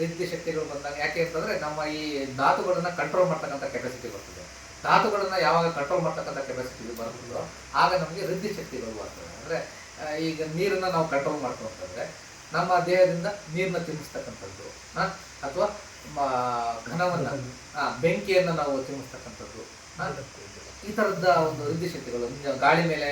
Speaker 1: ರಿದ್ಧಿ ಶಕ್ತಿಗಳು ಬಂದಾಗ ಯಾಕೆ ಅಂತಂದ್ರೆ ನಮ್ಮ ಈ ಧಾತುಗಳನ್ನ ಕಂಟ್ರೋಲ್ ಮಾಡ್ತಕ್ಕಂಥ ಕೆಪಾಸಿಟಿ ಬರ್ತದೆ. ಧಾತುಗಳನ್ನ ಯಾವಾಗ ಕಂಟ್ರೋಲ್ ಮಾಡ್ತಕ್ಕಂಥ ಕೆಪಾಸಿಟಿ ಬರ್ತದೋ ಆಗ ನಮಗೆ ರಿದ್ಧಿ ಶಕ್ತಿಗಳು ಬರ್ತವೆ. ಅಂದ್ರೆ ಈಗ ನೀರನ್ನ ನಾವು ಕಂಟ್ರೋಲ್ ಮಾಡ್ಕೊಂತಂದ್ರೆ ನಮ್ಮ ದೇಹದಿಂದ ನೀರನ್ನ ಚಿಮ್ಮಿಸ್ತಕ್ಕಂಥದ್ದು, ಅಥವಾ ಘನವನ್ನ ಬೆಂಕಿಯನ್ನ ನಾವು ಚಿಮ್ಮಿಸ್ತಕ್ಕಂಥದ್ದು, ಈ ಥರದ ಒಂದು ರಿದ್ಧಿ ಶಕ್ತಿಗಳು ಗಾಳಿ ಮೇಲೆ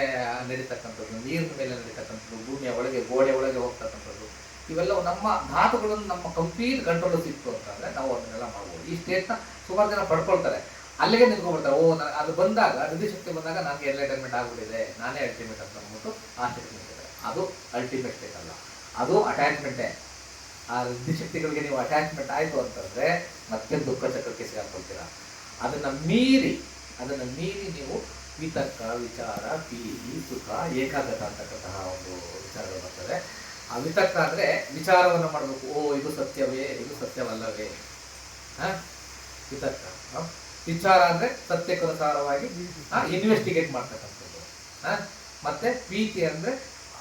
Speaker 1: ನಡೀತಕ್ಕಂಥದ್ದು, ನೀರಿನ ಮೇಲೆ ನಡೀತಕ್ಕಂಥದ್ದು, ಭೂಮಿಯ ಒಳಗೆ ಗೋಡೆ ಒಳಗೆ ಹೋಗ್ತಕ್ಕಂಥದ್ದು, ಇವೆಲ್ಲವೂ ನಮ್ಮ ಧಾತುಗಳನ್ನು ನಮ್ಮ ಕಂಪ್ಲೀಟ್ ಕಂಟ್ರೋಲ್ ಸಿಕ್ತು ಅಂತಂದ್ರೆ ನಾವು ಅದನ್ನೆಲ್ಲ ಮಾಡ್ಬೋದು. ಈ ಸ್ಟೇಟ್ನ ಸುಮಾರು ಜನ ಪಡ್ಕೊಳ್ತಾರೆ. ಅಲ್ಲಿಗೆ ನಿಂತ್ಕೊಂಡ್ಬಿಡ್ತಾರೆ. ಓ ಅದು ಬಂದಾಗ ಹೃದಯ ಶಕ್ತಿ ಬಂದಾಗ ನನಗೆ ಎನ್ಲೈಟನ್ಮೆಂಟ್ ಆಗ್ಬಿಟ್ಟಿದೆ, ನಾನೇ ಅಲ್ಟಿಮೇಟ್ ಅಂತ ಅಂದ್ಬಿಟ್ಟು ಆ ಶಕ್ತಿ ನಿಂತಿದ್ದಾರೆ. ಅದು ಅಲ್ಟಿಮೇಟ್ ಸ್ಟೇಟ್ ಅಲ್ಲ, ಅದು ಅಟ್ಯಾಚ್ಮೆಂಟೇ. ಆ ಹೃದಯ ಶಕ್ತಿಗಳಿಗೆ ನೀವು ಅಟ್ಯಾಚ್ಮೆಂಟ್ ಆಯಿತು ಅಂತಂದರೆ ಮತ್ತೆ ದುಃಖ ಚಕ್ರಕ್ಕೆ ಸಿಗಾಕೊಳ್ತೀರಾ. ಅದನ್ನು ಮೀರಿ ನೀವು ವಿತರ್ಕ, ವಿಚಾರ, ಪ್ರೀತಿ, ಸುಖ, ಏಕಾಗ್ರತೆ ಅಂತಕ್ಕಂತಹ ಒಂದು ವಿಚಾರಗಳು ಬರ್ತದೆ. ಆ ವಿತರ್ಕ ಅಂದರೆ ವಿಚಾರವನ್ನು ಮಾಡಬೇಕು. ಓ ಇದು ಸತ್ಯವೇ, ಇದು ಸತ್ಯವಲ್ಲವೇ, ವಿತರ್ಕ. ವಿಚಾರ ಅಂದರೆ ಸತ್ಯಕ್ಕನುಸಾರವಾಗಿ ಇನ್ವೆಸ್ಟಿಗೇಟ್ ಮಾಡ್ತಕ್ಕಂಥದ್ದು. ಮತ್ತೆ ಪ್ರೀತಿ ಅಂದರೆ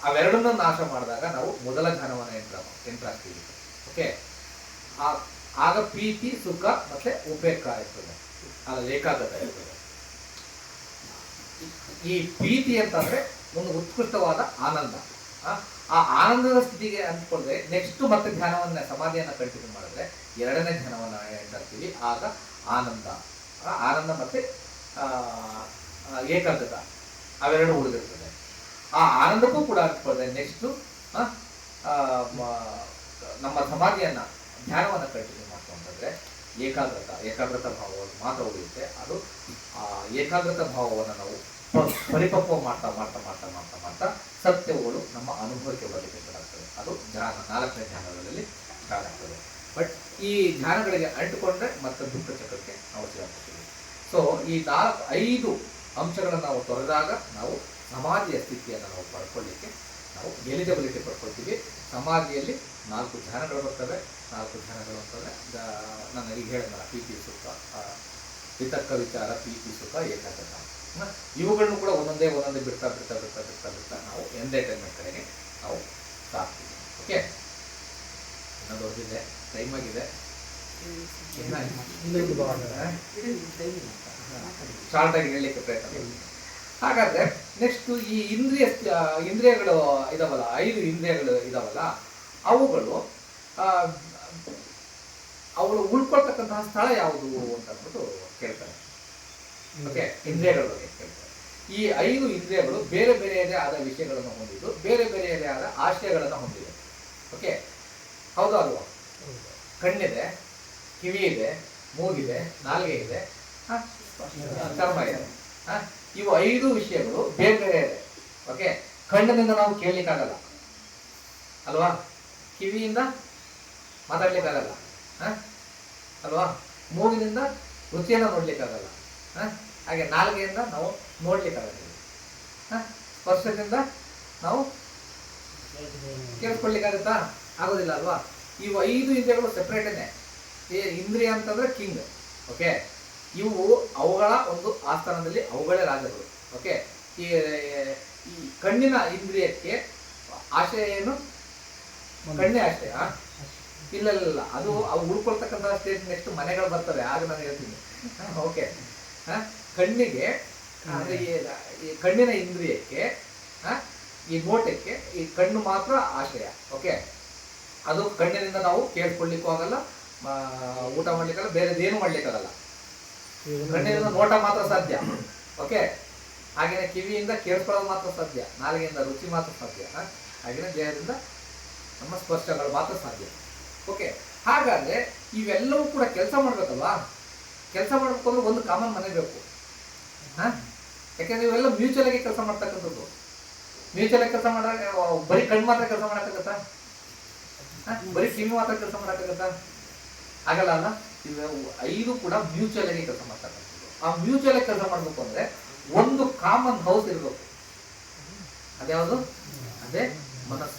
Speaker 1: ಅವೆರಡನ್ನೂ ನಾಶ ಮಾಡಿದಾಗ ನಾವು ಮೊದಲ ಜ್ಞಾನವನ್ನು ಎಂಟರ್ ಆಗ್ತೀವಿ. ಓಕೆ, ಆಗ ಪ್ರೀತಿ, ಸುಖ ಮತ್ತೆ ಉಪೇಕ್ಷ ಇರ್ತದೆ, ಅಲ್ಲ ಏಕಾಗ್ರತೆ ಇರ್ತದೆ. ಈ ಪ್ರೀತಿ ಅಂತಂದ್ರೆ ಒಂದು ಉತ್ಕೃಷ್ಟವಾದ ಆನಂದ. ಆ ಆನಂದದ ಸ್ಥಿತಿಗೆ ಅಂದ್ಕೊಂಡ್ರೆ ನೆಕ್ಸ್ಟ್ ಮತ್ತೆ ಧ್ಯಾನವನ್ನ, ಸಮಾಧಿಯನ್ನ ಕಂಟಿನ್ಯೂ ಮಾಡಿದ್ರೆ ಎರಡನೇ ಧ್ಯಾನವನ್ನ ಹೇಳ್ತೀವಿ. ಆಗ ಆನಂದ ಮತ್ತೆ ಏಕಾಗ್ರತೆ ಅವೆರಡು ಉಳಿದಿರ್ತದೆ. ಆ ಆನಂದಕ್ಕೂ ಕೂಡ ಅಂದ್ಕೊಂಡ್ರೆ ನೆಕ್ಸ್ಟ್ ನಮ್ಮ ಸಮಾಧಿಯನ್ನ, ಧ್ಯಾನವನ್ನ ಕಂಟಿನ್ಯೂ ಮಾಡ್ಕೊಂಡ್ರೆ ಏಕಾಗ್ರತಾ ಭಾವವನ್ನು ಮಾತ್ರ ಉಳಿಯುತ್ತೆ. ಅದು ಏಕಾಗ್ರತಾ ಭಾವವನ್ನು ನಾವು ಪರಿಪಕ್ವ ಮಾಡ್ತಾ ಸತ್ಯಗಳು ನಮ್ಮ ಅನುಭವಕ್ಕೆ ಬರಲಿಕ್ಕೆ ಆಗ್ತದೆ. ಅದು ಧ್ಯಾನ, 4ನೇ ಧ್ಯಾನಗಳಲ್ಲಿ ಸ್ಟಾರ್ಟ್ ಆಗ್ತದೆ. ಬಟ್ ಈ ಧ್ಯಾನಗಳಿಗೆ ಅಂಟುಕೊಂಡ್ರೆ ಮತ್ತೆ ದುಃಖ ಚಕ್ರಕ್ಕೆ ನಾವು ಸಿಗಾಗ್ತೀವಿ. ಸೊ ಈ 5 ಅಂಶಗಳನ್ನು ನಾವು ತೊರೆದಾಗ ನಾವು ಸಮಾಧಿಯ ಸ್ಥಿತಿಯನ್ನು ನಾವು ಪಡ್ಕೊಳ್ಳಿಕ್ಕೆ ನಾವು ಎಲಿಜಿಬಿಲಿಟಿ ಪಡ್ಕೊಳ್ತೀವಿ. ಸಮಾಧಿಯಲ್ಲಿ 4 ಧ್ಯಾನಗಳು ಬರ್ತವೆ. 4 ಧ್ಯಾನಗಳು ಅಂತಂದರೆ ನಾನು ಈಗ ಹೇಳಿದ್ನಲ್ಲ, ಪ್ರೀತಿ, ಸುಖ, ವಿತರ್ಕ, ವಿಚಾರ, ಪ್ರೀತಿ, ಸುಖ, ಏಕಾಗ್ರತೆ. ಇವುಗಳನ್ನು ಕೂಡ ಒಂದೊಂದೇ ಬಿಡ್ತಾ ನಾವು ಎಂಟರ್ಟೈನ್ಮೆಂಟ್ ಕಡೆಗೆ ನಾವು ಸಾಕ್ತೀವಿ. ಓಕೆ, ಇನ್ನೊಂದು ಓದಿದೆ, ಟೈಮ್ ಆಗಿದೆ, ಶಾರ್ಟ್ ಆಗಿ ಹೇಳಲಿಕ್ಕೆ ಪ್ರಯತ್ನ ಮಾಡಿ. ಹಾಗಾದ್ರೆ ನೆಕ್ಸ್ಟ್ ಈ ಇಂದ್ರಿಯಗಳು ಇದಾವಲ್ಲ, 5 ಇಂದ್ರಿಯಗಳು ಇದಾವಲ್ಲ, ಅವುಗಳು ಉಳ್ಕೊಳ್ತಕ್ಕಂತಹ ಸ್ಥಳ ಯಾವುದು ಅಂತ ಅಂದ್ಬಿಟ್ಟು ಕೇಳ್ತಾರೆ. ಓಕೆ, ಇಂದ್ರಿಯಗಳ ಬಗ್ಗೆ ಕೇಳ್ತಾರೆ. ಈ 5 ಇಂದ್ರಿಯಗಳು ಬೇರೆ ಬೇರೆಯದೇ ಆದ ವಿಷಯಗಳನ್ನು ಹೊಂದಿದ್ದು, ಬೇರೆ ಬೇರೆಯದೇ ಆದ ಆಶಯಗಳನ್ನು ಹೊಂದಿದೆ. ಓಕೆ, ಹೌದು ಅಲ್ವಾ? ಕಣ್ಣಿದೆ, ಕಿವಿ ಇದೆ, ಮೂಗಿದೆ, ನಾಲಿಗೆ ಇದೆ, ಚರ್ಮ ಇದೆ. ಇವು 5 ವಿಷಯಗಳು ಬೇರೆ ಬೇರೆ ಇದೆ. ಓಕೆ, ಕಣ್ಣಿನಿಂದ ನಾವು ಕೇಳಲಿಕ್ಕಾಗಲ್ಲ ಅಲ್ವಾ? ಕಿವಿಯಿಂದ ಮಾತಾಡ್ಲಿಕ್ಕಾಗಲ್ಲ ಅಲ್ವಾ? ಮೂಗಿನಿಂದ ರುಚಿಯನ್ನು ನೋಡ್ಲಿಕ್ಕಾಗಲ್ಲ. ಹಾಗೆ ನಾಲಿಗೆಯಿಂದ ನಾವು ನೋಡ್ಲಿಕ್ಕಾಗಲ್ಲ. ಸ್ಪರ್ಶದಿಂದ ನಾವು ಕೇಳಿಸ್ಕೊಳ್ಲಿಕ್ಕಾಗತ್ತಾ? ಆಗೋದಿಲ್ಲ ಅಲ್ವಾ? ಇವು 5 ಇಂದ್ರಿಯಗಳು ಸೆಪ್ರೇಟೇನೆ. ಇಂದ್ರಿಯ ಅಂತಂದ್ರೆ ಕಿಂಗ್. ಓಕೆ, ಇವು ಅವುಗಳ ಒಂದು ಆಸ್ಥಾನದಲ್ಲಿ ಅವುಗಳೇ ರಾಜರು. ಓಕೆ, ಈ ಕಣ್ಣಿನ ಇಂದ್ರಿಯಕ್ಕೆ ಆಶಯ ಏನು? ಕಣ್ಣೇ ಆಶಯ? ಇಲ್ಲ, ಅದು ಅವು ಉಳ್ಕೊಳ್ತಕ್ಕಂಥ ಸ್ಟೇಜ್ ನೆಕ್ಸ್ಟ್ ಮನೆಗಳು ಬರ್ತವೆ, ಆಗ ನಾನು ಹೇಳ್ತೀನಿ. ಓಕೆ, ಕಣ್ಣಿಗೆ ಅಂದರೆ ಈ ಕಣ್ಣಿನ ಇಂದ್ರಿಯಕ್ಕೆ, ಈ ನೋಟಕ್ಕೆ ಈ ಕಣ್ಣು ಮಾತ್ರ ಆಶಯ. ಓಕೆ, ಅದು ಕಣ್ಣಿನಿಂದ ನಾವು ಕೇಳಿಸ್ಕೊಳ್ಲಿಕ್ಕೂ ಆಗಲ್ಲ, ಊಟ ಮಾಡ್ಲಿಕ್ಕಲ್ಲ, ಬೇರೆದೇನು ಮಾಡ್ಲಿಕ್ಕಾಗಲ್ಲ. ಕಣ್ಣಿನಿಂದ ನೋಟ ಮಾತ್ರ ಸಾಧ್ಯ. ಓಕೆ, ಹಾಗೆಯೇ ಕಿವಿಯಿಂದ ಕೇಳಿಸ್ಕೊಳ್ಳೋದು ಮಾತ್ರ ಸಾಧ್ಯ, ನಾಲಿಗೆಯಿಂದ ರುಚಿ ಮಾತ್ರ ಸಾಧ್ಯ, ಹಾಗೆಯೇ ದೇಹದಿಂದ ನಮ್ಮ ಸ್ಪರ್ಶಗಳು ಮಾತ್ರ ಸಾಧ್ಯ. ಓಕೆ, ಹಾಗಾದ್ರೆ ಇವೆಲ್ಲವೂ ಕೂಡ ಕೆಲಸ ಮಾಡ್ಬೇಕಲ್ವಾ? ಕೆಲಸ ಮಾಡ್ಬೇಕು ಅಂದ್ರೆ ಒಂದು ಕಾಮನ್ ಮನೆ ಬೇಕು. ಯಾಕೆಂದ್ರೆ ಇವೆಲ್ಲ ಮ್ಯೂಚುವಲ್ ಆಗಿ ಕೆಲಸ ಮಾಡ್ತಕ್ಕಂಥದ್ದು. ಮ್ಯೂಚುವಲ್ ಆಗಿ ಕೆಲಸ ಮಾಡಿದ್ರೆ ಬರೀ ಕಣ್ಣು ಮಾತ್ರ ಕೆಲಸ ಮಾಡಕ್ಕಾಗತ್ತಾ? ಬರೀ ಕಿವಿ ಮಾತ್ರ ಕೆಲಸ ಮಾಡಕ್ಕಾಗತ್ತಾ? ಆಗಲ್ಲ ಅಲ್ಲ. ಇವು 5 ಕೂಡ ಮ್ಯೂಚುವಲ್ ಆಗಿ ಕೆಲಸ ಮಾಡ್ತಕ್ಕಂಥದ್ದು. ಆ ಮ್ಯೂಚುವಲ್ ಆಗಿ ಕೆಲಸ ಮಾಡ್ಬೇಕು ಅಂದ್ರೆ ಒಂದು ಕಾಮನ್ ಹೌಸ್ ಇರಬೇಕು. ಅದ್ಯಾವುದು? ಅದೇ ಮನಸ್ಸು.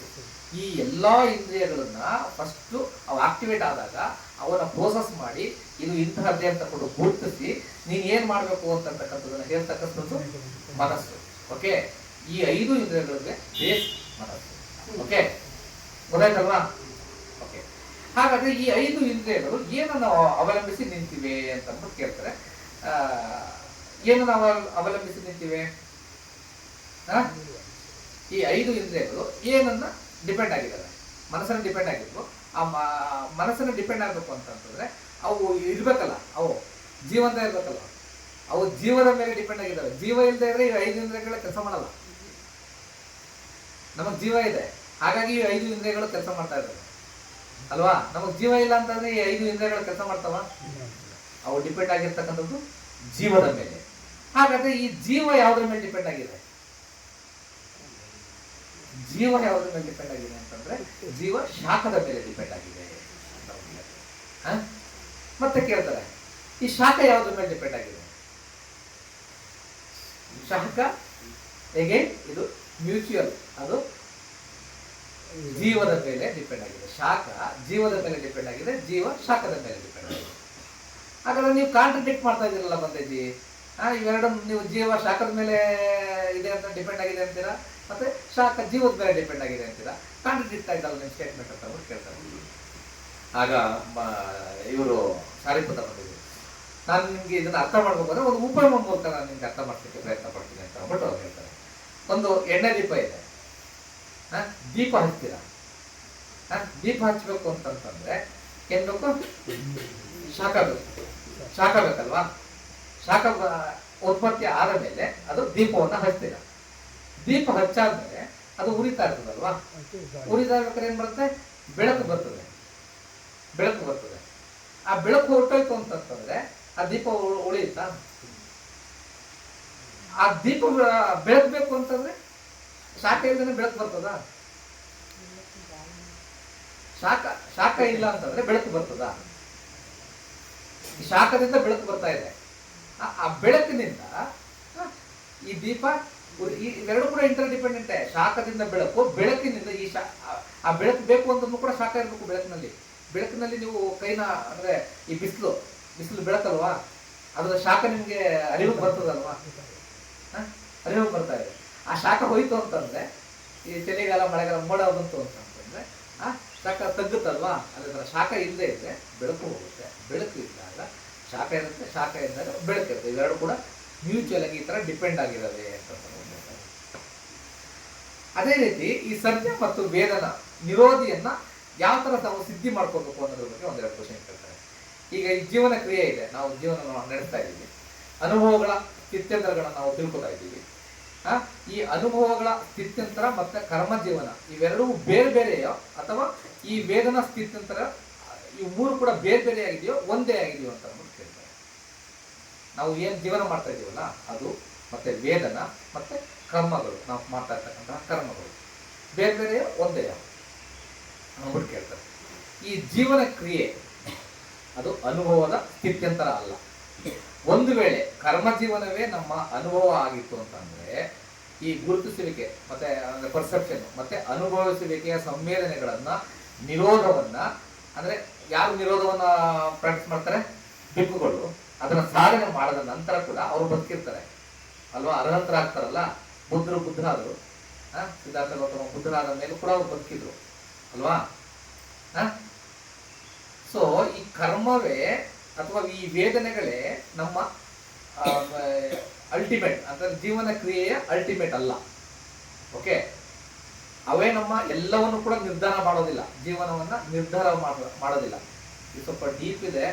Speaker 1: ಈ ಎಲ್ಲಾ ಇಂದ್ರಿಯಗಳನ್ನ ಫಸ್ಟ್ ಅವು ಆಕ್ಟಿವೇಟ್ ಆದಾಗ ಅವನ್ನ ಪ್ರೋಸೆಸ್ ಮಾಡಿ ಇದು ಇಂತಹದ್ದೇ ಅಂತ ಕೊಟ್ಟು ಗುರುತಿಸಿ ನೀನ್ ಏನ್ ಮಾಡ್ಬೇಕು ಅಂತಕ್ಕಂಥದ್ದನ್ನ ಹೇಳ್ತಕ್ಕಂಥದ್ದು ಮನಸ್ಸು. ಓಕೆ, ಈ 5 ಇಂದ್ರಿಯಗಳಿಗೆ ಬೇಸ್ ಮನಸ್ಸು. ಓಕೆ, ಗೊತ್ತಾಯ್ತಲ್ವಾ? ಓಕೆ, ಹಾಗಾದ್ರೆ ಈ 5 ಇಂದ್ರಿಯಗಳು ಏನನ್ನು ಅವಲಂಬಿಸಿ ನಿಂತಿವೆ ಅಂತ ಅಂದ್ಬಿಟ್ಟು ಕೇಳ್ತಾರೆ. ಏನನ್ನು ಅವಲಂಬಿಸಿ ನಿಂತಿವೆ? ಈ 5 ಇಂದ್ರಿಯಗಳು ಏನನ್ನ ಡಿಪೆಂಡ್ ಆಗಿದ್ದಾವೆ? ಮನಸ್ಸನ್ನು ಡಿಪೆಂಡ್ ಆಗಿದ್ವು. ಆ ಮನಸ್ಸನ್ನು ಡಿಪೆಂಡ್ ಆಗಬೇಕು ಅಂತಂತಂದ್ರೆ ಅವು ಇರ್ಬೇಕಲ್ಲ, ಅವು ಜೀವಂತ ಇರ್ಬೇಕಲ್ಲ, ಅವು ಜೀವದ ಮೇಲೆ ಡಿಪೆಂಡ್ ಆಗಿದ್ದಾವೆ. ಜೀವ ಇಲ್ಲದೆ ಇದ್ರೆ ಈ 5 ಇಂದ್ರಿಯಗಳ ಕೆಲಸ ಮಾಡಲ್ಲ. ನಮಗ್ ಜೀವ ಇದೆ, ಹಾಗಾಗಿ ಈ 5 ಇಂದ್ರಿಯಗಳು ಕೆಲಸ ಮಾಡ್ತಾ ಇದ್ದಾವೆ ಅಲ್ವಾ? ನಮಗ್ ಜೀವ ಇಲ್ಲ ಅಂತಂದ್ರೆ ಈ 5 ಇಂದ್ರಿಯಗಳು ಕೆಲಸ ಮಾಡ್ತಾವ? ಅವು ಡಿಪೆಂಡ್ ಆಗಿರ್ತಕ್ಕಂಥದ್ದು ಜೀವದ ಮೇಲೆ. ಹಾಗಾದ್ರೆ ಈ ಜೀವ ಯಾವುದ್ರ ಮೇಲೆ ಡಿಪೆಂಡ್ ಆಗಿದೆ? ಜೀವ ಯಾವುದ್ರ ಮೇಲೆ ಡಿಪೆಂಡ್ ಆಗಿದೆ ಅಂತಂದ್ರೆ ಜೀವ ಶಾಖದ ಮೇಲೆ ಡಿಪೆಂಡ್ ಆಗಿದೆ. ಮತ್ತೆ ಕೇಳ್ತಾರೆ, ಈ ಶಾಖ ಯಾವುದ್ರ ಮೇಲೆ ಡಿಪೆಂಡ್ ಆಗಿದೆ? ಶಾಖ ಹೇಗೆ ಇದು ಮ್ಯೂಚುವಲ್, ಅದು ಜೀವದ ಮೇಲೆ ಡಿಪೆಂಡ್ ಆಗಿದೆ. ಶಾಖ ಜೀವದ ಮೇಲೆ ಡಿಪೆಂಡ್ ಆಗಿದೆ, ಜೀವ ಶಾಖದ ಮೇಲೆ ಡಿಪೆಂಡ್ ಆಗಿದೆ. ಹಾಗಾದ್ರೆ ನೀವು ಕಾಂಟ್ರಡಿಕ್ಟ್ ಮಾಡ್ತಾ ಇದ್ದೀರಲ್ಲ ಬಂದೇಜಿ. ಇವೆರಡು ನೀವು ಜೀವ ಶಾಖದ ಮೇಲೆ ಇದೆ ಅಂತ ಡಿಪೆಂಡ್ ಆಗಿದೆ ಅಂತೀರಾ, ಮತ್ತೆ ಶಾಖ ಜೀವದ ಮೇಲೆ ಡಿಪೆಂಡ್ ಆಗಿದೆ ಅಂತೀರಾ. ಕಾಂಟ್ರಡಿಕ್ಟ್ ಆಯ್ತಲ್ಲ ನಿಮ್ಮ ಸ್ಟೇಟ್ಮೆಂಟ್ ಅಂತ ಅವ್ರು ಕೇಳ್ತಾರೆ. ಆಗ ಇವರು ಸಾರಿಪುತ ಬಂದಿದ್ರು, ನಾನು ನಿಮ್ಗೆ ಇದನ್ನ ಅರ್ಥ ಮಾಡ್ಬೇಕಂದ್ರೆ ಒಂದು ಉಪಮ ಮೂಲಕ ನಾನು ನಿಮ್ಗೆ ಅರ್ಥ ಮಾಡ್ಲಿಕ್ಕೆ ಪ್ರಯತ್ನ ಪಡ್ತೀನಿ ಅಂತ ಅಂದ್ಬಿಟ್ಟು ಅವ್ರು ಹೇಳ್ತಾರೆ. ಒಂದು ಎಣ್ಣೆ ದೀಪ ಇದೆ, ದೀಪ ಹಚ್ತೀರಾ. ದೀಪ ಹಚ್ಚಬೇಕು ಅಂತಂತಂದ್ರೆ ಏನ್ ಬೇಕು? ಶಾಖ ಬೇಕು. ಶಾಖ ಬೇಕಲ್ವಾ? ಶಾಖ ಉತ್ಪತ್ತಿ ಆದ ಮೇಲೆ ಅದು ದೀಪವನ್ನು ಹಚ್ತೀರ. ದೀಪ ಹಚ್ಚಾದ್ಮೇಲೆ ಅದು ಉರಿತಾ ಇರ್ತದಲ್ವಾ? ಉರಿತಾ ಇರ್ಬೇಕಾದ್ರೆ ಏನ್ ಬರುತ್ತೆ? ಬೆಳಕು ಬರ್ತದೆ. ಬೆಳಕು ಬರ್ತದೆ. ಆ ಬೆಳಕು ಹೊರಟೋಯ್ತು ಅಂತಂತಂದ್ರೆ ಆ ದೀಪ ಉಳಿಯುತ್ತಾ? ಆ ದೀಪ ಬೆಳಕಬೇಕು ಅಂತಂದ್ರೆ ಶಾಖ ಇಲ್ಲದೇ ಬೆಳಕು ಬರ್ತದ? ಶಾಖ ಇಲ್ಲ ಅಂತಂದ್ರೆ ಬೆಳಕು ಬರ್ತದ? ಶಾಖದಿಂದ ಬೆಳಕು ಬರ್ತಾ ಇದೆ. ಆ ಬೆಳಕಿನಿಂದ ಈ ದೀಪ, ಇವೆರಡು ಕೂಡ ಇಂಟರ್ ಡಿಪೆಂಡೆಂಟೇ. ಶಾಖದಿಂದ ಬೆಳಕು, ಬೆಳಕಿನಿಂದ ಆ ಬೆಳಕು ಬೇಕು ಅಂತಂದ್ರೂ ಕೂಡ ಶಾಖ ಇರಬೇಕು ಬೆಳಕಿನಲ್ಲಿ. ಬೆಳಕಿನಲ್ಲಿ ನೀವು ಕೈನ ಅಂದ್ರೆ ಈ ಬಿಸಿಲು ಬೆಳಕಲ್ವಾ, ಅದರ ಶಾಖ ನಿಮ್ಗೆ ಅರಿವು ಬರ್ತದಲ್ವಾ? ಅರಿವು ಬರ್ತಾ ಇದೆ. ಆ ಶಾಖ ಹೋಯ್ತು ಅಂತಂದ್ರೆ ಈ ಚಳಿಗಾಲ ಮಳೆಗಾಲ ಮೋಡ ಬಂತು ಅಂತಂದ್ರೆ ಆ ಶಾಖ ತಗ್ಗುತ್ತಲ್ವಾ? ಅದರ ಶಾಖ ಇಲ್ಲದೆ ಇದ್ರೆ ಬೆಳಕು ಹೋಗುತ್ತೆ. ಬೆಳಕು ಇದ್ದಾಗ ಶಾಖ ಇರುತ್ತೆ, ಶಾಖ ಇದ್ದಾಗ ಬೆಳಕಿರುತ್ತೆ. ಇವೆರಡು ಕೂಡ ಮ್ಯೂಚುವಲ್ ಆಗಿ ಈ ತರ ಡಿಪೆಂಡ್ ಆಗಿರೋದೆ ಅಂತ. ಅದೇ ರೀತಿ ಈ ಸತ್ಯ ಮತ್ತು ವೇದನ ನಿರೋಧಿಯನ್ನ ಯಾವ ತರ ನಾವು ಸಿದ್ಧಿ ಮಾಡ್ಕೋಬೇಕು ಅನ್ನೋದ್ರ ಬಗ್ಗೆ ಒಂದೆರಡು ಕ್ವಶನ್ ಕೇಳ್ತಾರೆ. ಈಗ ಈ ಜೀವನ ಕ್ರಿಯೆ ಇದೆ, ನಾವು ಜೀವನ ನಡೆಸ್ತಾ ಇದ್ದೀವಿ, ಅನುಭವಗಳ ಸ್ಥಿತ್ಯಂತರಗಳನ್ನ ನಾವು ತಿಳ್ಕೊತಾ ಇದ್ದೀವಿ. ಈ ಅನುಭವಗಳ ಸ್ಥಿತ್ಯಂತರ ಮತ್ತೆ ಕರ್ಮ ಜೀವನ ಇವೆರಡೂ ಬೇರೆ ಬೇರೆಯೋ ಅಥವಾ ಈ ವೇದನ ಸ್ಥಿತ್ಯಂತರ ಈ ಮೂರು ಕೂಡ ಬೇರೆ ಬೇರೆ ಆಗಿದೆಯೋ ಒಂದೇ ಆಗಿದೆಯೋ ಅಂತ ಅಂದ್ಬಿಟ್ಟು ಕೇಳ್ತಾರೆ. ನಾವು ಏನ್ ಜೀವನ ಮಾಡ್ತಾ ಇದೀವಲ್ಲ ಅದು, ಮತ್ತೆ ವೇದನ ಮತ್ತೆ ಕರ್ಮಗಳು, ನಾವು ಮಾಡ್ತಾ ಇರ್ತಕ್ಕಂತಹ ಕರ್ಮಗಳು ಬೇರೆ ಬೇರೆಯೋ ಒಂದೇಯೋ ಅಂದ್ಬಿಟ್ಟು ಕೇಳ್ತಾರೆ. ಈ ಜೀವನ ಕ್ರಿಯೆ ಅದು ಅನುಭವದ ಸ್ಥಿತ್ಯಂತರ ಅಲ್ಲ. ಒಂದು ವೇಳೆ ಕರ್ಮ ಜೀವನವೇ ನಮ್ಮ ಅನುಭವ ಆಗಿತ್ತು ಅಂತಂದ್ರೆ ಈ ಗುರುತಿಸುವಿಕೆ ಮತ್ತೆ ಪರ್ಸೆಪ್ಷನ್ ಮತ್ತೆ ಅನುಭವಿಸುವಿಕೆಯ ಸಂವೇದನೆಗಳನ್ನ ನಿರೋಧವನ್ನ, ಅಂದ್ರೆ ಯಾರು ನಿರೋಧವನ್ನ ಪ್ರಾಕ್ಟೀಸ್ ಮಾಡ್ತಾರೆ? ಭಿಕ್ಕುಗಳು. ಅದನ್ನ ಸಾಧನೆ ಮಾಡದ ನಂತರ ಕೂಡ ಅವರು ಬದುಕಿರ್ತಾರೆ ಅಲ್ವಾ? ಅನಂತರ ಆಗ್ತಾರಲ್ಲ ಬುದ್ಧರಾದರು. ಸಿದ್ಧಾರ್ಥ ಗೌತಮ ಬುದ್ಧರಾದ ಮೇಲೆ ಕೂಡ ಅವ್ರು ಬದುಕಿದ್ರು ಅಲ್ವಾ? ಸೊ ಈ ಕರ್ಮವೇ ಅಥವಾ ಈ ವೇದನೆಗಳೇ ನಮ್ಮ ಅಲ್ಟಿಮೇಟ್ ಅಂದ್ರೆ ಜೀವನ ಕ್ರಿಯೆಯ ಅಲ್ಟಿಮೇಟ್ ಅಲ್ಲ. ಓಕೆ, ಅವೇ ನಮ್ಮ ಎಲ್ಲವನ್ನು ಕೂಡ ನಿರ್ಧಾರ ಮಾಡೋದಿಲ್ಲ, ಜೀವನವನ್ನ ನಿರ್ಧಾರ ಮಾಡೋದಿಲ್ಲ. ಇದು ಸ್ವಲ್ಪ ಡೀಪ್ ಇದೆ,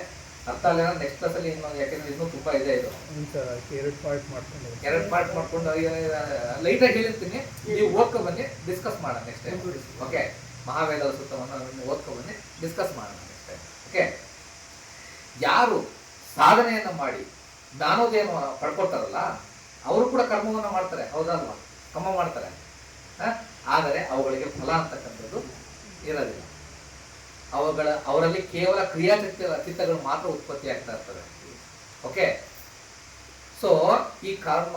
Speaker 1: ಅರ್ಥ ಆಗಲ್ಲ. ನೆಕ್ಸ್ಟ್ ಕ್ಲಾಸ್ ಅಲ್ಲಿ ಇನ್ನೊಂದು, ಯಾಕೆಂದ್ರೆ ಇನ್ನೂ ತುಂಬಾ ಇದೆ ಇದು. ಎರಡು ಪಾರ್ಟ್ ಮಾಡ್ಕೊಂಡು ಲೈಟ್ ಆಗಿ ಹೇಳಿರ್ತೀನಿ, ನೀವು ಓದ್ಕೊ ಬನ್ನಿ, ಡಿಸ್ಕಸ್ ಮಾಡೋಣ ನೆಕ್ಸ್ಟ್ ಟೈಮ್. ಓಕೆ, ಮಹಾವೇದದ ಸೂತ್ರವನ್ನು ಓದ್ಕೊ ಬನ್ನಿ, ಡಿಸ್ಕಸ್ ಮಾಡೋಣ ನೆಕ್ಸ್ಟ್ ಟೈಮ್. ಓಕೆ, ಯಾರು ಸಾಧನೆಯನ್ನ ಮಾಡಿ ಜ್ಞಾನೋದಯನ ಪಡ್ಕೊಳ್ತಾರಲ್ಲ ಅವರು ಕೂಡ ಕರ್ಮವನ್ನ ಮಾಡ್ತಾರೆ, ಹೌದಲ್ವಾ? ಕರ್ಮ ಮಾಡ್ತಾರೆ, ಆದರೆ ಅವುಗಳಿಗೆ ಫಲ ಅಂತಕ್ಕಂಥದ್ದು ಇರೋದಿಲ್ಲ. ಅವರಲ್ಲಿ ಕೇವಲ ಚಿತ್ತಗಳು ಮಾತ್ರ ಉತ್ಪತ್ತಿ ಆಗ್ತಾ ಇರ್ತವೆ. ಓಕೆ, ಸೊ ಈ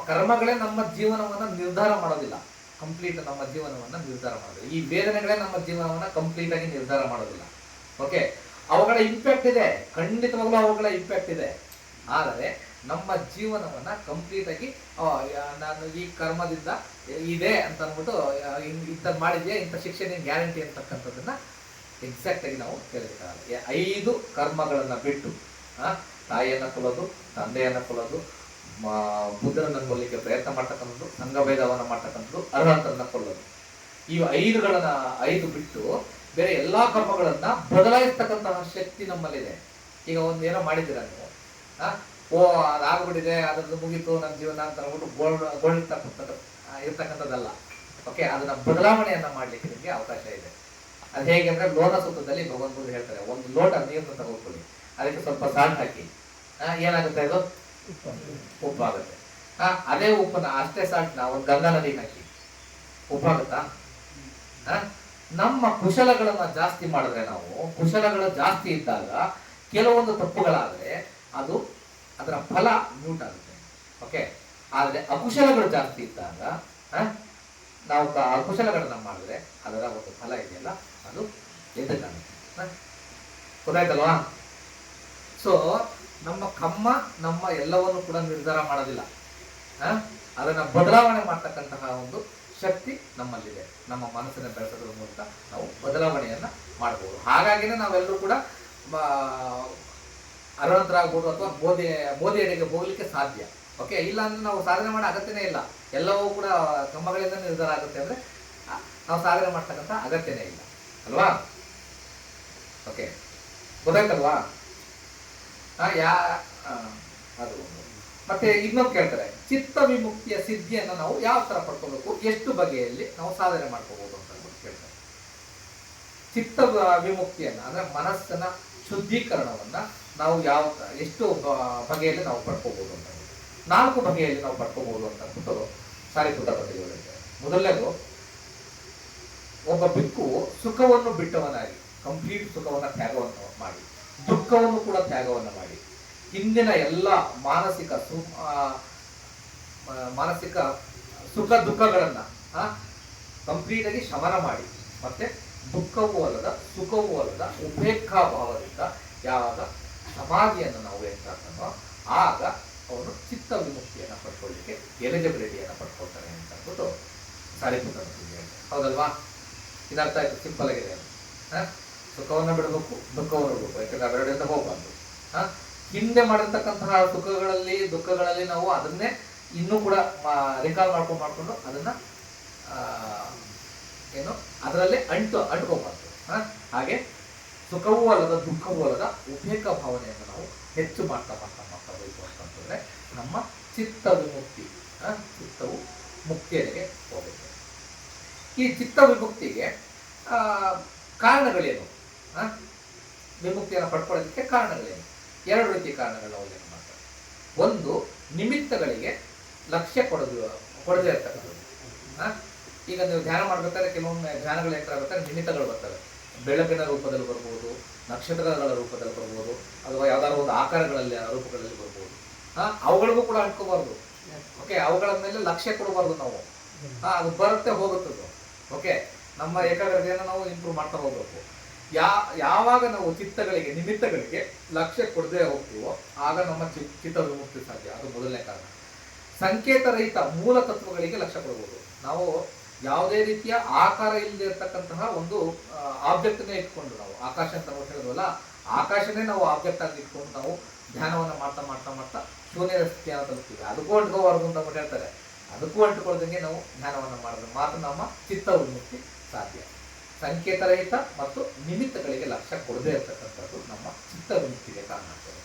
Speaker 1: ಕರ್ಮಗಳೇ ನಮ್ಮ ಜೀವನವನ್ನ ನಿರ್ಧಾರ ಮಾಡೋದಿಲ್ಲ, ಕಂಪ್ಲೀಟ್ ನಮ್ಮ ಜೀವನವನ್ನ ನಿರ್ಧಾರ ಮಾಡೋದಿಲ್ಲ. ಈ ವೇದನೆಗಳೇ ನಮ್ಮ ಜೀವನವನ್ನ ಕಂಪ್ಲೀಟ್ ಆಗಿ ನಿರ್ಧಾರ ಮಾಡೋದಿಲ್ಲ. ಓಕೆ, ಅವುಗಳ ಇಂಪ್ಯಾಕ್ಟ್ ಇದೆ, ಖಂಡಿತವಾಗ್ಲೂ ಅವುಗಳ ಇಂಪ್ಯಾಕ್ಟ್ ಇದೆ. ಆದರೆ ನಮ್ಮ ಜೀವನವನ್ನ ಕಂಪ್ಲೀಟ್ ಆಗಿ ನಾನು ಈ ಕರ್ಮದಿಂದ ಇದೆ ಅಂತ ಅಂದ್ಬಿಟ್ಟು ಇಂಥದ್ದು ಮಾಡಿದ್ಯಾ, ಇಂಥ ಶಿಕ್ಷೆ ನೀನು ಗ್ಯಾರಂಟಿ ಅಂತಕ್ಕಂಥದ್ದನ್ನ ಎಕ್ಸಾಕ್ಟ್ ಆಗಿ ನಾವು ಕೇಳಬೇಕಾಗಲ್ಲ. 5 ಕರ್ಮಗಳನ್ನ ಬಿಟ್ಟು ತಾಯಿಯನ್ನ ಕೊಲ್ಲೋದು, ತಂದೆಯನ್ನ ಕೊಲ್ಲೋದು, ಬುದ್ಧರನ್ನ ಕೊಲ್ಲಲಿಕ್ಕೆ ಪ್ರಯತ್ನ ಮಾಡ್ತಕ್ಕಂಥದ್ದು, ಸಂಘಭೇದವನ್ನ ಮಾಡ್ತಕ್ಕಂಥದ್ದು, ಅರ್ಹತರನ್ನ ಕೊಲ್ಲೋದು, ಈ 5 ಬಿಟ್ಟು ಬೇರೆ ಎಲ್ಲಾ ಕರ್ಮಗಳನ್ನ ಬದಲಾಯಿಸ್ತಕ್ಕಂತಹ ಶಕ್ತಿ ನಮ್ಮಲ್ಲಿದೆ. ಈಗ ಒಂದು ಏನೋ ಮಾಡಿದ್ದೀರಾ ನೀವು, ಅದಾಗ್ಬಿಟ್ಟಿದೆ, ಅದ್ರದ್ದು ಮುಗೀತು ನನ್ನ ಜೀವನ ಅಂತ ಅಂದ್ಬಿಟ್ಟು ಇರ್ತಕ್ಕಂಥದ್ದಲ್ಲ. ಓಕೆ, ಅದನ್ನ ಬದಲಾವಣೆಯನ್ನ ಮಾಡ್ಲಿಕ್ಕೆ ನಿಮಗೆ ಅವಕಾಶ ಇದೆ. ಅದು ಹೇಗೆ ಅಂದ್ರೆ ಲೋನ ಸೂತ್ರದಲ್ಲಿ ಭಗವಂತರು ಹೇಳ್ತಾರೆ, ಒಂದು ಲೋಟ ನೀರನ್ನು ತಗೊಳ್ಕೊಳ್ಳಿ, ಅದಕ್ಕೆ ಸ್ವಲ್ಪ ಸಾಲ್ಟ್ ಹಾಕಿ, ಏನಾಗುತ್ತೆ ಅದು ಉಪ್ಪಾಗುತ್ತೆ. ಅದೇ ಉಪ್ಪನ್ನ ಅಷ್ಟೇ ಸಾಲ್ಟ್ನ ಒಂದು ಗಂಗಾ ನದಿಗೆ ಹಾಕಿ ಉಪ್ಪಾಗುತ್ತಾ? ನಮ್ಮ ಕುಶಲಗಳನ್ನ ಜಾಸ್ತಿ ಮಾಡಿದ್ರೆ, ನಾವು ಕುಶಲಗಳು ಜಾಸ್ತಿ ಇದ್ದಾಗ ಕೆಲವೊಂದು ತಪ್ಪುಗಳಾದ್ರೆ ಅದು ಅದರ ಫಲ ಮ್ಯೂಟ್ ಆಗುತ್ತೆ. ಓಕೆ, ಆದ್ರೆ ಅಕುಶಲಗಳು ಜಾಸ್ತಿ ಇದ್ದಾಗ ನಾವು ಅಕುಶಲಗಳನ್ನ ಮಾಡಿದ್ರೆ ಅದರ ಒಂದು ಫಲ ಇದೆಯಲ್ಲ ಅದು ಎದ್ದಕ್ಕಾಗುತ್ತೆ. ಗೊತ್ತಾಯ್ತಲ್ವಾ? ಸೊ ನಮ್ಮ ಕಮ್ಮ ನಮ್ಮ ಎಲ್ಲವನ್ನು ಕೂಡ ನಿರ್ಧಾರ ಮಾಡೋದಿಲ್ಲ, ಅದನ್ನ ಬದಲಾವಣೆ ಮಾಡ್ತಕ್ಕಂತಹ ಒಂದು ಶಕ್ತಿ ನಮ್ಮಲ್ಲಿದೆ. ನಮ್ಮ ಮನಸ್ಸನ್ನ ಬೆಳೆಸೋದ್ರ ಮೂಲಕ ನಾವು ಬದಲಾವಣೆಯನ್ನ ಮಾಡಬಹುದು. ಹಾಗಾಗಿನೇ ನಾವೆಲ್ಲರೂ ಕೂಡ ಅರ್ಹಂತರಾಗ್ಬೋದು ಅಥವಾ ಮೋದಿ ಎಡೆಗೆ ಹೋಗ್ಲಿಕ್ಕೆ ಸಾಧ್ಯ. ಓಕೆ, ಇಲ್ಲ ಅಂದ್ರೆ ನಾವು ಸಾಧನೆ ಮಾಡೋ ಅಗತ್ಯನೇ ಇಲ್ಲ. ಎಲ್ಲವೂ ಕೂಡ ಕಮ್ಮಗಳಿಂದ ನಿರ್ಧಾರ ಆಗುತ್ತೆ ಅಂದ್ರೆ ನಾವು ಸಾಧನೆ ಮಾಡ್ತಕ್ಕಂಥ ಅಗತ್ಯನೇ ಇಲ್ಲ ಅಲ್ವಾ? ಓಕೆ, ಗೊತ್ತಾಯ್ತಲ್ವಾ? ಅದು ಮತ್ತೆ ಇನ್ನೊಂದು ಕೇಳ್ತಾರೆ, ಚಿತ್ತ ವಿಮುಕ್ತಿಯ ಸಿದ್ಧಿಯನ್ನು ನಾವು ಯಾವ ತರ ಪಡ್ಕೋಬೇಕು, ಎಷ್ಟು ಬಗೆಯಲ್ಲಿ ನಾವು ಸಾಧನೆ ಮಾಡ್ಕೋಬಹುದು ಅಂತ ಕೇಳ್ತಾರೆ. ಚಿತ್ತ ವಿಮುಕ್ತಿಯನ್ನ ಅಂದ್ರೆ ಮನಸ್ಸನ್ನ ಶುದ್ಧೀಕರಣವನ್ನ ನಾವು ಎಷ್ಟು ಬಗೆಯಲ್ಲಿ ನಾವು ಪಡ್ಕೋಬಹುದು ಅಂತ 4 ಬಗೆಯಲ್ಲಿ ನಾವು ಪಡ್ಕೋಬಹುದು ಅಂತ ಅಂದ್ಬಿಟ್ಟು ಸಾರಿಪುಟ್ಟ ಪದ್ಧತಿಗಳು ಹೇಳ್ತಾರೆ. ಮೊದಲನೇದು, ಒಬ್ಬ ಬಿಕ್ಕು ಸುಖವನ್ನು ಬಿಟ್ಟವನಾಗಿ ಕಂಪ್ಲೀಟ್ ಸುಖವನ್ನ ತ್ಯಾಗವನ್ನು ಮಾಡಿ, ದುಃಖವನ್ನು ಕೂಡ ತ್ಯಾಗವನ್ನು ಮಾಡಿ, ಹಿಂದಿನ ಎಲ್ಲ ಮಾನಸಿಕ ಸುಖ ದುಃಖಗಳನ್ನ ಕಂಪ್ಲೀಟ್ ಆಗಿ ಶಮನ ಮಾಡಿ, ಮತ್ತೆ ದುಃಖವೂ ಅಲ್ಲದ ಸುಖವೂ ಅಲ್ಲದ ಉಪೇಕ್ಷಾ ಭಾವದಿಂದ ಯಾವಾಗ ಸಮಾಧಿಯನ್ನು ನಾವು ಎತ್ತಾಗ್ತಾನೋ ಆಗ ಅವನು ಚಿತ್ತ ವಿಮುಕ್ತಿಯನ್ನು ಪಡ್ಕೊಳ್ಳಿಕ್ಕೆ ಎಲಿಜಿಬಿಲಿಟಿಯನ್ನು ಪಡ್ಕೊಳ್ತಾನೆ ಅಂತ ಅಂದ್ಬಿಟ್ಟು ಸಾರಿಪುಟ್ಟ ಹೇಳ್ತಾರೆ. ಹೌದಲ್ವಾ? ಇದರ್ಥ ಆಯ್ತು, ಸಿಂಪಲ್ ಆಗಿದೆ. ಸುಖವನ್ನು ಬಿಡಬೇಕು, ದುಃಖವನ್ನು ಬಿಡಬೇಕು, ಯಾಕಂದ್ರೆ ಅವೆರಡರಿಂದ ಹೋಗ್ಬಾರ್ದು. ಹಿಂದೆ ಮಾಡಿರ್ತಕ್ಕಂತಹ ಸುಖಗಳಲ್ಲಿ ದುಃಖಗಳಲ್ಲಿ ನಾವು ಅದನ್ನೇ ಇನ್ನೂ ಕೂಡ ರಿಕಾಲ್ ಮಾಡ್ಕೊಂಡು ಅದನ್ನ ಏನು ಅದರಲ್ಲೇ ಅಂಟ್ಕೋಬಾರ್ದು. ಹಾಗೆ ಸುಖವೂ ಅಲ್ಲದ ದುಃಖವೂ ಅಲ್ಲದ ಉಪೇಕ್ಷ ಭಾವನೆಯನ್ನು ನಾವು ಹೆಚ್ಚು ಮಾಡ್ತಾ ಬೇಕು ಅಂತಂದ್ರೆ ನಮ್ಮ ಚಿತ್ತ ವಿಮುಕ್ತಿ, ಚಿತ್ತವು ಮುಕ್ತಿಯರಿಗೆ ಹೋಗುತ್ತೆ. ಈ ಚಿತ್ತ ವಿಮುಕ್ತಿಗೆ ಕಾರಣಗಳೇನು? ವಿಮುಕ್ತಿಯನ್ನು ಪಡ್ಕೊಳ್ಳೋದಕ್ಕೆ ಕಾರಣಗಳೇನು? 2 ರೀತಿಯ ಕಾರಣಗಳನ್ನ ಉಲ್ಲೇಖ ಮಾಡ್ತಾರೆ. ಒಂದು, ನಿಮಿತ್ತಗಳಿಗೆ ಲಕ್ಷ್ಯ ಕೊಡದೇ ಇರ್ತಕ್ಕಂಥದ್ದು. ಈಗ ನೀವು ಧ್ಯಾನ ಮಾಡ್ಬೇಕಾದ್ರೆ ಕೆಲವೊಮ್ಮೆ ಧ್ಯಾನಗಳು ಏನಾಗ್ಬೇಕಾದ್ರೆ ನಿಮಿತ್ತಗಳು ಬರ್ತವೆ. ಬೆಳಕಿನ ರೂಪದಲ್ಲಿ ಬರ್ಬೋದು, ನಕ್ಷತ್ರಗಳ ರೂಪದಲ್ಲಿ ಬರ್ಬೋದು, ಅಥವಾ ಯಾವ್ದಾದ್ರು ಒಂದು ಆಕಾರಗಳಲ್ಲಿ ರೂಪಗಳಲ್ಲಿ ಬರ್ಬೋದು. ಅವುಗಳಿಗೂ ಕೂಡ ಅಂಟ್ಕೋಬಾರ್ದು. ಓಕೆ, ಅವುಗಳ ಮೇಲೆ ಲಕ್ಷ್ಯ ಕೊಡಬಾರ್ದು ನಾವು. ಅದು ಬರುತ್ತೆ ಹೋಗುತ್ತದು. ಓಕೆ, ನಮ್ಮ ಏಕಾಗ್ರತೆಯನ್ನು ನಾವು ಇಂಪ್ರೂವ್ ಮಾಡ್ತಾ ಹೋಗ್ಬೇಕು. ಯಾವಾಗ ನಾವು ನಿಮಿತ್ತಗಳಿಗೆ ಲಕ್ಷ್ಯ ಕೊಡದೆ ಹೋಗ್ತೀವೋ ಆಗ ನಮ್ಮ ಚಿತ್ತ ವಿಮುಕ್ತಿ ಸಾಧ್ಯ. ಅದು ಮೊದಲನೇ ಕಾರಣ. ಸಂಕೇತ ರಹಿತ ಮೂಲ ತತ್ವಗಳಿಗೆ ಲಕ್ಷ್ಯ ಕೊಡಬಹುದು. ನಾವು ಯಾವುದೇ ರೀತಿಯ ಆಕಾರ ಇಲ್ಲದೆ ಇರ್ತಕ್ಕಂತಹ ಒಂದು ಆಬ್ಜೆಕ್ಟ್ನೇ ಇಟ್ಕೊಂಡು, ನಾವು ಆಕಾಶ ಅಂತ ನಾವು ಹೇಳಿದ್ವಲ್ಲ, ಆಕಾಶನೇ ನಾವು ಆಬ್ಜೆಕ್ಟ್ ಆಗಿ ಇಟ್ಕೊಂಡು ನಾವು ಧ್ಯಾನವನ್ನು ಮಾಡ್ತಾ ಮಾಡ್ತಾ ಮಾಡ್ತಾ ಶೂನ್ಯ ಸ್ಥಿತಿಯನ್ನು ತಲುಪ್ತೀವಿ. ಅದಕ್ಕೂ ಅಂಟ್ಕೋಬಾರ್ದು ಅಂತ ಹೇಳ್ತಾರೆ. ಅದಕ್ಕೂ ಅಂಟುಕೊಳ್ಳದಂಗೆ ನಾವು ಧ್ಯಾನವನ್ನು ಮಾಡಿದ್ರೆ ಮಾತ್ರ ನಮ್ಮ ಚಿತ್ತ ವಿಮುಕ್ತಿ ಸಾಧ್ಯ. ಸಂಕೇತರಹಿತ ಮತ್ತು ನಿಮಿತ್ತಗಳಿಗೆ ಲಕ್ಷ್ಯ ಕೊಡದೇ ಇರತಕ್ಕಂಥದ್ದು ನಮ್ಮ ಚಿತ್ತ ವಿಮುಕ್ತಿಗೆ ಕಾರಣ ಆಗ್ತದೆ.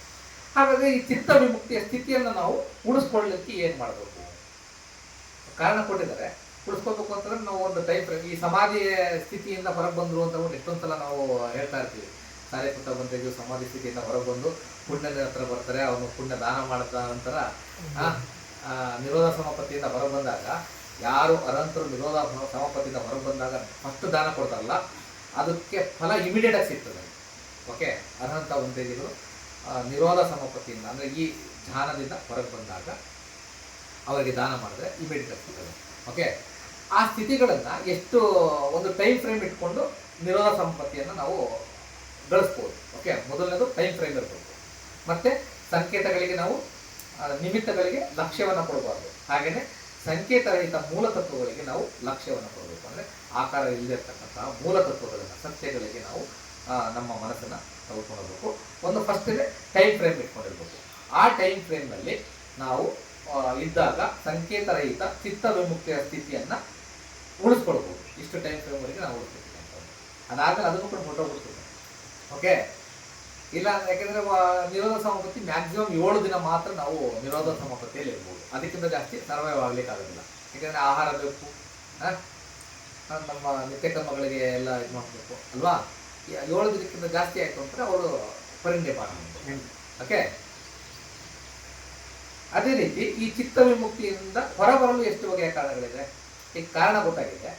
Speaker 1: ಹಾಗಾಗಿ ಈ ಚಿತ್ತ ವಿಮುಕ್ತಿಯ ಸ್ಥಿತಿಯನ್ನು ನಾವು ಉಳಿಸ್ಕೊಳ್ಳಲಿಕ್ಕೆ ಏನು ಮಾಡಬೇಕು? ಕಾರಣ ಕೊಟ್ಟಿದ್ದಾರೆ. ಉಳಿಸ್ಕೋಬೇಕು ಅಂತಂದ್ರೆ ನಾವು ಒಂದು ಟೈಮ್ ಫ್ರೇಮ್, ಈ ಸಮಾಧಿ ಸ್ಥಿತಿಯಿಂದ ಹೊರಗೆ ಬಂದರು ಅಂತ ಎಷ್ಟೊಂದು ಸಲ ನಾವು ಹೇಳ್ತಾ ಇರ್ತೀವಿ. ಸಾರಿಪುಟ್ಟ ಬಂದಿದ್ದು ಸಮಾಧಿ ಸ್ಥಿತಿಯಿಂದ ಹೊರಗೆ ಬಂದು ಪುಣ್ಯದ ಹತ್ರ ಬರ್ತಾರೆ. ಅವನು ಪುಣ್ಯ ದಾನ ಮಾಡಿದ ನಂತರ ನಿರೋಧ ಸಮಪತ್ತಿಯಿಂದ ಹೊರಗೆ ಬಂದಾಗ, ಯಾರು ಅರಂತರು ನಿರೋಧ ಸಮಪತ್ತಿಯಿಂದ ಹೊರಗೆ ಬಂದಾಗ ಫಸ್ಟ್ ದಾನ ಕೊಡ್ತಾರಲ್ಲ, ಅದಕ್ಕೆ ಫಲ ಇಮಿಡಿಯೇಟ್ ಆಗಿ ಸಿಗ್ತದೆ. ಓಕೆ, ಅರ್ಹಂತ ವಂತೇಜಿಗಳು ನಿರೋಧ ಸಮಪತ್ತಿಯಿಂದ ಅಂದರೆ ಈ ಧ್ಯಾನದಿಂದ ಹೊರಗೆ ಬಂದಾಗ ಅವರಿಗೆ ದಾನ ಮಾಡಿದ್ರೆ ಇಮಿಡಿಯೇಟ್ ಆಗಿ ಸಿಗ್ತದೆ. ಓಕೆ, ಆ ಸ್ಥಿತಿಗಳನ್ನು ಎಷ್ಟು ಒಂದು ಟೈಮ್ ಫ್ರೇಮ್ ಇಟ್ಕೊಂಡು ನಿರೋಧ ಸಂಪತ್ತಿಯನ್ನು ನಾವು ಗಳಿಸ್ಬೋದು. ಓಕೆ, ಮೊದಲನೇದು ಟೈಮ್ ಫ್ರೇಮ್ ಇರಬೇಕು. ಮತ್ತು ಸಂಕೇತಗಳಿಗೆ ನಾವು ನಿಮಿತ್ತಗಳಿಗೆ ಲಕ್ಷ್ಯವನ್ನು ಕೊಡಬಾರ್ದು. ಹಾಗೆಯೇ ಸಂಕೇತರಹಿತ ಮೂಲತತ್ವಗಳಿಗೆ ನಾವು ಲಕ್ಷ್ಯವನ್ನು ಕೊಡಬೇಕು. ಅಂದರೆ ಆಕಾರ ಇಲ್ಲದೆ ಇರ್ತಕ್ಕಂತಹ ಮೂಲತತ್ವಗಳನ್ನು, ಸತ್ಯಗಳಿಗೆ ನಾವು ನಮ್ಮ ಮನಸ್ಸನ್ನು ತೆಗೆದುಕೊಳ್ಳಬೇಕು. ಒಂದು ಫಸ್ಟಿಗೆ ಟೈಮ್ ಫ್ರೇಮ್ ಇಟ್ಕೊಂಡಿರ್ಬೇಕು. ಆ ಟೈಮ್ ಫ್ರೇಮ್ನಲ್ಲಿ ನಾವು ಇದ್ದಾಗ ಸಂಕೇತರಹಿತ ಚಿತ್ತ ವಿಮುಕ್ತಿಯ ಸ್ಥಿತಿಯನ್ನು ಉಳಿಸ್ಕೊಳ್ಬೋದು. ಇಷ್ಟು ಟೈಮ್ ಫ್ರೇಮ್ವರೆಗೆ ನಾವು ಉಳಿಸ್ಕೊಳ್ತೀವಿ ಅಂತ. ಅದಾದ್ಮೇಲೆ ಅದನ್ನು ಕೂಡ ಹೊರಟೋಗ್ಬಿಡ್ತೀವಿ. ಓಕೆ, ಇಲ್ಲ ಯಾಕೆಂದರೆ ನಿರೋಧ ಸಮಪತ್ತಿ ಮ್ಯಾಕ್ಸಿಮಮ್ 7 ದಿನ ಮಾತ್ರ ನಾವು ನಿರೋಧ ಸಮಪತ್ತಿಯಲ್ಲಿ ಇರ್ಬೋದು. ಅದಕ್ಕಿಂತ ಜಾಸ್ತಿ ಸರ್ವೈವ್ ಆಗ್ಲಿಕ್ಕೆ ಆಗೋದಿಲ್ಲ. ಯಾಕೆಂದರೆ ಆಹಾರ ಬೇಕು, ನಮ್ಮ ನಿತ್ಯ ಕರ್ಮಗಳಿಗೆ ಎಲ್ಲ ಇದು ಮಾಡಬೇಕು ಅಲ್ವಾ. 7 ದಿನಕ್ಕಿಂತ ಜಾಸ್ತಿ ಆಯಿತು ಅಂದರೆ ಅವರು ಪರಿಣಿಪಾತ. ಓಕೆ, ಅದೇ ರೀತಿ ಈ ಚಿತ್ತ ವಿಮುಕ್ತಿಯಿಂದ ಹೊರಬರಲು ಎಷ್ಟು ಬಗೆಯ ಕಾರಣಗಳಿದೆ? ಈಗ ಕಾರಣ ಗೊತ್ತಾಗಿದೆ.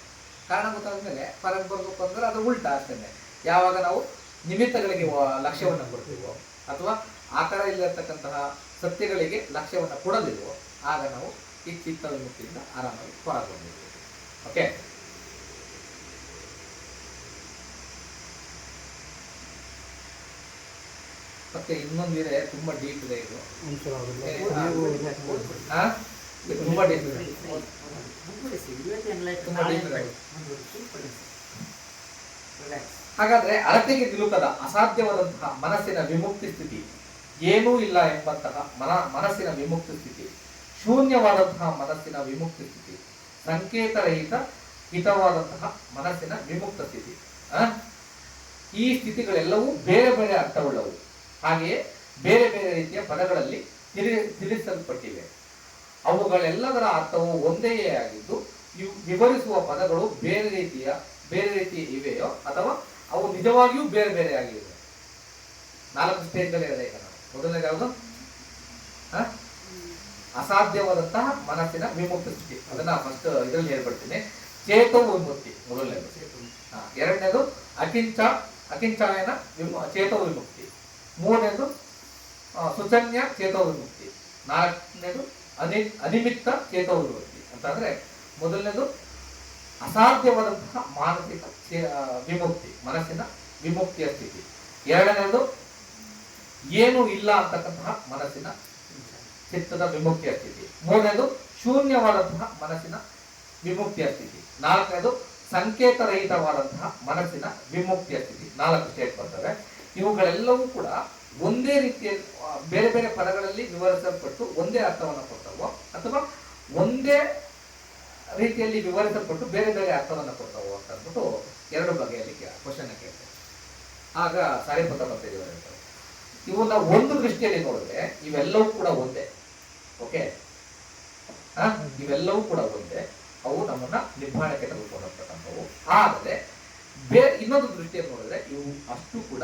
Speaker 1: ಕಾರಣ ಗೊತ್ತಾದ್ಮೇಲೆ ಹೊರಗೆ ಬರ್ಬೇಕು ಅಂದ್ರೆ ಅದು ಉಲ್ಟಾ ಅಷ್ಟೇ. ಯಾವಾಗ ನಾವು ನಿಮಿತ್ತಗಳಿಗೆ ಲಕ್ಷ್ಯವನ್ನು ಕೊಡ್ತೀವೋ ಅಥವಾ ಆ ಥರ ಇಲ್ಲಿರ್ತಕ್ಕಂತಹ ಸತ್ಯಗಳಿಗೆ ಲಕ್ಷ್ಯವನ್ನು ಕೊಡೋದಿಲ್ವೋ ಆಗ ನಾವು ಈ ಚಿತ್ತ ವಿಮುಕ್ತಿಯಿಂದ ಆರಾಮಾಗಿ ಹೊರಗೆ ಬಂದಿದ್ದೀವಿ. ಓಕೆ, ಮತ್ತೆ ಇನ್ನೊಂದಿದೆ, ತುಂಬಾ ಡೀಪ್ ಇದೆ ಇದು. ತುಂಬಾ ಡೀಪ್ ಇದೆ, ತುಂಬಾ ಡೀಪ್ ಇದೆ. ಹಾಗಾದ್ರೆ ಅಳತೆಗೆ ನಿಲುಕದ ಅಸಾಧ್ಯವಾದಂತಹ ಮನಸ್ಸಿನ ವಿಮುಕ್ತಿ ಸ್ಥಿತಿ, ಏನೂ ಇಲ್ಲ ಎಂಬಂತಹ ಮನಸ್ಸಿನ ವಿಮುಕ್ತಿ ಸ್ಥಿತಿ, ಶೂನ್ಯವಾದಂತಹ ಮನಸ್ಸಿನ ವಿಮುಕ್ತಿ ಸ್ಥಿತಿ, ಸಂಕೇತರಹಿತ ಹಿತವಾದಂತಹ ಮನಸ್ಸಿನ ವಿಮುಕ್ತ ಸ್ಥಿತಿ. ಈ ಸ್ಥಿತಿಗಳೆಲ್ಲವೂ ಬೇರೆ ಬೇರೆ ಅರ್ಥವುಳ್ಳವು. ಹಾಗೆಯೇ ಬೇರೆ ಬೇರೆ ರೀತಿಯ ಪದಗಳಲ್ಲಿ ತಿಳಿಸಲ್ಪಟ್ಟಿವೆ. ಅವುಗಳೆಲ್ಲದರ ಅರ್ಥವು ಒಂದೇ ಆಗಿದ್ದು ಇವು ವಿವರಿಸುವ ಪದಗಳು ಬೇರೆ ರೀತಿ ಇವೆಯೋ ಅಥವಾ ಅವು ನಿಜವಾಗಿಯೂ ಬೇರೆ ಬೇರೆ ಆಗಿವೆ. 4 ಸ್ಟೇಜ್ಗಳು ಇದೆ ಈಗ. ನಾವು ಮೊದಲನೇದು ಯಾವುದು? ಅಸಾಧ್ಯವಾದಂತಹ ಮನಸ್ಸಿನ ವಿಮುಕ್ತ ಸ್ಥಿತಿ, ಅದನ್ನ ಫಸ್ಟ್ ಇದರಲ್ಲಿ ಹೇಳ್ಬಿಡ್ತೀನಿ. ಚೇತೋ ವಿಮುಕ್ತಿ ಮೊದಲನೇದು. ಎರಡನೇದು ಅಕಿಂಚಾಯನ ಚೇತೋ ವಿಮುಕ್ತಿ. ಮೂರನೇದು ಸುಚನ್ಯ ಚೇತೋ ವಿಮುಕ್ತಿ. ನಾಲ್ಕನೇದು ಅನಿಮಿತ್ತ ಚೇತೋ ವಿಮುಕ್ತಿ. ಅಂತಂದ್ರೆ ಮೊದಲನೇದು ಅಸಾಧ್ಯವಾದಂತಹ ಮಾನಸಿಕ ವಿಮುಕ್ತಿ, ಮನಸ್ಸಿನ ವಿಮುಕ್ತಿಯ ಸ್ಥಿತಿ. ಎರಡನೇದು ಏನು ಇಲ್ಲ ಅಂತಕ್ಕಂತಹ ಮನಸ್ಸಿನ ಚಿತ್ತದ ವಿಮುಕ್ತಿಯ ಸ್ಥಿತಿ. ಮೂರನೇದು ಶೂನ್ಯವಾದಂತಹ ಮನಸ್ಸಿನ ವಿಮುಕ್ತಿಯ ಸ್ಥಿತಿ. ನಾಲ್ಕನೇದು ಸಂಕೇತರಹಿತವಾದಂತಹ ಮನಸ್ಸಿನ ವಿಮುಕ್ತಿಯ ಸ್ಥಿತಿ. 4 ಸ್ಟೇಟ್ ಬರ್ತವೆ. ಇವುಗಳೆಲ್ಲವೂ ಕೂಡ ಒಂದೇ ರೀತಿಯ ಬೇರೆ ಬೇರೆ ಪದಗಳಲ್ಲಿ ವಿವರಿಸಲ್ಪಟ್ಟು ಒಂದೇ ಅರ್ಥವನ್ನು ಕೊಡ್ತವೋ ಅಥವಾ ಒಂದೇ ರೀತಿಯಲ್ಲಿ ವಿವರಿಸಲ್ಪಟ್ಟು ಬೇರೆ ಬೇರೆ ಅರ್ಥವನ್ನು ಕೊಡ್ತವೋ ಅಂತ ಅಂದ್ಬಿಟ್ಟು 2 ಬಗೆಯಲ್ಲಿ ಕ್ವಶನ್ ಕೇಳ್ತೇವೆ. ಆಗ ಸಾರಿಪುತ್ತ ಬರ್ತಿದ್ದೀವಿ ಹೇಳ್ತಾರೆ, ಇವನ್ನ ಒಂದು ದೃಷ್ಟಿಯಲ್ಲಿ ನೋಡಿದ್ರೆ ಇವೆಲ್ಲವೂ ಕೂಡ ಒಂದೇ. ಓಕೆ, ಇವೆಲ್ಲವೂ ಕೂಡ ಒಂದೇ, ಅವು ನಮ್ಮನ್ನ ನಿರ್ಮಾಣಕ್ಕೆ ತೆಗೆದುಕೊಂಡಂತಕ್ಕಂಥವು. ಆದರೆ ಇನ್ನೊಂದು ದೃಷ್ಟಿಯಲ್ಲಿ ನೋಡಿದ್ರೆ ಇವು ಅಷ್ಟು ಕೂಡ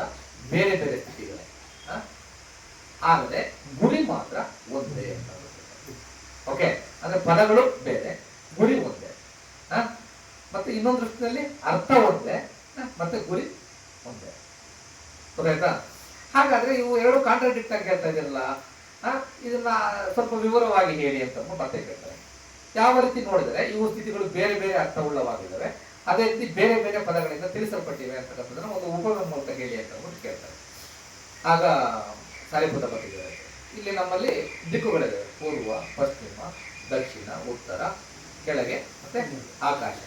Speaker 1: ಬೇರೆ ಬೇರೆ ಸ್ಥಿತಿಗಳೇ. ಆದರೆ ಗುರಿ ಮಾತ್ರ ಒಂದೇ ಅಂತ. ಓಕೆ, ಅಂದ್ರೆ ಪದಗಳು ಬೇರೆ, ಗುರಿ ಒಂದೇ. ಮತ್ತೆ ಇನ್ನೊಂದು ದೃಷ್ಟಿಯಲ್ಲಿ ಅರ್ಥ ಒಂದೇ, ಮತ್ತೆ ಗುರಿ ಒಂದೇ. ಗೊತ್ತಾಯ್ತಾ? ಹಾಗಾದ್ರೆ ಇವು 2 ಕಾಂಟ್ರಾಡಿಕ್ಟ್ ಆಗಿ ಹೇಳ್ತಾ ಇದಿರಲ್ಲ, ಇದನ್ನ ಸ್ವಲ್ಪ ವಿವರವಾಗಿ ಹೇಳಿ ಅಂತ ಮತ್ತೆ ಕೇಳ್ತಾರೆ. ಯಾವ ರೀತಿ ನೋಡಿದರೆ ಇವು ಸ್ಥಿತಿಗಳು ಬೇರೆ ಬೇರೆ ಅರ್ಥವುಳ್ಳವಾಗಿದ್ದಾವೆ, ಅದೇ ರೀತಿ ಬೇರೆ ಬೇರೆ ಪದಗಳಿಂದ ತಿಳಿಸಲ್ಪಟ್ಟಿವೆ ಅಂತಕ್ಕಂಥದ್ದನ್ನ ಒಂದು ಉಪಮೆ ಮೂಲಕ ಹೇಳಿ ಅಂತ ಕೇಳ್ತಾರೆ. ಆಗ ಸಾರಿಪುತ್ತ ಬರ್ತಿದ್ದಾರೆ, ಇಲ್ಲಿ ನಮ್ಮಲ್ಲಿ ದಿಕ್ಕುಗಳಿವೆ: ಪೂರ್ವ, ಪಶ್ಚಿಮ, ದಕ್ಷಿಣ, ಉತ್ತರ, ಕೆಳಗೆ, ಮತ್ತೆ ಆಕಾಶ,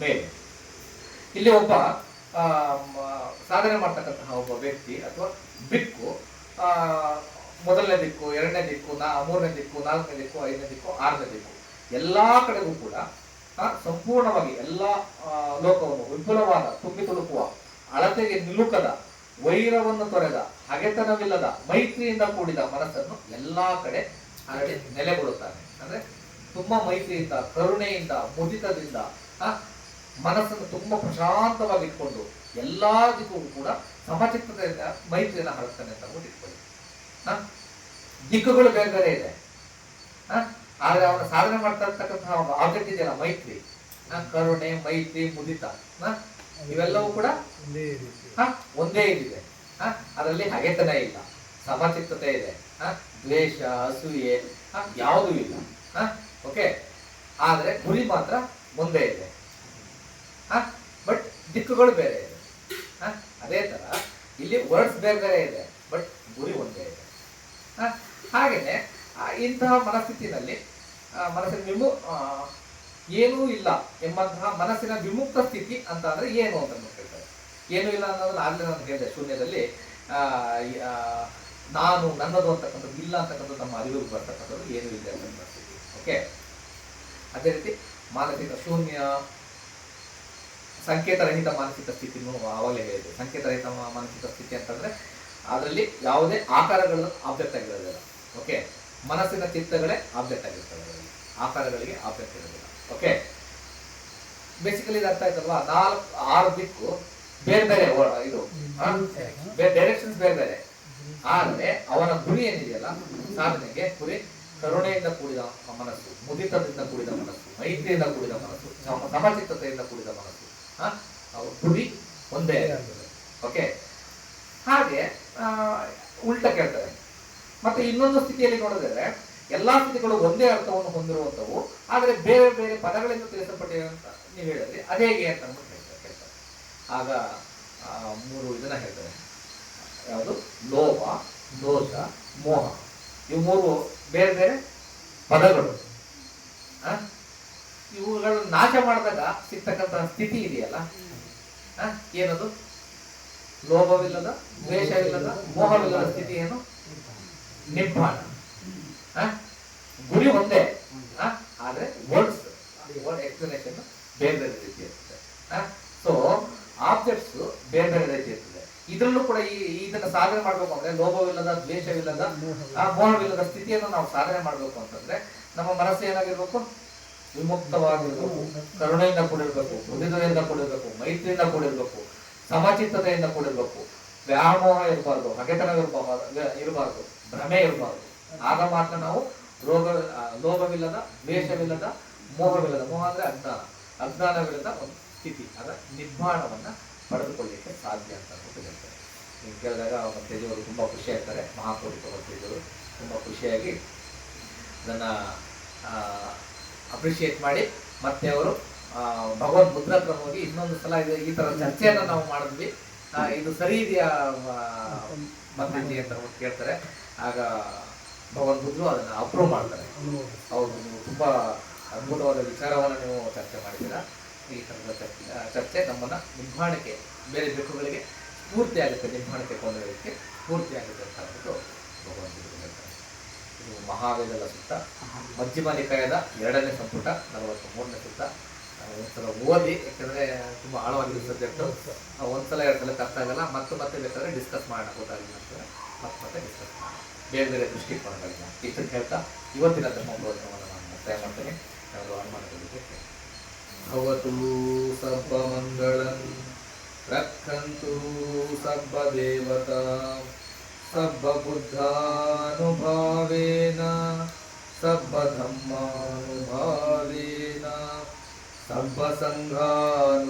Speaker 1: ಮೇಲೆ. ಇಲ್ಲಿ ಒಬ್ಬ ಸಾಧನೆ ಮಾಡ್ತಕ್ಕಂತಹ ಒಬ್ಬ ವ್ಯಕ್ತಿ ಅಥವಾ ಬಿಕ್ಕು ಮೊದಲನೇ ದಿಕ್ಕು, ಎರಡನೇ ದಿಕ್ಕು, ಮೂರನೇ ದಿಕ್ಕು, ನಾಲ್ಕನೇ ದಿಕ್ಕು, ಐದನೇ ದಿಕ್ಕು, ಆರನೇ ದಿಕ್ಕು ಎಲ್ಲಾ ಕಡೆಗೂ ಕೂಡ ಸಂಪೂರ್ಣವಾಗಿ ಎಲ್ಲಾ ಲೋಕವನ್ನು ವಿಪುಲವಾದ, ತುಂಬಿ ತುಳುಕುವ, ಅಳತೆಗೆ ನಿಲುಕದ, ವೈರವನ್ನು ತೊರೆದ, ಹಗೆತನವಿಲ್ಲದ, ಮೈತ್ರಿಯಿಂದ ಕೂಡಿದ ಮನಸ್ಸನ್ನು ಎಲ್ಲಾ ಕಡೆ ಹರಡಿ ನೆಲೆಗೊಳ್ಳುತ್ತಾನೆ. ಅಂದ್ರೆ ತುಂಬಾ ಮೈತ್ರಿಯಿಂದ, ಕರುಣೆಯಿಂದ, ಮುದಿತದಿಂದ ಮನಸ್ಸನ್ನು ತುಂಬಾ ಪ್ರಶಾಂತವಾಗಿ ಇಟ್ಕೊಂಡು ಎಲ್ಲಾ ದಿಕ್ಕೂ ಕೂಡ ಸಮಚಿತ್ತತೆಯಿಂದ ಮೈತ್ರಿಯನ್ನು ಹರಡ್ತಾನೆ ಅಂತ ಇಟ್ಕೊಳ್ಳಿ. ದಿಕ್ಕುಗಳು ಬೇರೆ ಬೇರೆ ಇದೆ, ಆದ್ರೆ ಅವನ ಸಾಧನೆ ಮಾಡ್ತಾ ಇರ್ತಕ್ಕಂತಹ ಆಬ್ಜೆಕ್ಟ್ ಇದೆಯಲ್ಲ, ಮೈತ್ರಿ, ಕರುಣೆ, ಮೈತ್ರಿ, ಮುದಿತ, ಇವೆಲ್ಲವೂ ಕೂಡ ಒಂದೇ ಇದಿದೆ. ಅದರಲ್ಲಿ ಹಗೆತನ ಇಲ್ಲ, ಸಮಚಿತ್ತತೆ ಇದೆ, ದ್ವೇಷ, ಅಸೂಯೆ ಯಾವುದೂ ಇಲ್ಲ. ಓಕೆ, ಆದ್ರೆ ಗುರಿ ಮಾತ್ರ ಒಂದೇ ಇದೆ. ಬಟ್ ದಿಕ್ಕುಗಳು ಬೇರೆ ಇದೆ. ಅದೇ ತರ ಇಲ್ಲಿ ವರ್ಡ್ಸ್ ಬೇರೆ ಬೇರೆ ಇದೆ, ಬಟ್ ಗುರಿ ಒಂದೇ ಇದೆ. ಹಾಗೇನೆ ಇಂತಹ ಮನಸ್ಥಿತಿನಲ್ಲಿ ಮನಸ್ಸಿನ ಏನೂ ಇಲ್ಲ ಎಂಬಂತಹ ಮನಸ್ಸಿನ ವಿಮುಕ್ತ ಸ್ಥಿತಿ ಅಂತ ಅಂದ್ರೆ ಏನು ಅಂತ ಹೇಳ್ತಾರೆ. ಏನೂ ಇಲ್ಲ ಅನ್ನೋದನ್ನ ಆಗ್ಲೇ ನಾನು ಹೇಳಿದೆ, ಶೂನ್ಯದಲ್ಲಿ ನಾನು, ನನ್ನದು ಅಂತಕ್ಕಂಥದ್ದು ಇಲ್ಲ ಅಂತಕ್ಕಂಥದ್ದು ನಮ್ಮ ಅರಿವಿಗೆ ಬರ್ತಕ್ಕಂಥದ್ದು ಏನೂ ಇಲ್ಲ ಅಂತ ಸ್ಥಿತಿ. ಓಕೆ, ಅದೇ ರೀತಿ ಮಾನಸಿಕ ಶೂನ್ಯ, ಸಂಕೇತರಹಿತ ಮಾನಸಿಕ ಸ್ಥಿತಿನೂ ಆವಾಗಲೇ ಹೇಳಿದೆ. ಸಂಕೇತರಹಿತ ಮಾನಸಿಕ ಸ್ಥಿತಿ ಅಂತಂದ್ರೆ ಅದರಲ್ಲಿ ಯಾವುದೇ ಆಕಾರಗಳು ಆಬ್ಜೆಕ್ಟ್ ಆಗಿರೋದಿಲ್ಲ. ಓಕೆ, ಮನಸ್ಸಿನ ಚಿತ್ತಗಳೇ ಆಬ್ಜೆಕ್ಟ್ ಆಗಿರ್ತವೆ, ಆಕಾರಗಳಿಗೆ ಆಬ್ಜೆಕ್ಟ್ ಇರೋದಿಲ್ಲ. ಓಕೆ, ಬೇಸಿಕಲಿ ಇದು ಅರ್ಥ ಆಯ್ತಲ್ವಾ? 6 ದಿಕ್ಕು ಬೇರೆ ಬೇರೆ, ಇದು ಡೈರೆಕ್ಷನ್ಸ್ ಬೇರೆ ಬೇರೆ, ಆದರೆ ಅವನ ಗುರಿ ಏನಿದೆಯಲ್ಲ, ಸಾಧನೆಗೆ ಗುರಿ ಕರುಣೆಯಿಂದ ಕೂಡಿದ ಮನಸ್ಸು, ಮುದಿತದಿಂದ ಕೂಡಿದ ಮನಸ್ಸು, ಮೈತ್ರಿಯಿಂದ ಕೂಡಿದ ಮನಸ್ಸು, ಸಮಚಿತ್ತತೆಯಿಂದ ಕೂಡಿದ ಮನಸ್ಸು, ಗುರಿ ಒಂದೇ ಆಗಿರ್ತದೆ. ಓಕೆ, ಹಾಗೆ ಉಲ್ಟ ಕೇಳ್ತಾರೆ. ಮತ್ತೆ ಇನ್ನೊಂದು ಸ್ಥಿತಿಯಲ್ಲಿ ನೋಡಿದ್ರೆ ಎಲ್ಲಾ ಸ್ಥಿತಿಗಳು ಒಂದೇ ಅರ್ಥವನ್ನು ಹೊಂದಿರುವಂಥವು, ಆದರೆ ಬೇರೆ ಬೇರೆ ಪದಗಳಿಂದ ತಿಳಿಸಲ್ಪಟ್ಟಿವೆ ಅಂತ ನೀವು ಹೇಳಿದ್ರಿ, ಅದೇ ಹೇಗೆ ಅಂತ ಕೇಳ್ತಾರೆ. ಆಗ 3 ಇದನ್ನ ಹೇಳ್ತಾರೆ. ಯಾವುದು? ಲೋಭ, ದೋಷ, ಮೋಹ. ಇವು 3 ಬೇರೆ ಬೇರೆ ಪದಗಳು. ಇವುಗಳನ್ನು ನಾಶ ಮಾಡಿದಾಗ ಸಿಗ್ತಕ್ಕಂತಹ ಸ್ಥಿತಿ ಇದೆಯಲ್ಲ, ಏನದು? ಲೋಭವಿಲ್ಲದ, ದ್ವೇಷವಿಲ್ಲದ, ಮೋಹವಿಲ್ಲದ ಸ್ಥಿತಿ ಏನು? ನಿಬ್ಬಾಣ. ಗುರಿ ಒಂದೇ, ಆದ್ರೆ ವರ್ಡ್ಸ್ ಎಕ್ಸ್ಪ್ಲನೇಷನ್ ಬೇರೆ ಬೇರೆ ರೀತಿ ಇರ್ತದೆ. ಸೊ ಆಬ್ಜೆಕ್ಟ್ಸ್ ಬೇರೆ ಬೇರೆ ರೀತಿ ಇರ್ತದೆ. ಇದ್ರಲ್ಲೂ ಕೂಡ ಇದನ್ನ ಸಾಧನೆ ಮಾಡ್ಬೇಕು ಅಂದ್ರೆ, ಲೋಭವಿಲ್ಲದ, ದ್ವೇಷವಿಲ್ಲದ, ಮೋಹವಿಲ್ಲದ ಸ್ಥಿತಿಯನ್ನು ನಾವು ಸಾಧನೆ ಮಾಡ್ಬೇಕು ಅಂತಂದ್ರೆ ನಮ್ಮ ಮನಸ್ಸು ಏನಾಗಿರ್ಬೇಕು? ವಿಮುಕ್ತವಾಗಿರ್ಬೇಕು, ಕರುಣೆಯಿಂದ ಕೂಡಿರ್ಬೇಕು, ಮೃದುತೆಯಿಂದ ಕೂಡಿರ್ಬೇಕು, ಮೈತ್ರಿಯಿಂದ ಕೂಡಿರ್ಬೇಕು, ಸಮಚಿತ್ತತೆಯಿಂದ ಕೂಡಿರ್ಬೇಕು, ವ್ಯಾಮೋಹ ಇರಬಾರ್ದು, ಹಗೆತನ ಇರಬಾರ್ದು, ಭ್ರಮೆ ಇರಬಾರ್ದು. ಆಗ ಮಾತ್ರ ನಾವು ಲೋಭವಿಲ್ಲದ, ದ್ವೇಷವಿಲ್ಲದ, ಮೋಹವಿಲ್ಲದ, ಮೋಹ ಅಂದ್ರೆ ಅಜ್ಞಾನ, ಅಜ್ಞಾನವಿಲ್ಲದ ಒಂದು ಸ್ಥಿತಿ, ಅದ ನಿಬ್ಬಾಣವನ್ನ ಪಡೆದುಕೊಳ್ಳಿಕ್ಕೆ ಸಾಧ್ಯ ಅಂತ ಹೇಳ್ತಾರೆ. ನೀವು ಕೇಳಿದಾಗ ತೇಜವರು ತುಂಬಾ ಖುಷಿ ಆಗ್ತಾರೆ. ಮಹಾಕೋಟಿ ತೇಜವರು ತುಂಬಾ ಖುಷಿಯಾಗಿ ಅದನ್ನ ಅಪ್ರಿಶಿಯೇಟ್ ಮಾಡಿ, ಮತ್ತೆ ಅವರು ಭಗವದ್ ಬುದ್ಧ ಹತ್ರ ಹೋಗಿ ಇನ್ನೊಂದು ಸಲ ಈ ತರ ಚರ್ಚೆಯನ್ನ ನಾವು ಮಾಡಿದ್ವಿ, ಇದು ಸರಿ ಇದೆಯಾ ಮಂತ್ರಿಜಿ ಅಂತ ಕೇಳ್ತಾರೆ. ಆಗ ಭಗವದ್ ಬುದ್ಧರು ಅದನ್ನ ಅಪ್ರೂವ್ ಮಾಡ್ತಾರೆ. ಹೌದು, ನೀವು ತುಂಬಾ ಅದ್ಭುತವಾದ ವಿಚಾರವನ್ನು ನೀವು ಚರ್ಚೆ ಮಾಡಿದ್ದೀರಾ. ಈ ತರದ ಚರ್ಚೆ ನಮ್ಮನ್ನ ನಿರ್ಮಾಣಕ್ಕೆ, ಬೇರೆ ಬೆಕ್ಕುಗಳಿಗೆ ಸ್ಫೂರ್ತಿ ಆಗುತ್ತೆ, ನಿರ್ಮಾಣಕ್ಕೆ ಕೊಂಡೊಯ್ಯಲಿಕ್ಕೆ ಸ್ಫೂರ್ತಿ ಆಗುತ್ತೆ ಅಂತ ಹೇಳ್ಬಿಟ್ಟು ಭಗವದ್ ಬುದ್ಧರು ಹೇಳ್ತಾರೆ. ಇದು ಮಹಾವೇದದ ಸುತ್ತ, ಮಧ್ಯಮ ನಿಕಾಯದ 2ನೇ ಸಂಪುಟ 43ನೇ ಸುತ್ತ. ಒಂದ್ಸಲ ಓದಿ, ಯಾಕಂದ್ರೆ ತುಂಬಾ ಆಳವಾಗಿರೋ ಸಬ್ಜೆಕ್ಟ್. ಒಂದ್ಸಲ 2 ಸಲ ಅರ್ಥ ಆಗಲ್ಲ, ಮತ್ತೆ ಬೇಕಾದ್ರೆ ಡಿಸ್ಕಸ್ ಮಾಡೋಣ, ಗೊತ್ತಾಗಿಲ್ಲ ಅಂತಂದ್ರೆ ಮತ್ತೆ ಡಿಸ್ಕಸ್ ಮಾಡೋಣ ಬೇರೆ ಬೇರೆ ದೃಷ್ಟಿಕೋನಗಳಿಂದ. ಇಷ್ಟನ್ನು ಹೇಳ್ತಾ ಇವತ್ತಿನ ಧರ್ಮ ಬೋಧನವನ್ನು ನಾನು ಮುಕ್ತಾಯ ಮಾಡ್ತೇನೆ. ಯಾವುದು ಅನುಮಾನಗಳಿಗೆ ಭವತು ಸಬ್ಬ ಮಂಗಳಂ ರಕ್ಷಂತು ಸಬ್ಬ ದೇವತಾ ಸಬ್ಬ ಬುದ್ಧಾನುಭಾವೇನ ಸಬ್ಬ ಧಮ್ಮಾನುಭಾವೇನ ಸಬ್ಬ ಸಂಘಾನುಭಾವೇನ